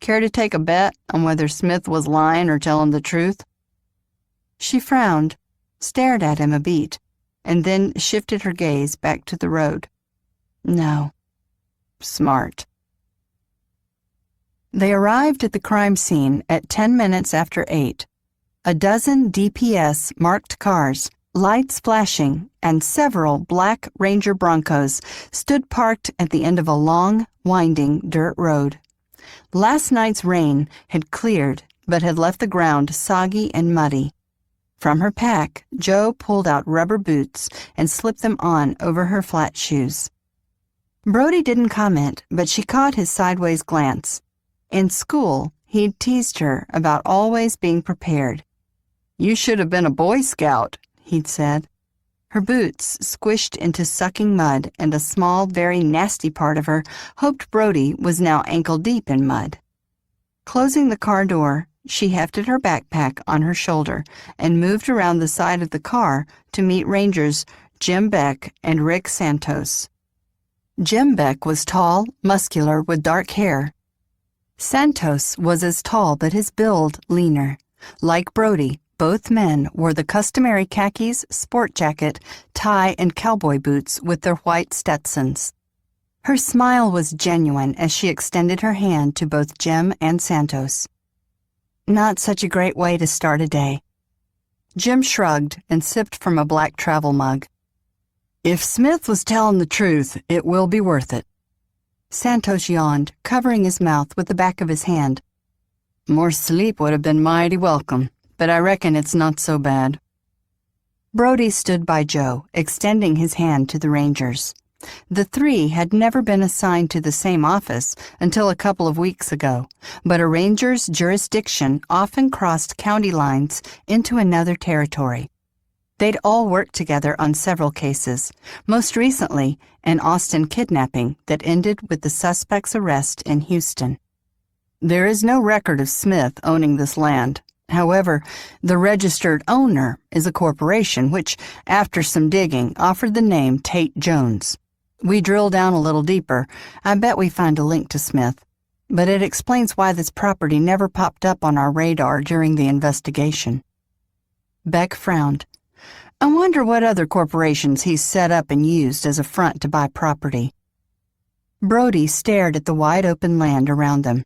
Care to take a bet on whether Smith was lying or telling the truth? She frowned, stared at him a beat, and then shifted her gaze back to the road. No. Smart. They arrived at the crime scene at 10 minutes after 8. A dozen DPS marked cars, lights flashing, and several black Ranger Broncos stood parked at the end of a long, winding dirt road. Last night's rain had cleared, but had left the ground soggy and muddy. From her pack, Jo pulled out rubber boots and slipped them on over her flat shoes. Brody didn't comment, but she caught his sideways glance. In school, he'd teased her about always being prepared. "You should have been a Boy Scout," he'd said. Her boots squished into sucking mud, and a small, very nasty part of her hoped Brody was now ankle-deep in mud. Closing the car door, she hefted her backpack on her shoulder and moved around the side of the car to meet Rangers Jim Beck and Rick Santos. Jim Beck was tall, muscular, with dark hair. Santos was as tall but his build leaner. Like Brody, both men wore the customary khakis, sport jacket, tie, and cowboy boots with their white Stetsons. Her smile was genuine as she extended her hand to both Jim and Santos. Not such a great way to start a day. Jim shrugged and sipped from a black travel mug. "If Smith was telling the truth, it will be worth it." Santos yawned, covering his mouth with the back of his hand. "More sleep would have been mighty welcome, but I reckon it's not so bad." Brody stood by Jo, extending his hand to the Rangers. The three had never been assigned to the same office until a couple of weeks ago, but a ranger's jurisdiction often crossed county lines into another territory. They'd all worked together on several cases, most recently an Austin kidnapping that ended with the suspect's arrest in Houston. There is no record of Smith owning this land. However, the registered owner is a corporation which, after some digging, offered the name Tate Jones. We drill down a little deeper. I bet we find a link to Smith, but it explains why this property never popped up on our radar during the investigation. Beck frowned. I wonder what other corporations he's set up and used as a front to buy property. Brody stared at the wide-open land around them.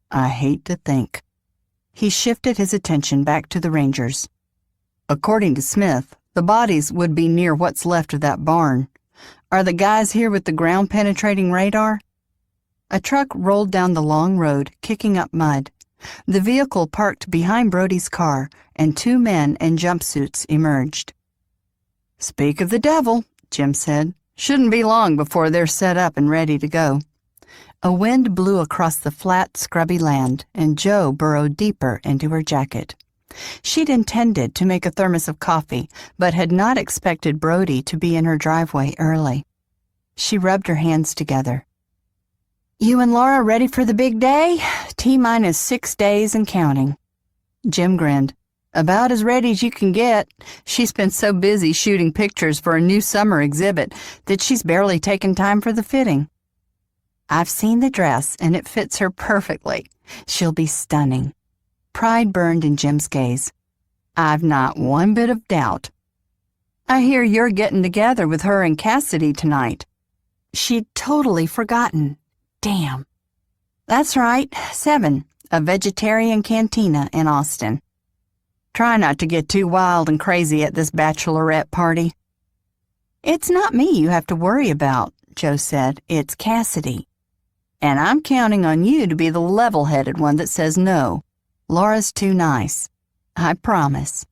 I hate to think. He shifted his attention back to the Rangers. According to Smith, the bodies would be near what's left of that barn. Are the guys here with the ground-penetrating radar? A truck rolled down the long road, kicking up mud. The vehicle parked behind Brody's car, and two men in jumpsuits emerged. Speak of the devil, Jim said. Shouldn't be long before they're set up and ready to go. A wind blew across the flat, scrubby land, and Jo burrowed deeper into her jacket. She'd intended to make a thermos of coffee, but had not expected Brody to be in her driveway early. She rubbed her hands together. You and Laura ready for the big day? T-minus 6 days and counting. Jim grinned. About as ready as you can get. She's been so busy shooting pictures for a new summer exhibit that she's barely taken time for the fitting. I've seen the dress, and it fits her perfectly. She'll be stunning. Pride burned in Jim's gaze. I've not one bit of doubt. I hear you're getting together with her and Cassidy tonight. She'd totally forgotten. Damn. That's right, 7, a vegetarian cantina in Austin. Try not to get too wild and crazy at this bachelorette party. It's not me you have to worry about, Jo said. It's Cassidy. And I'm counting on you to be the level-headed one that says no. Laura's too nice. I promise.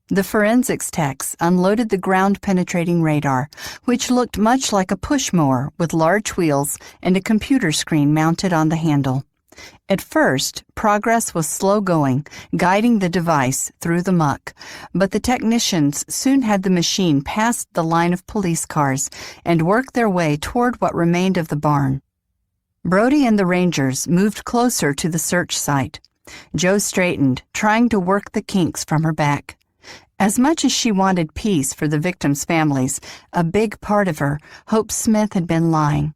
The forensics techs unloaded the ground-penetrating radar, which looked much like a push mower with large wheels and a computer screen mounted on the handle. At first, progress was slow-going, guiding the device through the muck, but the technicians soon had the machine past the line of police cars and work their way toward what remained of the barn. Brody and the Rangers moved closer to the search site. Jo straightened, trying to work the kinks from her back. As much as she wanted peace for the victims' families, a big part of her hoped Smith had been lying.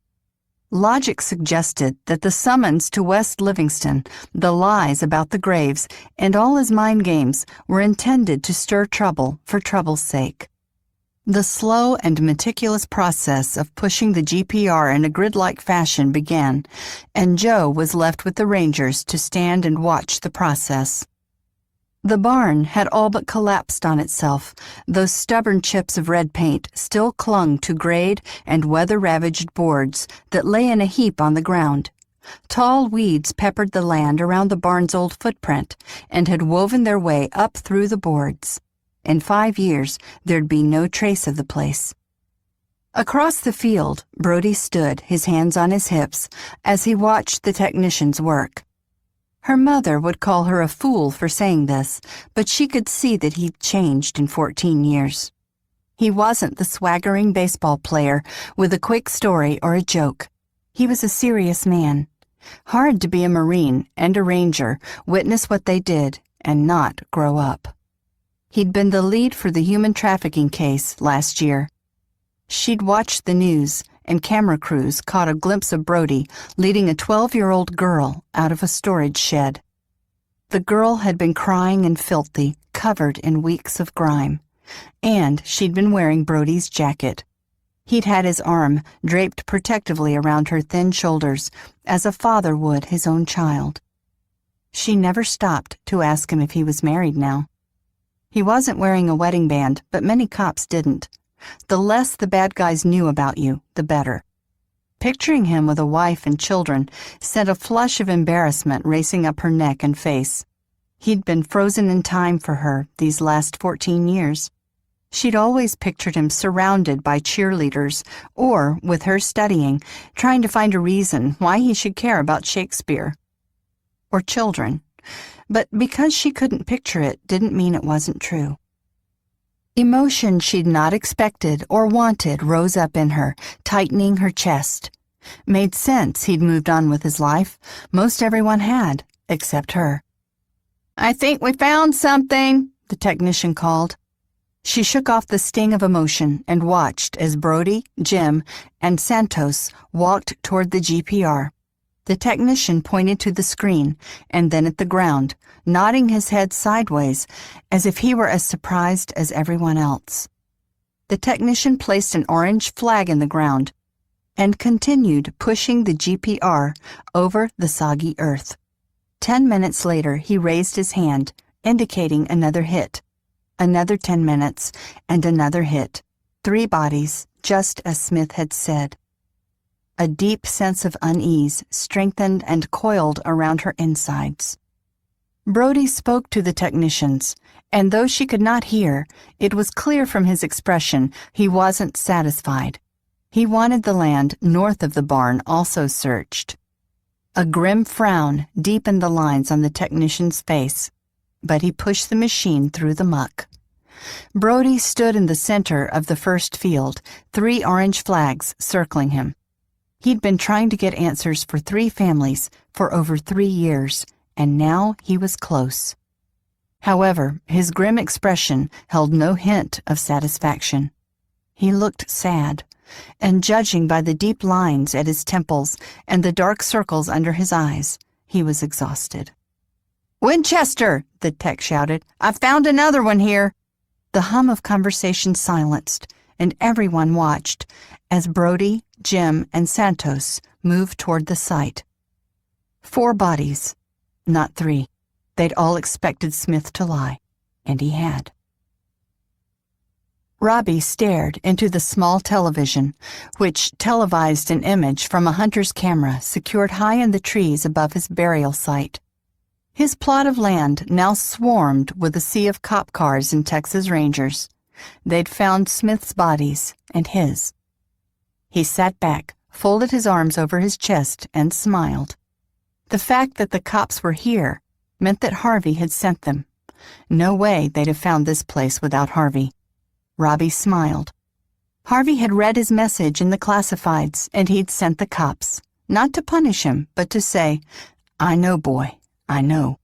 Logic suggested that the summons to West Livingston, the lies about the graves, and all his mind games were intended to stir trouble for trouble's sake. The slow and meticulous process of pushing the GPR in a grid-like fashion began, and Joe was left with the Rangers to stand and watch the process. The barn had all but collapsed on itself. Those stubborn chips of red paint still clung to grayed and weather-ravaged boards that lay in a heap on the ground. Tall weeds peppered the land around the barn's old footprint and had woven their way up through the boards. In 5 years, there'd be no trace of the place. Across the field, Brody stood, his hands on his hips, as he watched the technicians work. Her mother would call her a fool for saying this, but she could see that he'd changed in 14 years. He wasn't the swaggering baseball player with a quick story or a joke. He was a serious man. Hard to be a Marine and a Ranger, witness what they did, and not grow up. He'd been the lead for the human trafficking case last year. She'd watched the news, and camera crews caught a glimpse of Brody leading a 12-year-old girl out of a storage shed. The girl had been crying and filthy, covered in weeks of grime, and she'd been wearing Brody's jacket. He'd had his arm draped protectively around her thin shoulders, as a father would his own child. She never stopped to ask him if he was married now. He wasn't wearing a wedding band, but many cops didn't. The less the bad guys knew about you, the better. Picturing him with a wife and children sent a flush of embarrassment racing up her neck and face. He'd been frozen in time for her these last 14 years. She'd always pictured him surrounded by cheerleaders or, with her studying, trying to find a reason why he should care about Shakespeare. Or children. But because she couldn't picture it didn't mean it wasn't true. Emotion she'd not expected or wanted rose up in her, tightening her chest. Made sense he'd moved on with his life. Most everyone had, except her. "I think we found something," the technician called. She shook off the sting of emotion and watched as Brody, Jim, and Santos walked toward the GPR. The technician pointed to the screen and then at the ground, nodding his head sideways as if he were as surprised as everyone else. The technician placed an orange flag in the ground and continued pushing the GPR over the soggy earth. 10 minutes later, he raised his hand, indicating another hit. Another 10 minutes, and another hit. 3 bodies, just as Smith had said. A deep sense of unease strengthened and coiled around her insides. Brody spoke to the technicians, and though she could not hear, it was clear from his expression he wasn't satisfied. He wanted the land north of the barn also searched. A grim frown deepened the lines on the technician's face, but he pushed the machine through the muck. Brody stood in the center of the first field, 3 orange flags circling him. He'd been trying to get answers for 3 families for over 3 years, and now he was close. However, his grim expression held no hint of satisfaction. He looked sad, and judging by the deep lines at his temples and the dark circles under his eyes, he was exhausted. "Winchester!" the tech shouted. "I found another one here!" The hum of conversation silenced, and everyone watched as Brody, Jim, and Santos moved toward the site. 4 bodies, not 3. They'd all expected Smith to lie, and he had. Robbie stared into the small television, which televised an image from a hunter's camera secured high in the trees above his burial site. His plot of land now swarmed with a sea of cop cars and Texas Rangers. They'd found Smith's bodies and his. He sat back, folded his arms over his chest, and smiled. The fact that the cops were here meant that Harvey had sent them. No way they'd have found this place without Harvey. Robbie smiled. Harvey had read his message in the classifieds, and he'd sent the cops, not to punish him, but to say, "I know, boy, I know."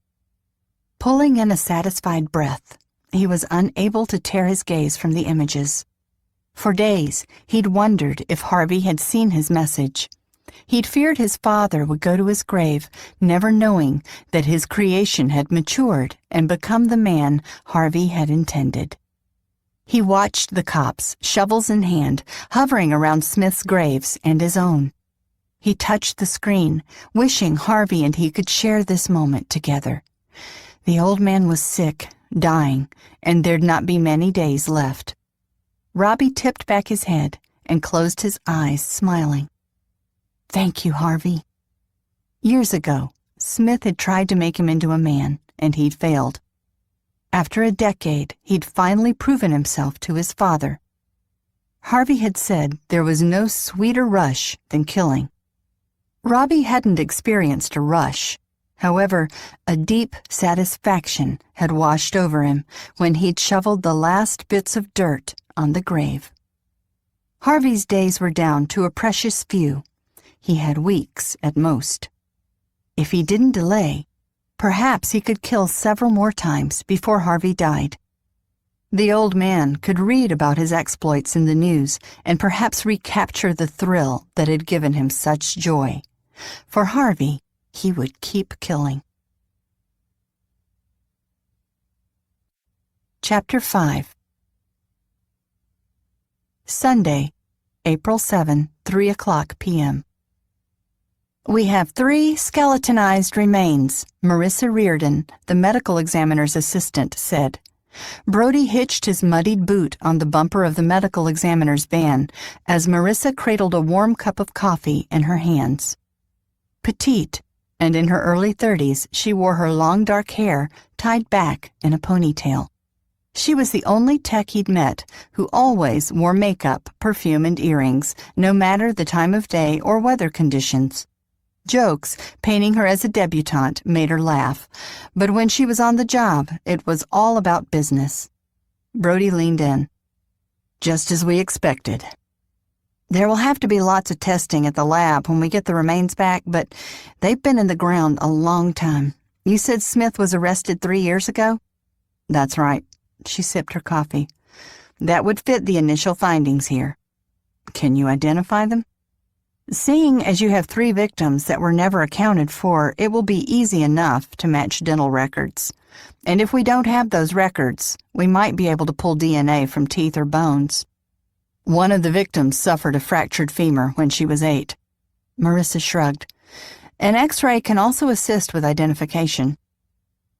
Pulling in a satisfied breath, He was unable to tear his gaze from the images. For days, he'd wondered if Harvey had seen his message. He'd feared his father would go to his grave, never knowing that his creation had matured and become the man Harvey had intended. He watched the cops, shovels in hand, hovering around Smith's graves and his own. He touched the screen, wishing Harvey and he could share this moment together. The old man was sick, dying, and there'd not be many days left. Robbie tipped back his head and closed his eyes, smiling. "Thank you, Harvey." Years ago, Smith had tried to make him into a man, and he'd failed. After a decade, he'd finally proven himself to his father. Harvey had said there was no sweeter rush than killing. Robbie hadn't experienced a rush. However, a deep satisfaction had washed over him when he'd shoveled the last bits of dirt on the grave. Harvey's days were down to a precious few. He had weeks at most. If he didn't delay, perhaps he could kill several more times before Harvey died. The old man could read about his exploits in the news and perhaps recapture the thrill that had given him such joy. For Harvey, he would keep killing. Chapter 5. Sunday, April 7, 3:00 p.m. "We have 3 skeletonized remains," Marissa Reardon, the medical examiner's assistant, said. Brody hitched his muddied boot on the bumper of the medical examiner's van as Marissa cradled a warm cup of coffee in her hands. Petite, and in her early 30s, she wore her long dark hair tied back in a ponytail. She was the only tech he'd met who always wore makeup, perfume, and earrings, no matter the time of day or weather conditions. Jokes, painting her as a debutante, made her laugh, but when she was on the job, it was all about business. Brody leaned in. "Just as we expected. There will have to be lots of testing at the lab when we get the remains back, but they've been in the ground a long time. You said Smith was arrested 3 years ago?" "That's right." She sipped her coffee. "That would fit the initial findings here." "Can you identify them?" "Seeing as you have 3 victims that were never accounted for, it will be easy enough to match dental records. And if we don't have those records, we might be able to pull DNA from teeth or bones." "One of the victims suffered a fractured femur when she was 8. Marissa shrugged. "An X-ray can also assist with identification."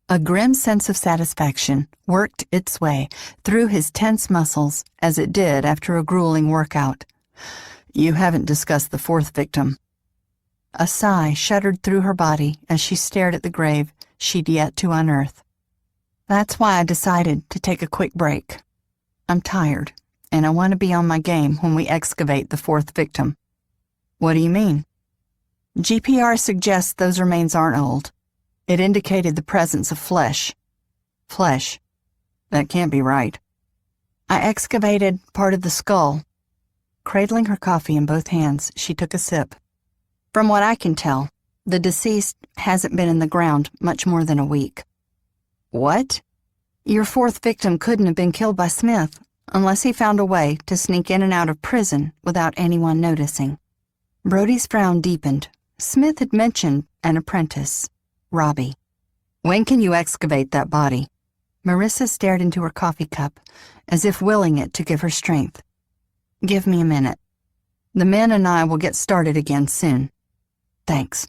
A grim sense of satisfaction worked its way through his tense muscles, as it did after a grueling workout. "You haven't discussed the 4th victim." A sigh shuddered through her body as she stared at the grave she'd yet to unearth. "That's why I decided to take a quick break. I'm tired, and I want to be on my game when we excavate the 4th victim." "What do you mean?" "GPR suggests those remains aren't old. It indicated the presence of flesh." "Flesh? That can't be right." "I excavated part of the skull." Cradling her coffee in both hands, she took a sip. "From what I can tell, the deceased hasn't been in the ground much more than a week." "What?" "Your 4th victim couldn't have been killed by Smith unless he found a way to sneak in and out of prison without anyone noticing." Brody's frown deepened. Smith had mentioned an apprentice, Robbie. "When can you excavate that body?" Marissa stared into her coffee cup, as if willing it to give her strength. "Give me a minute. The men and I will get started again soon." "Thanks."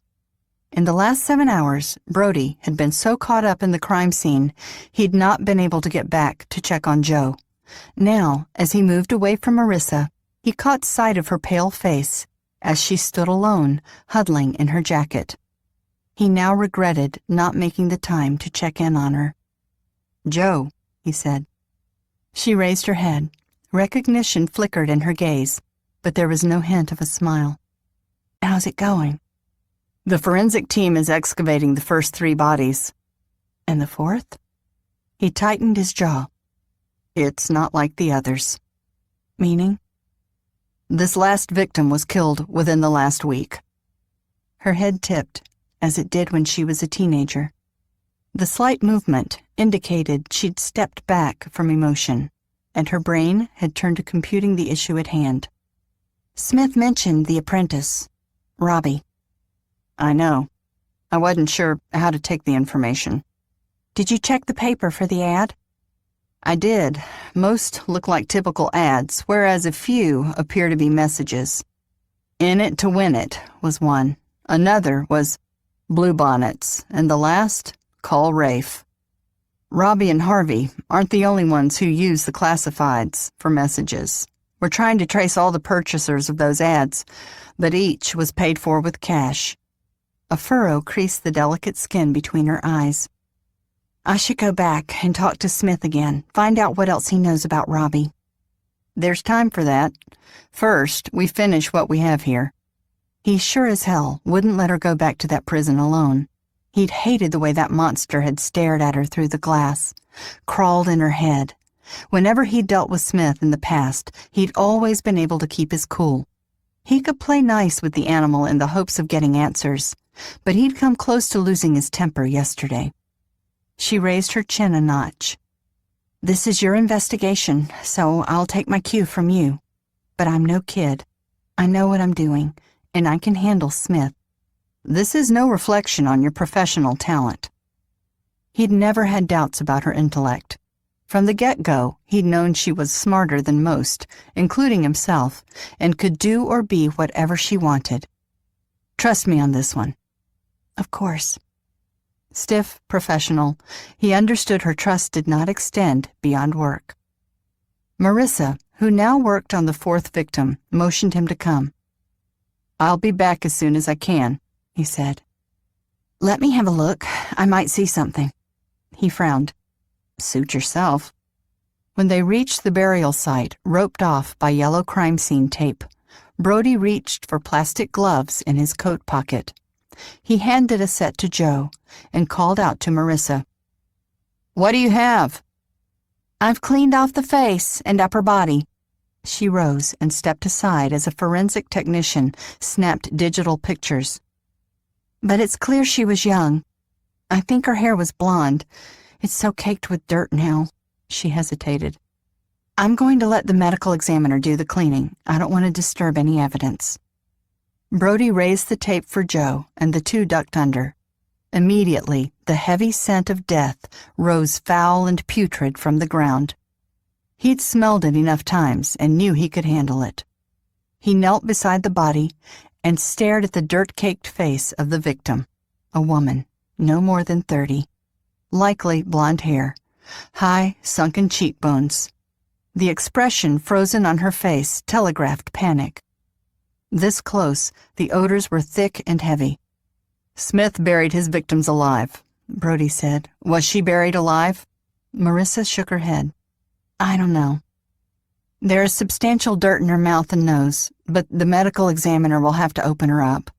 In the last 7 hours, Brody had been so caught up in the crime scene, he'd not been able to get back to check on Joe. Now, as he moved away from Marissa, he caught sight of her pale face as she stood alone, huddling in her jacket. He now regretted not making the time to check in on her. "Joe," he said. She raised her head. Recognition flickered in her gaze, but there was no hint of a smile. "How's it going?" "The forensic team is excavating the first 3 bodies." "And the 4th?" He tightened his jaw. "It's not like the others." "Meaning?" "This last victim was killed within the last week." Her head tipped, as it did when she was a teenager. The slight movement, indicated she'd stepped back from emotion, and her brain had turned to computing the issue at hand. Smith mentioned the apprentice, Robbie. I know. I wasn't sure how to take the information. Did you check the paper for the ad? I did. Most look like typical ads, whereas a few appear to be messages. In it to win it was one. Another was bluebonnets, and the last, call Rafe. Robbie and Harvey aren't the only ones who use the classifieds for messages. We're trying to trace all the purchasers of those ads, but each was paid for with cash. A furrow creased the delicate skin between her eyes. I should go back and talk to Smith again, find out what else he knows about Robbie. There's time for that. First, we finish what we have here. He sure as hell wouldn't let her go back to that prison alone. He'd hated the way that monster had stared at her through the glass, crawled in her head. Whenever he'd dealt with Smith in the past, he'd always been able to keep his cool. He could play nice with the animal in the hopes of getting answers, but he'd come close to losing his temper yesterday. She raised her chin a notch. This is your investigation, so I'll take my cue from you. But I'm no kid. I know what I'm doing, and I can handle Smith. This is no reflection on your professional talent. He'd never had doubts about her intellect. From the get-go, he'd known she was smarter than most, including himself, and could do or be whatever she wanted. Trust me on this one. Of course. Stiff, professional, he understood her trust did not extend beyond work. Marissa, who now worked on the fourth victim, motioned him to come. I'll be back as soon as I can, he said. Let me have a look. I might see something. He frowned. Suit yourself. When they reached the burial site, roped off by yellow crime scene tape, Brody reached for plastic gloves in his coat pocket. He handed a set to Joe and called out to Marissa. What do you have? I've cleaned off the face and upper body. She rose and stepped aside as a forensic technician snapped digital pictures. But it's clear she was young. I think her hair was blonde. It's so caked with dirt now. She hesitated. I'm going to let the medical examiner do the cleaning. I don't want to disturb any evidence. Brody raised the tape for Joe, and the two ducked under. Immediately, the heavy scent of death rose foul and putrid from the ground. He'd smelled it enough times and knew he could handle it. He knelt beside the body and stared at the dirt-caked face of the victim, a woman, no more than 30. Likely blonde hair, high, sunken cheekbones. The expression frozen on her face telegraphed panic. This close, the odors were thick and heavy. Smith buried his victims alive, Brody said. Was she buried alive? Marissa shook her head. I don't know. There is substantial dirt in her mouth and nose, but the medical examiner will have to open her up.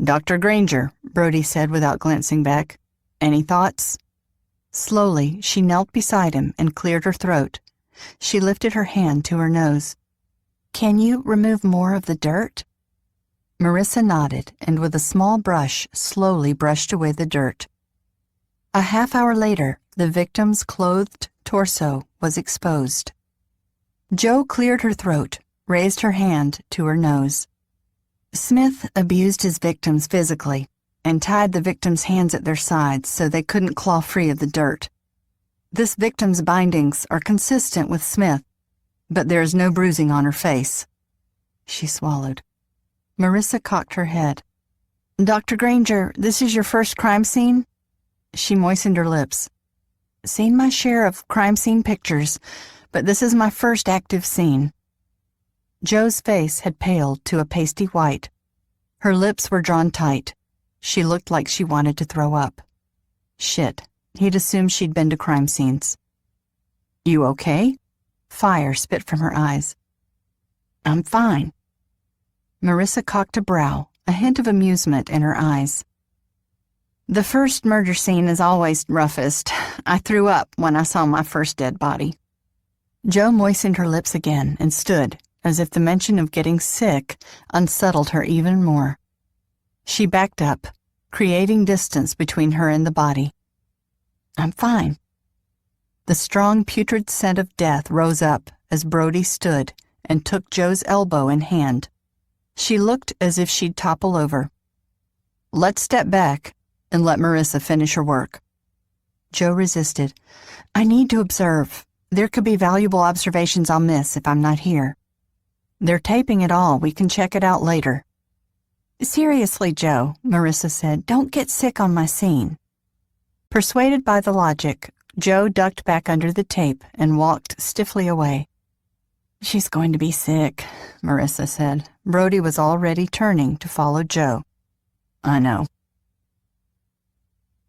Dr. Granger, Brody said without glancing back. Any thoughts? Slowly, she knelt beside him and cleared her throat. She lifted her hand to her nose. Can you remove more of the dirt? Marissa nodded and with a small brush slowly brushed away the dirt. A half hour later, the victim's clothed torso was exposed. Joe cleared her throat, raised her hand to her nose. Smith abused his victims physically and tied the victims' hands at their sides so they couldn't claw free of the dirt. This victim's bindings are consistent with Smith, but there is no bruising on her face. She swallowed. Marissa cocked her head. Dr. Granger, this is your first crime scene? She moistened her lips. Seen my share of crime scene pictures, but this is my first active scene. Joe's face had paled to a pasty white. Her lips were drawn tight. She looked like she wanted to throw up. Shit, he'd assumed she'd been to crime scenes. You okay? Fire spit from her eyes. I'm fine. Marissa cocked a brow, a hint of amusement in her eyes. The first murder scene is always roughest. I threw up when I saw my first dead body. Joe moistened her lips again and stood, as if the mention of getting sick unsettled her even more. She backed up, creating distance between her and the body. I'm fine. The strong, putrid scent of death rose up as Brody stood and took Joe's elbow in hand. She looked as if she'd topple over. "Let's step back and let Marissa finish her work." Joe resisted. "I need to observe. There could be valuable observations I'll miss if I'm not here." "They're taping it all. We can check it out later." "Seriously, Joe," Marissa said, "don't get sick on my scene." Persuaded by the logic, Joe ducked back under the tape and walked stiffly away. "She's going to be sick," Marissa said. Brody was already turning to follow Joe. "I know."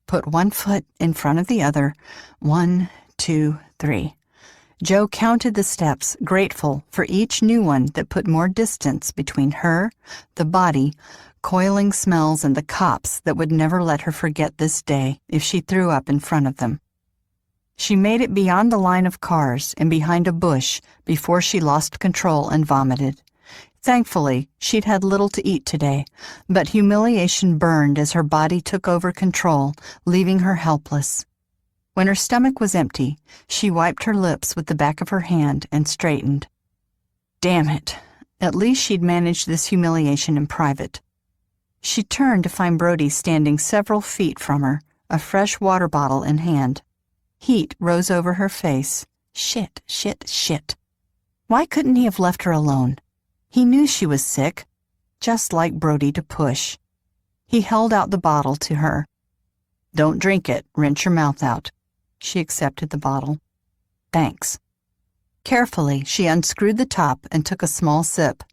Put one foot in front of the other. 1, 2, 3. Joe counted the steps, grateful for each new one that put more distance between her, the body, coiling smells, and the cops that would never let her forget this day if she threw up in front of them. She made it beyond the line of cars and behind a bush before she lost control and vomited. Thankfully, she'd had little to eat today, but humiliation burned as her body took over control, leaving her helpless. When her stomach was empty, she wiped her lips with the back of her hand and straightened. Damn it! At least she'd managed this humiliation in private. She turned to find Brody standing several feet from her, a fresh water bottle in hand. Heat rose over her face. Shit, shit, shit. Why couldn't he have left her alone? He knew she was sick, just like Brody to push. He held out the bottle to her. "Don't drink it. Rinse your mouth out." She accepted the bottle. "Thanks." Carefully, she unscrewed the top and took a small sip.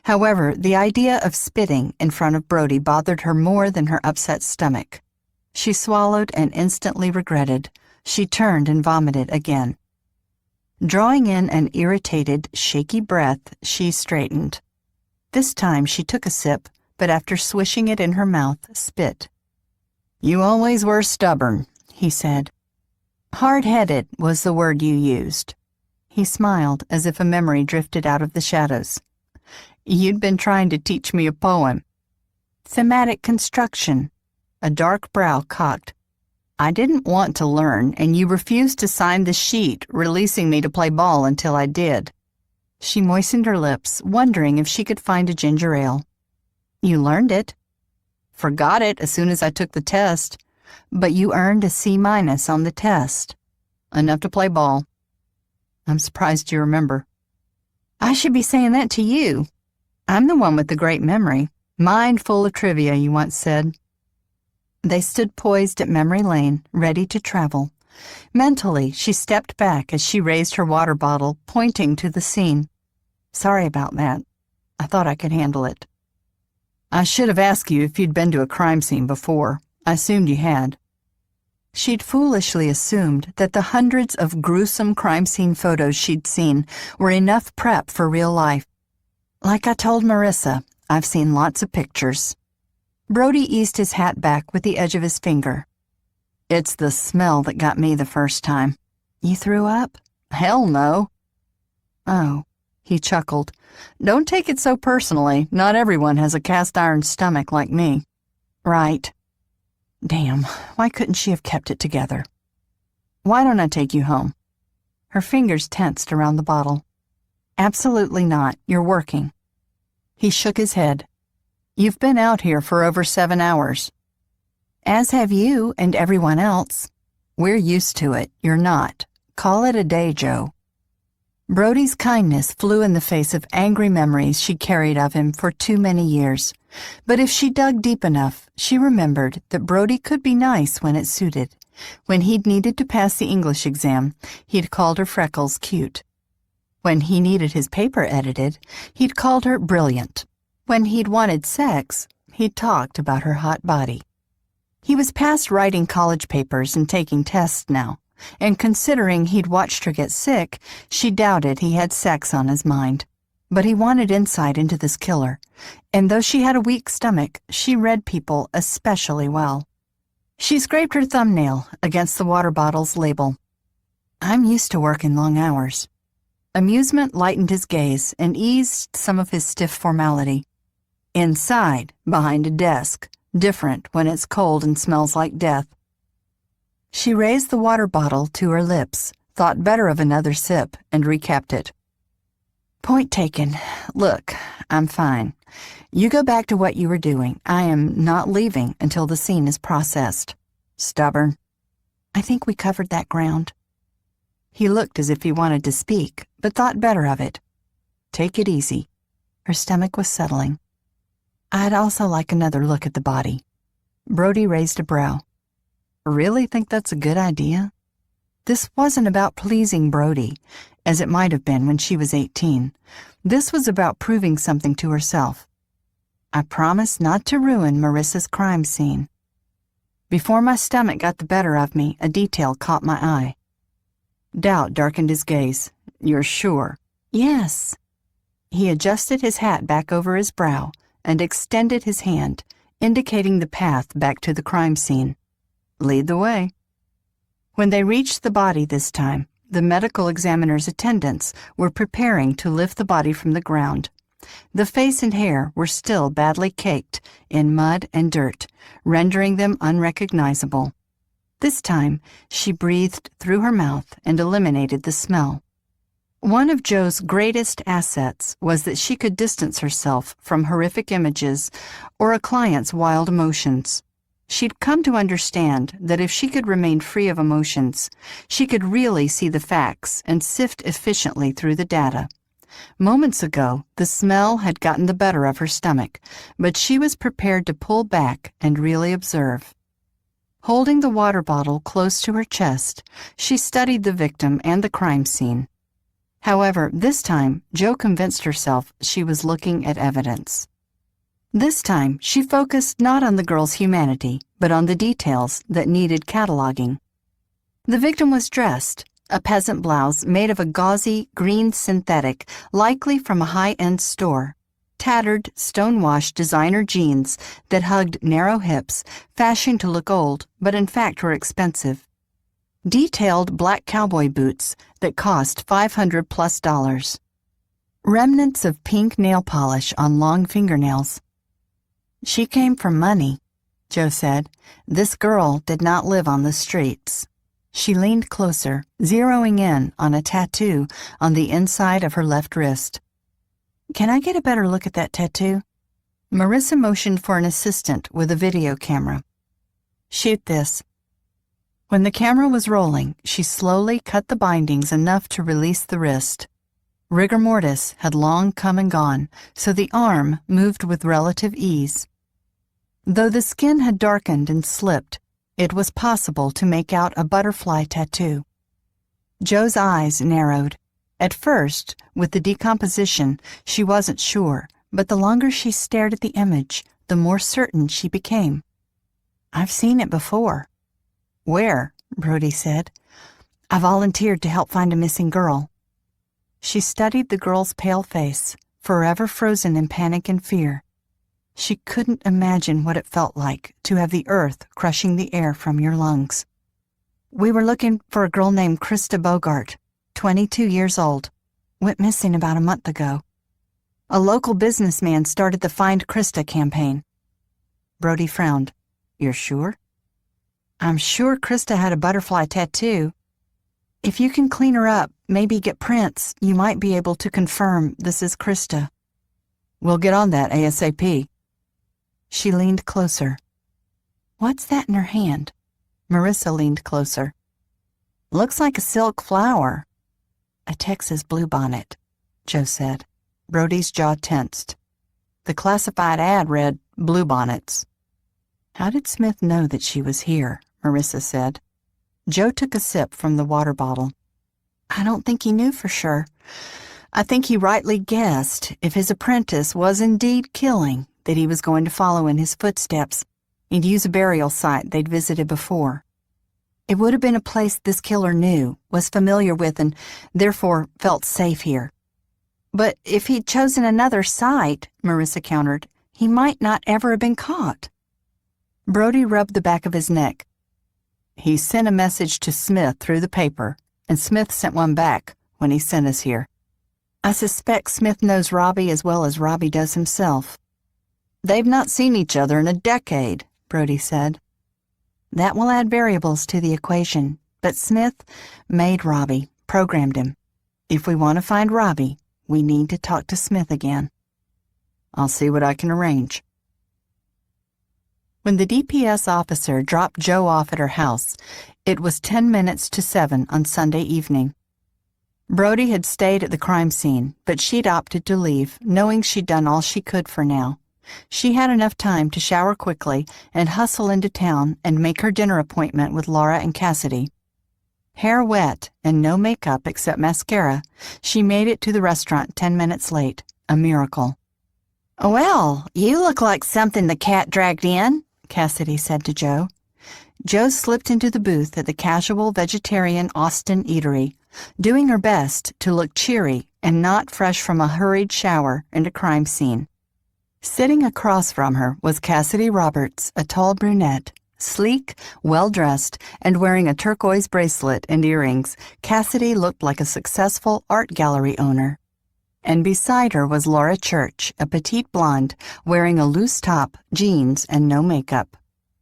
However, the idea of spitting in front of Brody bothered her more than her upset stomach. She swallowed and instantly regretted. She turned and vomited again. Drawing in an irritated, shaky breath, she straightened. This time she took a sip, but after swishing it in her mouth, spit. "You always were stubborn," he said. "Hard-headed was the word you used." He smiled as if a memory drifted out of the shadows. "You'd been trying to teach me a poem." "Thematic construction." A dark brow cocked. "I didn't want to learn, and you refused to sign the sheet releasing me to play ball until I did." She moistened her lips, wondering if she could find a ginger ale. "You learned it." "Forgot it as soon as I took the test." "But you earned a C- on the test." "Enough to play ball." "I'm surprised you remember." "I should be saying that to you. I'm the one with the great memory. Mind full of trivia, you once said." They stood poised at memory lane, ready to travel. Mentally, she stepped back as she raised her water bottle, pointing to the scene. "Sorry about that. I thought I could handle it." "I should have asked you if you'd been to a crime scene before. I assumed you had." She'd foolishly assumed that the hundreds of gruesome crime scene photos she'd seen were enough prep for real life. "Like I told Marissa, I've seen lots of pictures." Brody eased his hat back with the edge of his finger. "It's the smell that got me the first time." "You threw up?" "Hell no." "Oh," he chuckled. "Don't take it so personally. Not everyone has a cast-iron stomach like me." "Right. Damn, why couldn't she have kept it together?" "Why don't I take you home?" Her fingers tensed around the bottle. "Absolutely not. You're working." He shook his head. "You've been out here for over 7 hours." "As have you and everyone else." "We're used to it. You're not. Call it a day, Joe." Brody's kindness flew in the face of angry memories she carried of him for too many years. But if she dug deep enough, she remembered that Brody could be nice when it suited. When he'd needed to pass the English exam, he'd called her freckles cute. When he needed his paper edited, he'd called her brilliant. When he'd wanted sex, he'd talked about her hot body. He was past writing college papers and taking tests now, and considering he'd watched her get sick, she doubted he had sex on his mind. But he wanted insight into this killer, and though she had a weak stomach, she read people especially well. She scraped her thumbnail against the water bottle's label. "I'm used to working long hours." Amusement lightened his gaze and eased some of his stiff formality. "Inside, behind a desk, different when it's cold and smells like death." She raised the water bottle to her lips, thought better of another sip, and recapped it. Point taken. Look, I'm fine. You go back to what you were doing. I am not leaving until the scene is processed. Stubborn. I think we covered that ground. He looked as if he wanted to speak, but thought better of it. Take it easy. Her stomach was settling. I'd also like another look at the body. Brody raised a brow. Really think that's a good idea? This wasn't about pleasing Brody, as it might have been when she was 18. This was about proving something to herself. I promise not to ruin Marissa's crime scene. Before my stomach got the better of me, a detail caught my eye. Doubt darkened his gaze. You're sure? Yes. He adjusted his hat back over his brow and extended his hand, indicating the path back to the crime scene. Lead the way. When they reached the body this time, the medical examiner's attendants were preparing to lift the body from the ground. The face and hair were still badly caked in mud and dirt, rendering them unrecognizable. This time, she breathed through her mouth and eliminated the smell. One of Jo's greatest assets was that she could distance herself from horrific images or a client's wild emotions. She'd come to understand that if she could remain free of emotions, she could really see the facts and sift efficiently through the data. Moments ago, the smell had gotten the better of her stomach, but she was prepared to pull back and really observe. Holding the water bottle close to her chest, she studied the victim and the crime scene. However, this time, Jo convinced herself she was looking at evidence. This time, she focused not on the girl's humanity, but on the details that needed cataloging. The victim was dressed, a peasant blouse made of a gauzy green synthetic, likely from a high-end store, tattered, stone-washed designer jeans that hugged narrow hips, fashioned to look old, but in fact were expensive. Detailed black cowboy boots that cost $500+. Remnants of pink nail polish on long fingernails. She came from money, Jo said. This girl did not live on the streets. She leaned closer, zeroing in on a tattoo on the inside of her left wrist. Can I get a better look at that tattoo? Marissa motioned for an assistant with a video camera. Shoot this. When the camera was rolling, she slowly cut the bindings enough to release the wrist. Rigor mortis had long come and gone, so the arm moved with relative ease. Though the skin had darkened and slipped, it was possible to make out a butterfly tattoo. Jo's eyes narrowed. At first, with the decomposition, she wasn't sure, but the longer she stared at the image, the more certain she became. I've seen it before. Where? Brody said. I volunteered to help find a missing girl. She studied the girl's pale face, forever frozen in panic and fear. She couldn't imagine what it felt like to have the earth crushing the air from your lungs. We were looking for a girl named Krista Bogart, 22 years old. Went missing about a month ago. A local businessman started the Find Krista campaign. Brody frowned. You're sure? I'm sure Krista had a butterfly tattoo. If you can clean her up, maybe get prints, you might be able to confirm this is Krista. We'll get on that ASAP. She leaned closer. What's that in her hand? Marissa leaned closer. Looks like a silk flower. A Texas bluebonnet, Jo said. Brody's jaw tensed. The classified ad read, bluebonnets. How did Smith know that she was here? Marissa said. Jo took a sip from the water bottle. I don't think he knew for sure. I think he rightly guessed if his apprentice was indeed killing, that he was going to follow in his footsteps and use a burial site they'd visited before. It would have been a place this killer knew, was familiar with, and therefore felt safe here. But if he'd chosen another site, Marissa countered, he might not ever have been caught. Brody rubbed the back of his neck. He sent a message to Smith through the paper, and Smith sent one back when he sent us here. I suspect Smith knows Robbie as well as Robbie does himself. They've not seen each other in a decade, Brody said. That will add variables to the equation, but Smith made Robbie, programmed him. If we want to find Robbie, we need to talk to Smith again. I'll see what I can arrange. When the DPS officer dropped Jo off at her house, it was 10 minutes to 7 on Sunday evening. Brody had stayed at the crime scene, but she'd opted to leave, knowing she'd done all she could for now. She had enough time to shower quickly and hustle into town and make her dinner appointment with Laura and Cassidy. Hair wet and no makeup except mascara, she made it to the restaurant 10 minutes late, a miracle. "Well, you look like something the cat dragged in," Cassidy said to Jo. Jo slipped into the booth at the casual vegetarian Austin Eatery, doing her best to look cheery and not fresh from a hurried shower and a crime scene. Sitting across from her was Cassidy Roberts, a tall brunette, sleek, well-dressed, and wearing a turquoise bracelet and earrings. Cassidy looked like a successful art gallery owner. And beside her was Laura Church, a petite blonde, wearing a loose top, jeans, and no makeup.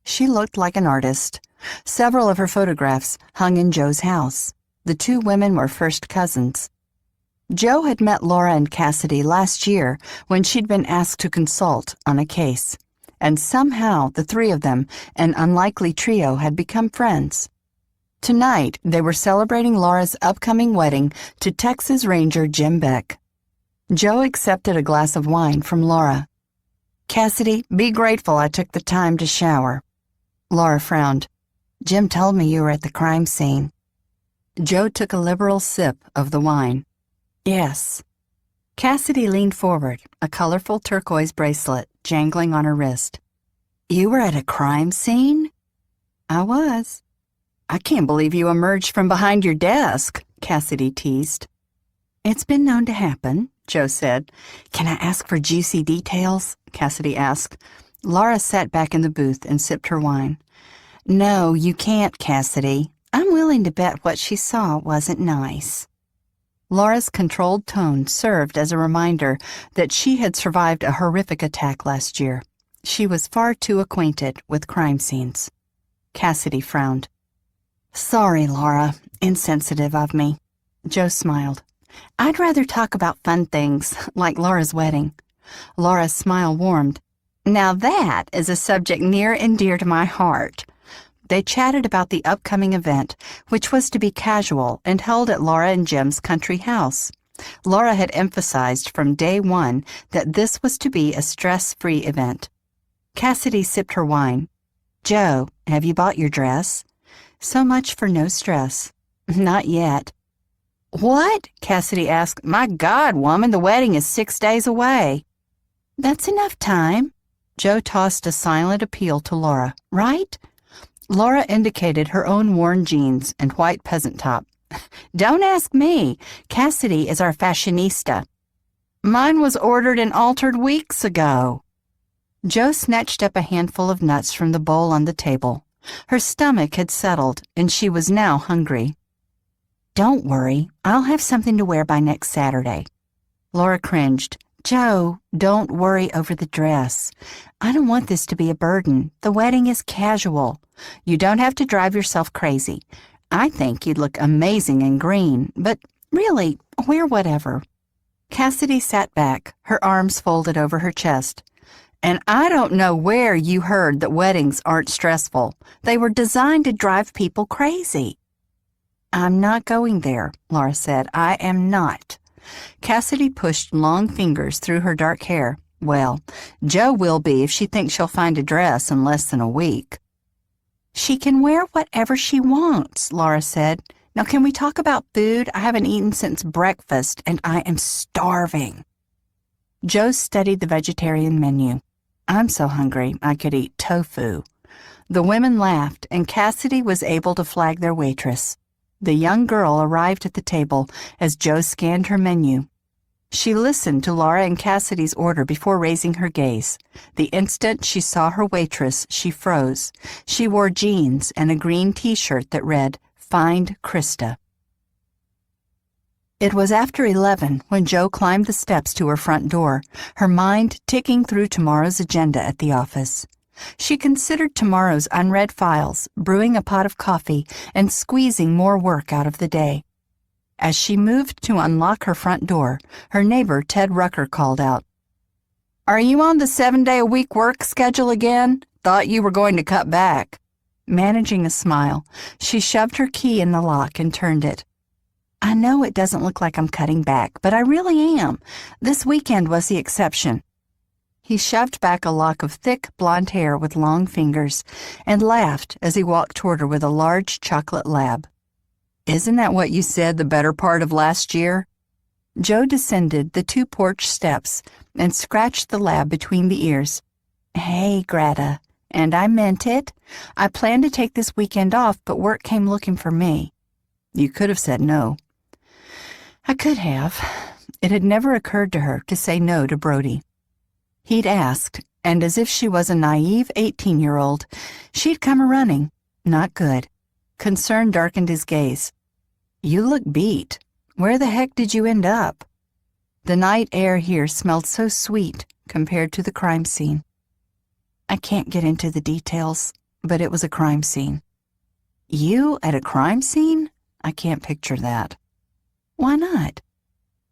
She looked like an artist. Several of her photographs hung in Jo's house. The two women were first cousins. Jo had met Laura and Cassidy last year when she'd been asked to consult on a case, and somehow the three of them, an unlikely trio, had become friends. Tonight, they were celebrating Laura's upcoming wedding to Texas Ranger Jim Beck. Jo accepted a glass of wine from Laura. "Cassidy, be grateful I took the time to shower." Laura frowned. "Jim told me you were at the crime scene." Jo took a liberal sip of the wine. "Yes." Cassidy leaned forward, a colorful turquoise bracelet jangling on her wrist. "You were at a crime scene?" "I was." "I can't believe you emerged from behind your desk," Cassidy teased. "It's been known to happen," Jo said. "Can I ask for juicy details?" Cassidy asked. Laura sat back in the booth and sipped her wine. "No, you can't, Cassidy. I'm willing to bet what she saw wasn't nice." Laura's controlled tone served as a reminder that she had survived a horrific attack last year. She was far too acquainted with crime scenes. Cassidy frowned. "Sorry, Laura. Insensitive of me." Jo smiled. "I'd rather talk about fun things, like Laura's wedding." Laura's smile warmed. "Now that is a subject near and dear to my heart." They chatted about the upcoming event, which was to be casual and held at Laura and Jim's country house. Laura had emphasized from day one that this was to be a stress-free event. Cassidy sipped her wine. "Jo, have you bought your dress?" "So much for no stress." "Not yet." "What?" Cassidy asked. "My God, woman, the wedding is 6 days away." "That's enough time." Jo tossed a silent appeal to Laura. "Right?" Laura indicated her own worn jeans and white peasant top. "Don't ask me. Cassidy is our fashionista." "Mine was ordered and altered weeks ago." Jo snatched up a handful of nuts from the bowl on the table. Her stomach had settled, and she was now hungry. "Don't worry. I'll have something to wear by next Saturday." Laura cringed. "Jo, don't worry over the dress. I don't want this to be a burden. The wedding is casual. You don't have to drive yourself crazy. I think you'd look amazing in green, but really, wear whatever." Cassidy sat back, her arms folded over her chest. "And I don't know where you heard that weddings aren't stressful. They were designed to drive people crazy." "I'm not going there," Laura said. "I am not." Cassidy pushed long fingers through her dark hair. "Well, Jo will be if she thinks she'll find a dress in less than a week." "She can wear whatever she wants," Laura said. "Now can we talk about food? I haven't eaten since breakfast, and I am starving." Jo studied the vegetarian menu. "I'm so hungry I could eat tofu." The women laughed, and Cassidy was able to flag their waitress. The young girl arrived at the table as Jo scanned her menu. She listened to Laura and Cassidy's order before raising her gaze. The instant she saw her waitress, she froze. She wore jeans and a green T-shirt that read, "Find Krista." It was after 11 when Jo climbed the steps to her front door, her mind ticking through tomorrow's agenda at the office. She considered tomorrow's unread files, brewing a pot of coffee, and squeezing more work out of the day. As she moved to unlock her front door, her neighbor Ted Rucker called out, "Are you on the 7-day-a-week work schedule again? Thought you were going to cut back." Managing a smile, she shoved her key in the lock and turned it. "I know it doesn't look like I'm cutting back, but I really am. This weekend was the exception." He shoved back a lock of thick blonde hair with long fingers and laughed as he walked toward her with a large chocolate lab. "Isn't that what you said the better part of last year?" Joe descended the 2 porch steps and scratched the lab between the ears. "Hey, Greta, and I meant it. I planned to take this weekend off, but work came looking for me." "You could have said no." "I could have." It had never occurred to her to say no to Brody. He'd asked, and as if she was a naive 18-year-old, she'd come a-running. Not good. Concern darkened his gaze. "You look beat. Where the heck did you end up?" The night air here smelled so sweet compared to the crime scene. "I can't get into the details, but it was a crime scene." "You at a crime scene? I can't picture that." "Why not?"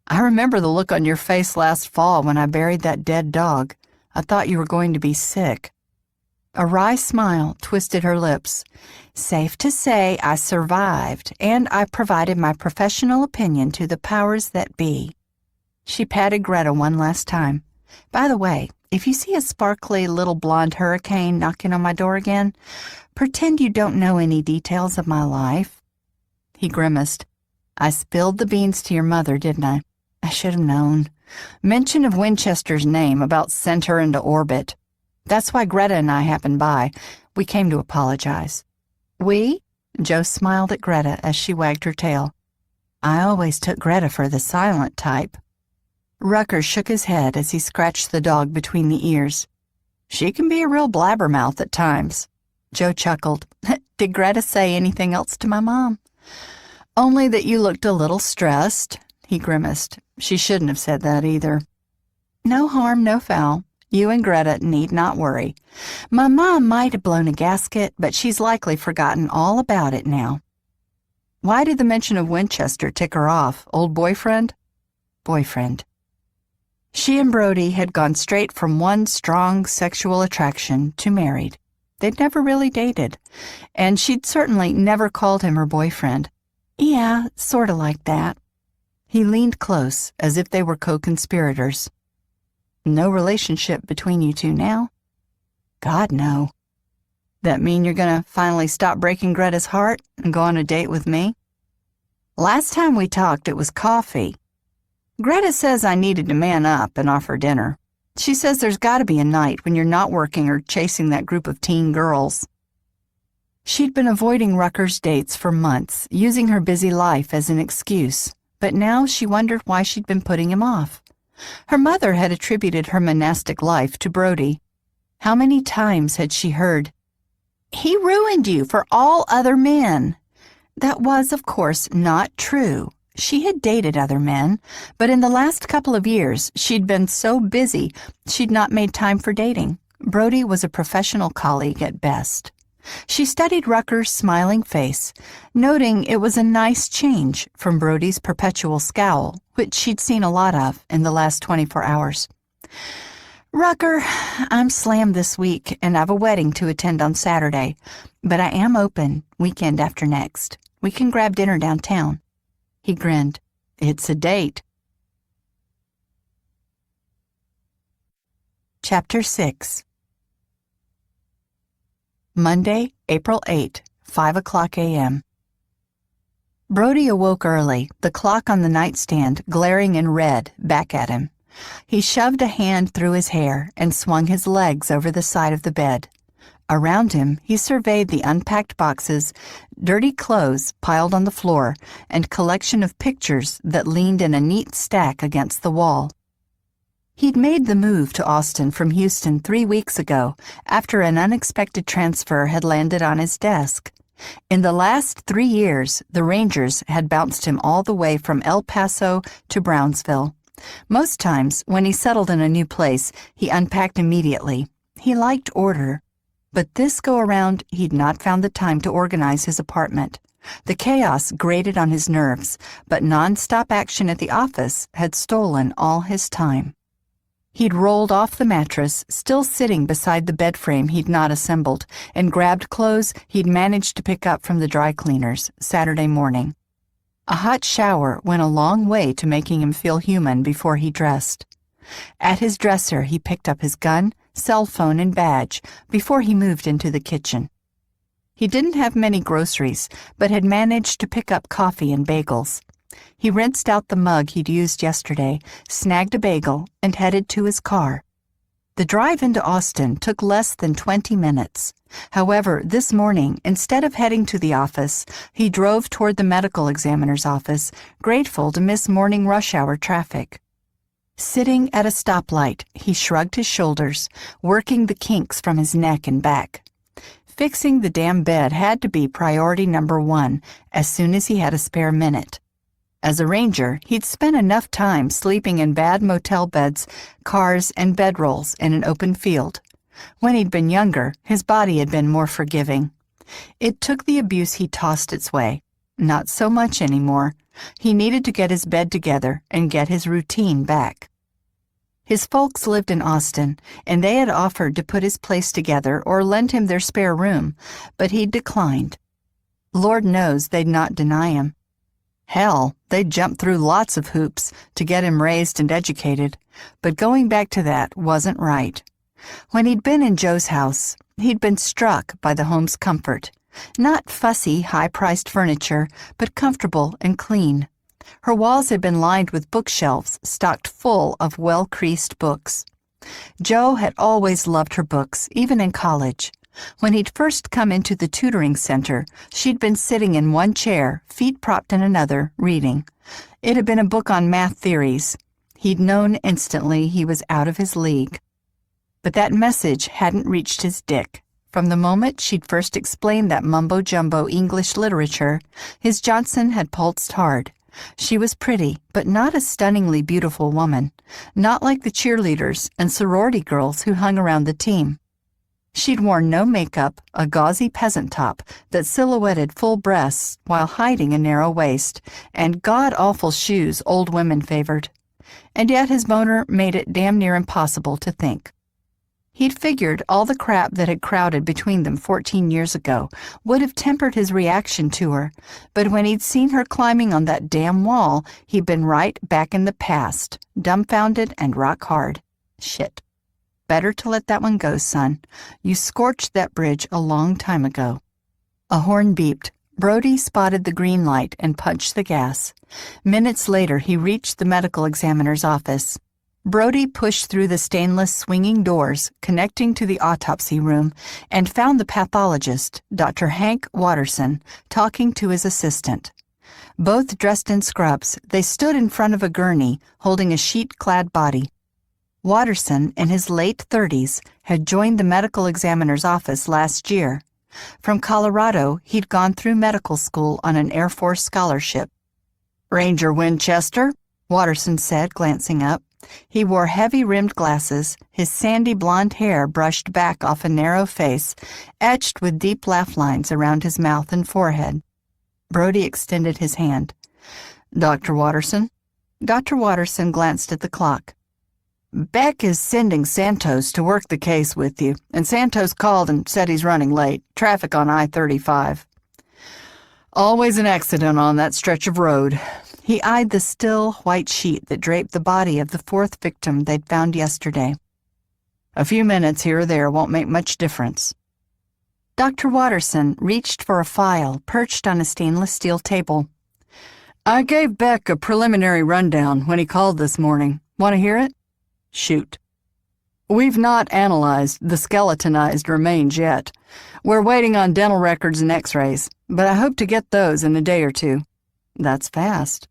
"I remember the look on your face last fall when I buried that dead dog. I thought you were going to be sick." A wry smile twisted her lips. "Safe to say I survived, and I provided my professional opinion to the powers that be." She patted Greta one last time. "By the way, if you see a sparkly little blonde hurricane knocking on my door again, pretend you don't know any details of my life." He grimaced. "I spilled the beans to your mother, didn't I? I should have known. Mention of Winchester's name about sent her into orbit. That's why Greta and I happened by. We came to apologize." "We?" Joe smiled at Greta as she wagged her tail. "I always took Greta for the silent type." Rucker shook his head as he scratched the dog between the ears. "She can be a real blabbermouth at times." Joe chuckled. "Did Greta say anything else to my mom?" "Only that you looked a little stressed." He grimaced. "She shouldn't have said that either." "No harm, no foul. You and Greta need not worry. My mom might have blown a gasket, but she's likely forgotten all about it now." "Why did the mention of Winchester tick her off? Old boyfriend?" "Boyfriend." She and Brody had gone straight from one strong sexual attraction to married. They'd never really dated, and she'd certainly never called him her boyfriend. "Yeah, sort of like that." He leaned close, as if they were co-conspirators. "No relationship between you two now?" "God, no." "That mean you're gonna finally stop breaking Greta's heart and go on a date with me?" "Last time we talked, it was coffee. Greta says I needed to man up and offer dinner. She says there's gotta be a night when you're not working or chasing that group of teen girls." She'd been avoiding Rucker's dates for months, using her busy life as an excuse, but now she wondered why she'd been putting him off. Her mother had attributed her monastic life to Brody. How many times had she heard, "He ruined you for all other men"? That was, of course, not true. She had dated other men, but in the last couple of years, she'd been so busy she'd not made time for dating. Brody was a professional colleague at best. She studied Rucker's smiling face, noting it was a nice change from Brody's perpetual scowl, which she'd seen a lot of in the last 24 hours. "Rucker, I'm slammed this week, and I've a wedding to attend on Saturday, but I am open weekend after next. We can grab dinner downtown." He grinned. "It's a date." Chapter 6. Monday, April 8, 5:00 a.m. Brody awoke early, the clock on the nightstand glaring in red back at him. He shoved a hand through his hair and swung his legs over the side of the bed. Around him, he surveyed the unpacked boxes, dirty clothes piled on the floor, and collection of pictures that leaned in a neat stack against the wall. He'd made the move to Austin from Houston 3 weeks ago after an unexpected transfer had landed on his desk. In the last 3 years, the Rangers had bounced him all the way from El Paso to Brownsville. Most times, when he settled in a new place, he unpacked immediately. He liked order. But this go-around, he'd not found the time to organize his apartment. The chaos grated on his nerves, but non-stop action at the office had stolen all his time. He'd rolled off the mattress, still sitting beside the bed frame he'd not assembled, and grabbed clothes he'd managed to pick up from the dry cleaners Saturday morning. A hot shower went a long way to making him feel human before he dressed. At his dresser, he picked up his gun, cell phone, and badge before he moved into the kitchen. He didn't have many groceries, but had managed to pick up coffee and bagels. He rinsed out the mug he'd used yesterday, snagged a bagel, and headed to his car. The drive into Austin took less than 20 minutes. However, this morning, instead of heading to the office, he drove toward the medical examiner's office, grateful to miss morning rush hour traffic. Sitting at a stoplight, he shrugged his shoulders, working the kinks from his neck and back. Fixing the damn bed had to be priority number one as soon as he had a spare minute. As a ranger, he'd spent enough time sleeping in bad motel beds, cars, and bedrolls in an open field. When he'd been younger, his body had been more forgiving. It took the abuse he tossed its way. Not so much anymore. He needed to get his bed together and get his routine back. His folks lived in Austin, and they had offered to put his place together or lend him their spare room, but he'd declined. Lord knows they'd not deny him. Hell, they'd jump through lots of hoops to get him raised and educated, but going back to that wasn't right. When he'd been in Joe's house, he'd been struck by the home's comfort. Not fussy, high-priced furniture, but comfortable and clean. Her walls had been lined with bookshelves stocked full of well-creased books. Joe had always loved her books, even in college. When he'd first come into the tutoring center, she'd been sitting in one chair, feet propped in another, reading. It had been a book on math theories. He'd known instantly he was out of his league. But that message hadn't reached his dick. From the moment she'd first explained that mumbo-jumbo English literature, his Johnson had pulsed hard. She was pretty, but not a stunningly beautiful woman, not like the cheerleaders and sorority girls who hung around the team. She'd worn no makeup, a gauzy peasant top that silhouetted full breasts while hiding a narrow waist, and god-awful shoes old women favored. And yet his boner made it damn near impossible to think. He'd figured all the crap that had crowded between them 14 years ago would have tempered his reaction to her, but when he'd seen her climbing on that damn wall, he'd been right back in the past, dumbfounded and rock hard. Shit. Better to let that one go, son. You scorched that bridge a long time ago. A horn beeped. Brody spotted the green light and punched the gas. Minutes later, he reached the medical examiner's office. Brody pushed through the stainless swinging doors connecting to the autopsy room and found the pathologist, Dr. Hank Watterson, talking to his assistant. Both dressed in scrubs, they stood in front of a gurney holding a sheet-clad body. Watterson, in his late 30s, had joined the medical examiner's office last year. From Colorado, he'd gone through medical school on an Air Force scholarship. "Ranger Winchester," Watterson said, glancing up. He wore heavy-rimmed glasses, his sandy blonde hair brushed back off a narrow face, etched with deep laugh lines around his mouth and forehead. Brody extended his hand. "Dr. Watterson?" Dr. Watterson glanced at the clock. "Beck is sending Santos to work the case with you, and Santos called and said he's running late. Traffic on I-35. Always an accident on that stretch of road." He eyed the still, white sheet that draped the body of the fourth victim they'd found yesterday. "A few minutes here or there won't make much difference." Dr. Watterson reached for a file perched on a stainless steel table. "I gave Beck a preliminary rundown when he called this morning. Want to hear it?" "Shoot." "We've not analyzed the skeletonized remains yet. We're waiting on dental records and x-rays, but I hope to get those in a day or two." "That's fast."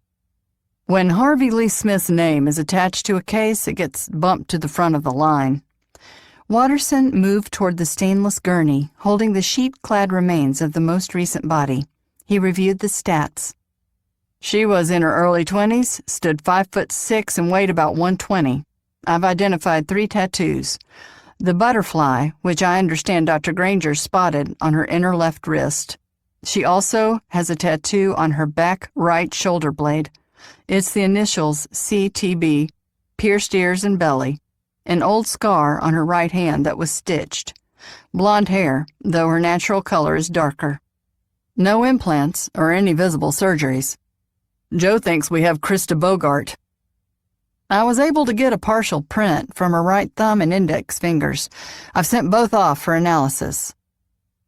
"When Harvey Lee Smith's name is attached to a case, it gets bumped to the front of the line." Watterson moved toward the stainless gurney, holding the sheet-clad remains of the most recent body. He reviewed the stats. "She was in her early 20s, stood 5'6" and weighed about 120. I've identified 3 tattoos. The butterfly, which I understand Dr. Granger spotted on her inner left wrist. She also has a tattoo on her back right shoulder blade. It's the initials CTB, pierced ears and belly, an old scar on her right hand that was stitched. Blonde hair, though her natural color is darker. No implants or any visible surgeries. Joe thinks we have Krista Bogart. I was able to get a partial print from her right thumb and index fingers. I've sent both off for analysis.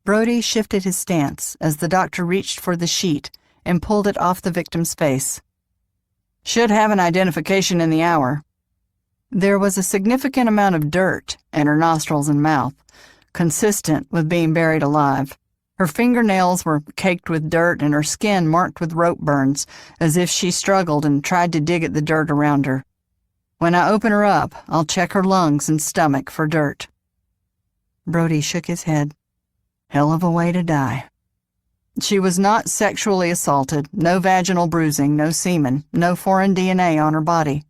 Brody shifted his stance as the doctor reached for the sheet and pulled it off the victim's face. Should have an identification in the hour. There was a significant amount of dirt in her nostrils and mouth, consistent with being buried alive. Her fingernails were caked with dirt and her skin marked with rope burns, as if she struggled and tried to dig at the dirt around her. When I open her up, I'll check her lungs and stomach for dirt. Brody shook his head. Hell of a way to die. She was not sexually assaulted, no vaginal bruising, no semen, no foreign DNA on her body.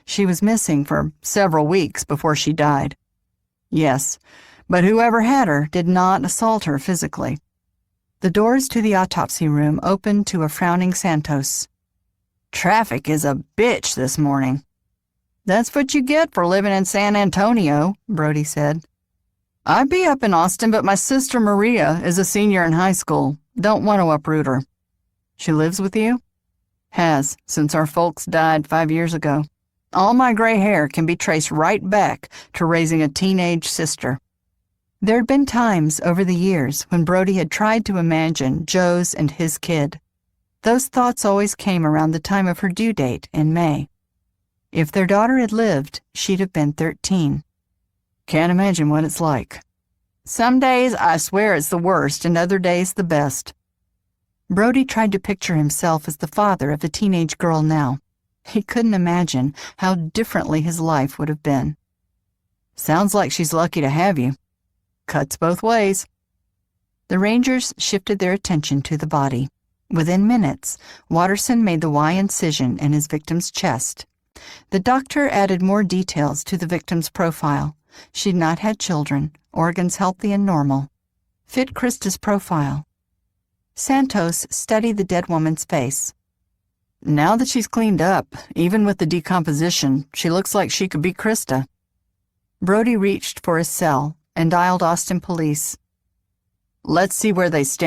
She was missing for several weeks before she died. Yes, but whoever had her did not assault her physically. The doors to the autopsy room opened to a frowning Santos. Traffic is a bitch this morning. That's what you get for living in San Antonio, Brody said. I'd be up in Austin, but my sister Maria is a senior in high school. Don't want to uproot her. She lives with you? Has, since our folks died 5 years ago. All my gray hair can be traced right back to raising a teenage sister. There'd been times over the years when Brody had tried to imagine Joe's and his kid. Those thoughts always came around the time of her due date in May. If their daughter had lived, she'd have been 13. Can't imagine what it's like. Some days I swear it's the worst and other days the best. Brody tried to picture himself as the father of the teenage girl now. He couldn't imagine how differently his life would have been. Sounds like she's lucky to have you. Cuts both ways. The Rangers shifted their attention to the body. Within minutes, Watterson made the Y incision in his victim's chest. The doctor added more details to the victim's profile. She'd not had children, organs healthy and normal. Fit Krista's profile. Santos studied the dead woman's face. Now that she's cleaned up, even with the decomposition, she looks like she could be Krista. Brody reached for his cell and dialed Austin police. Let's see where they stand.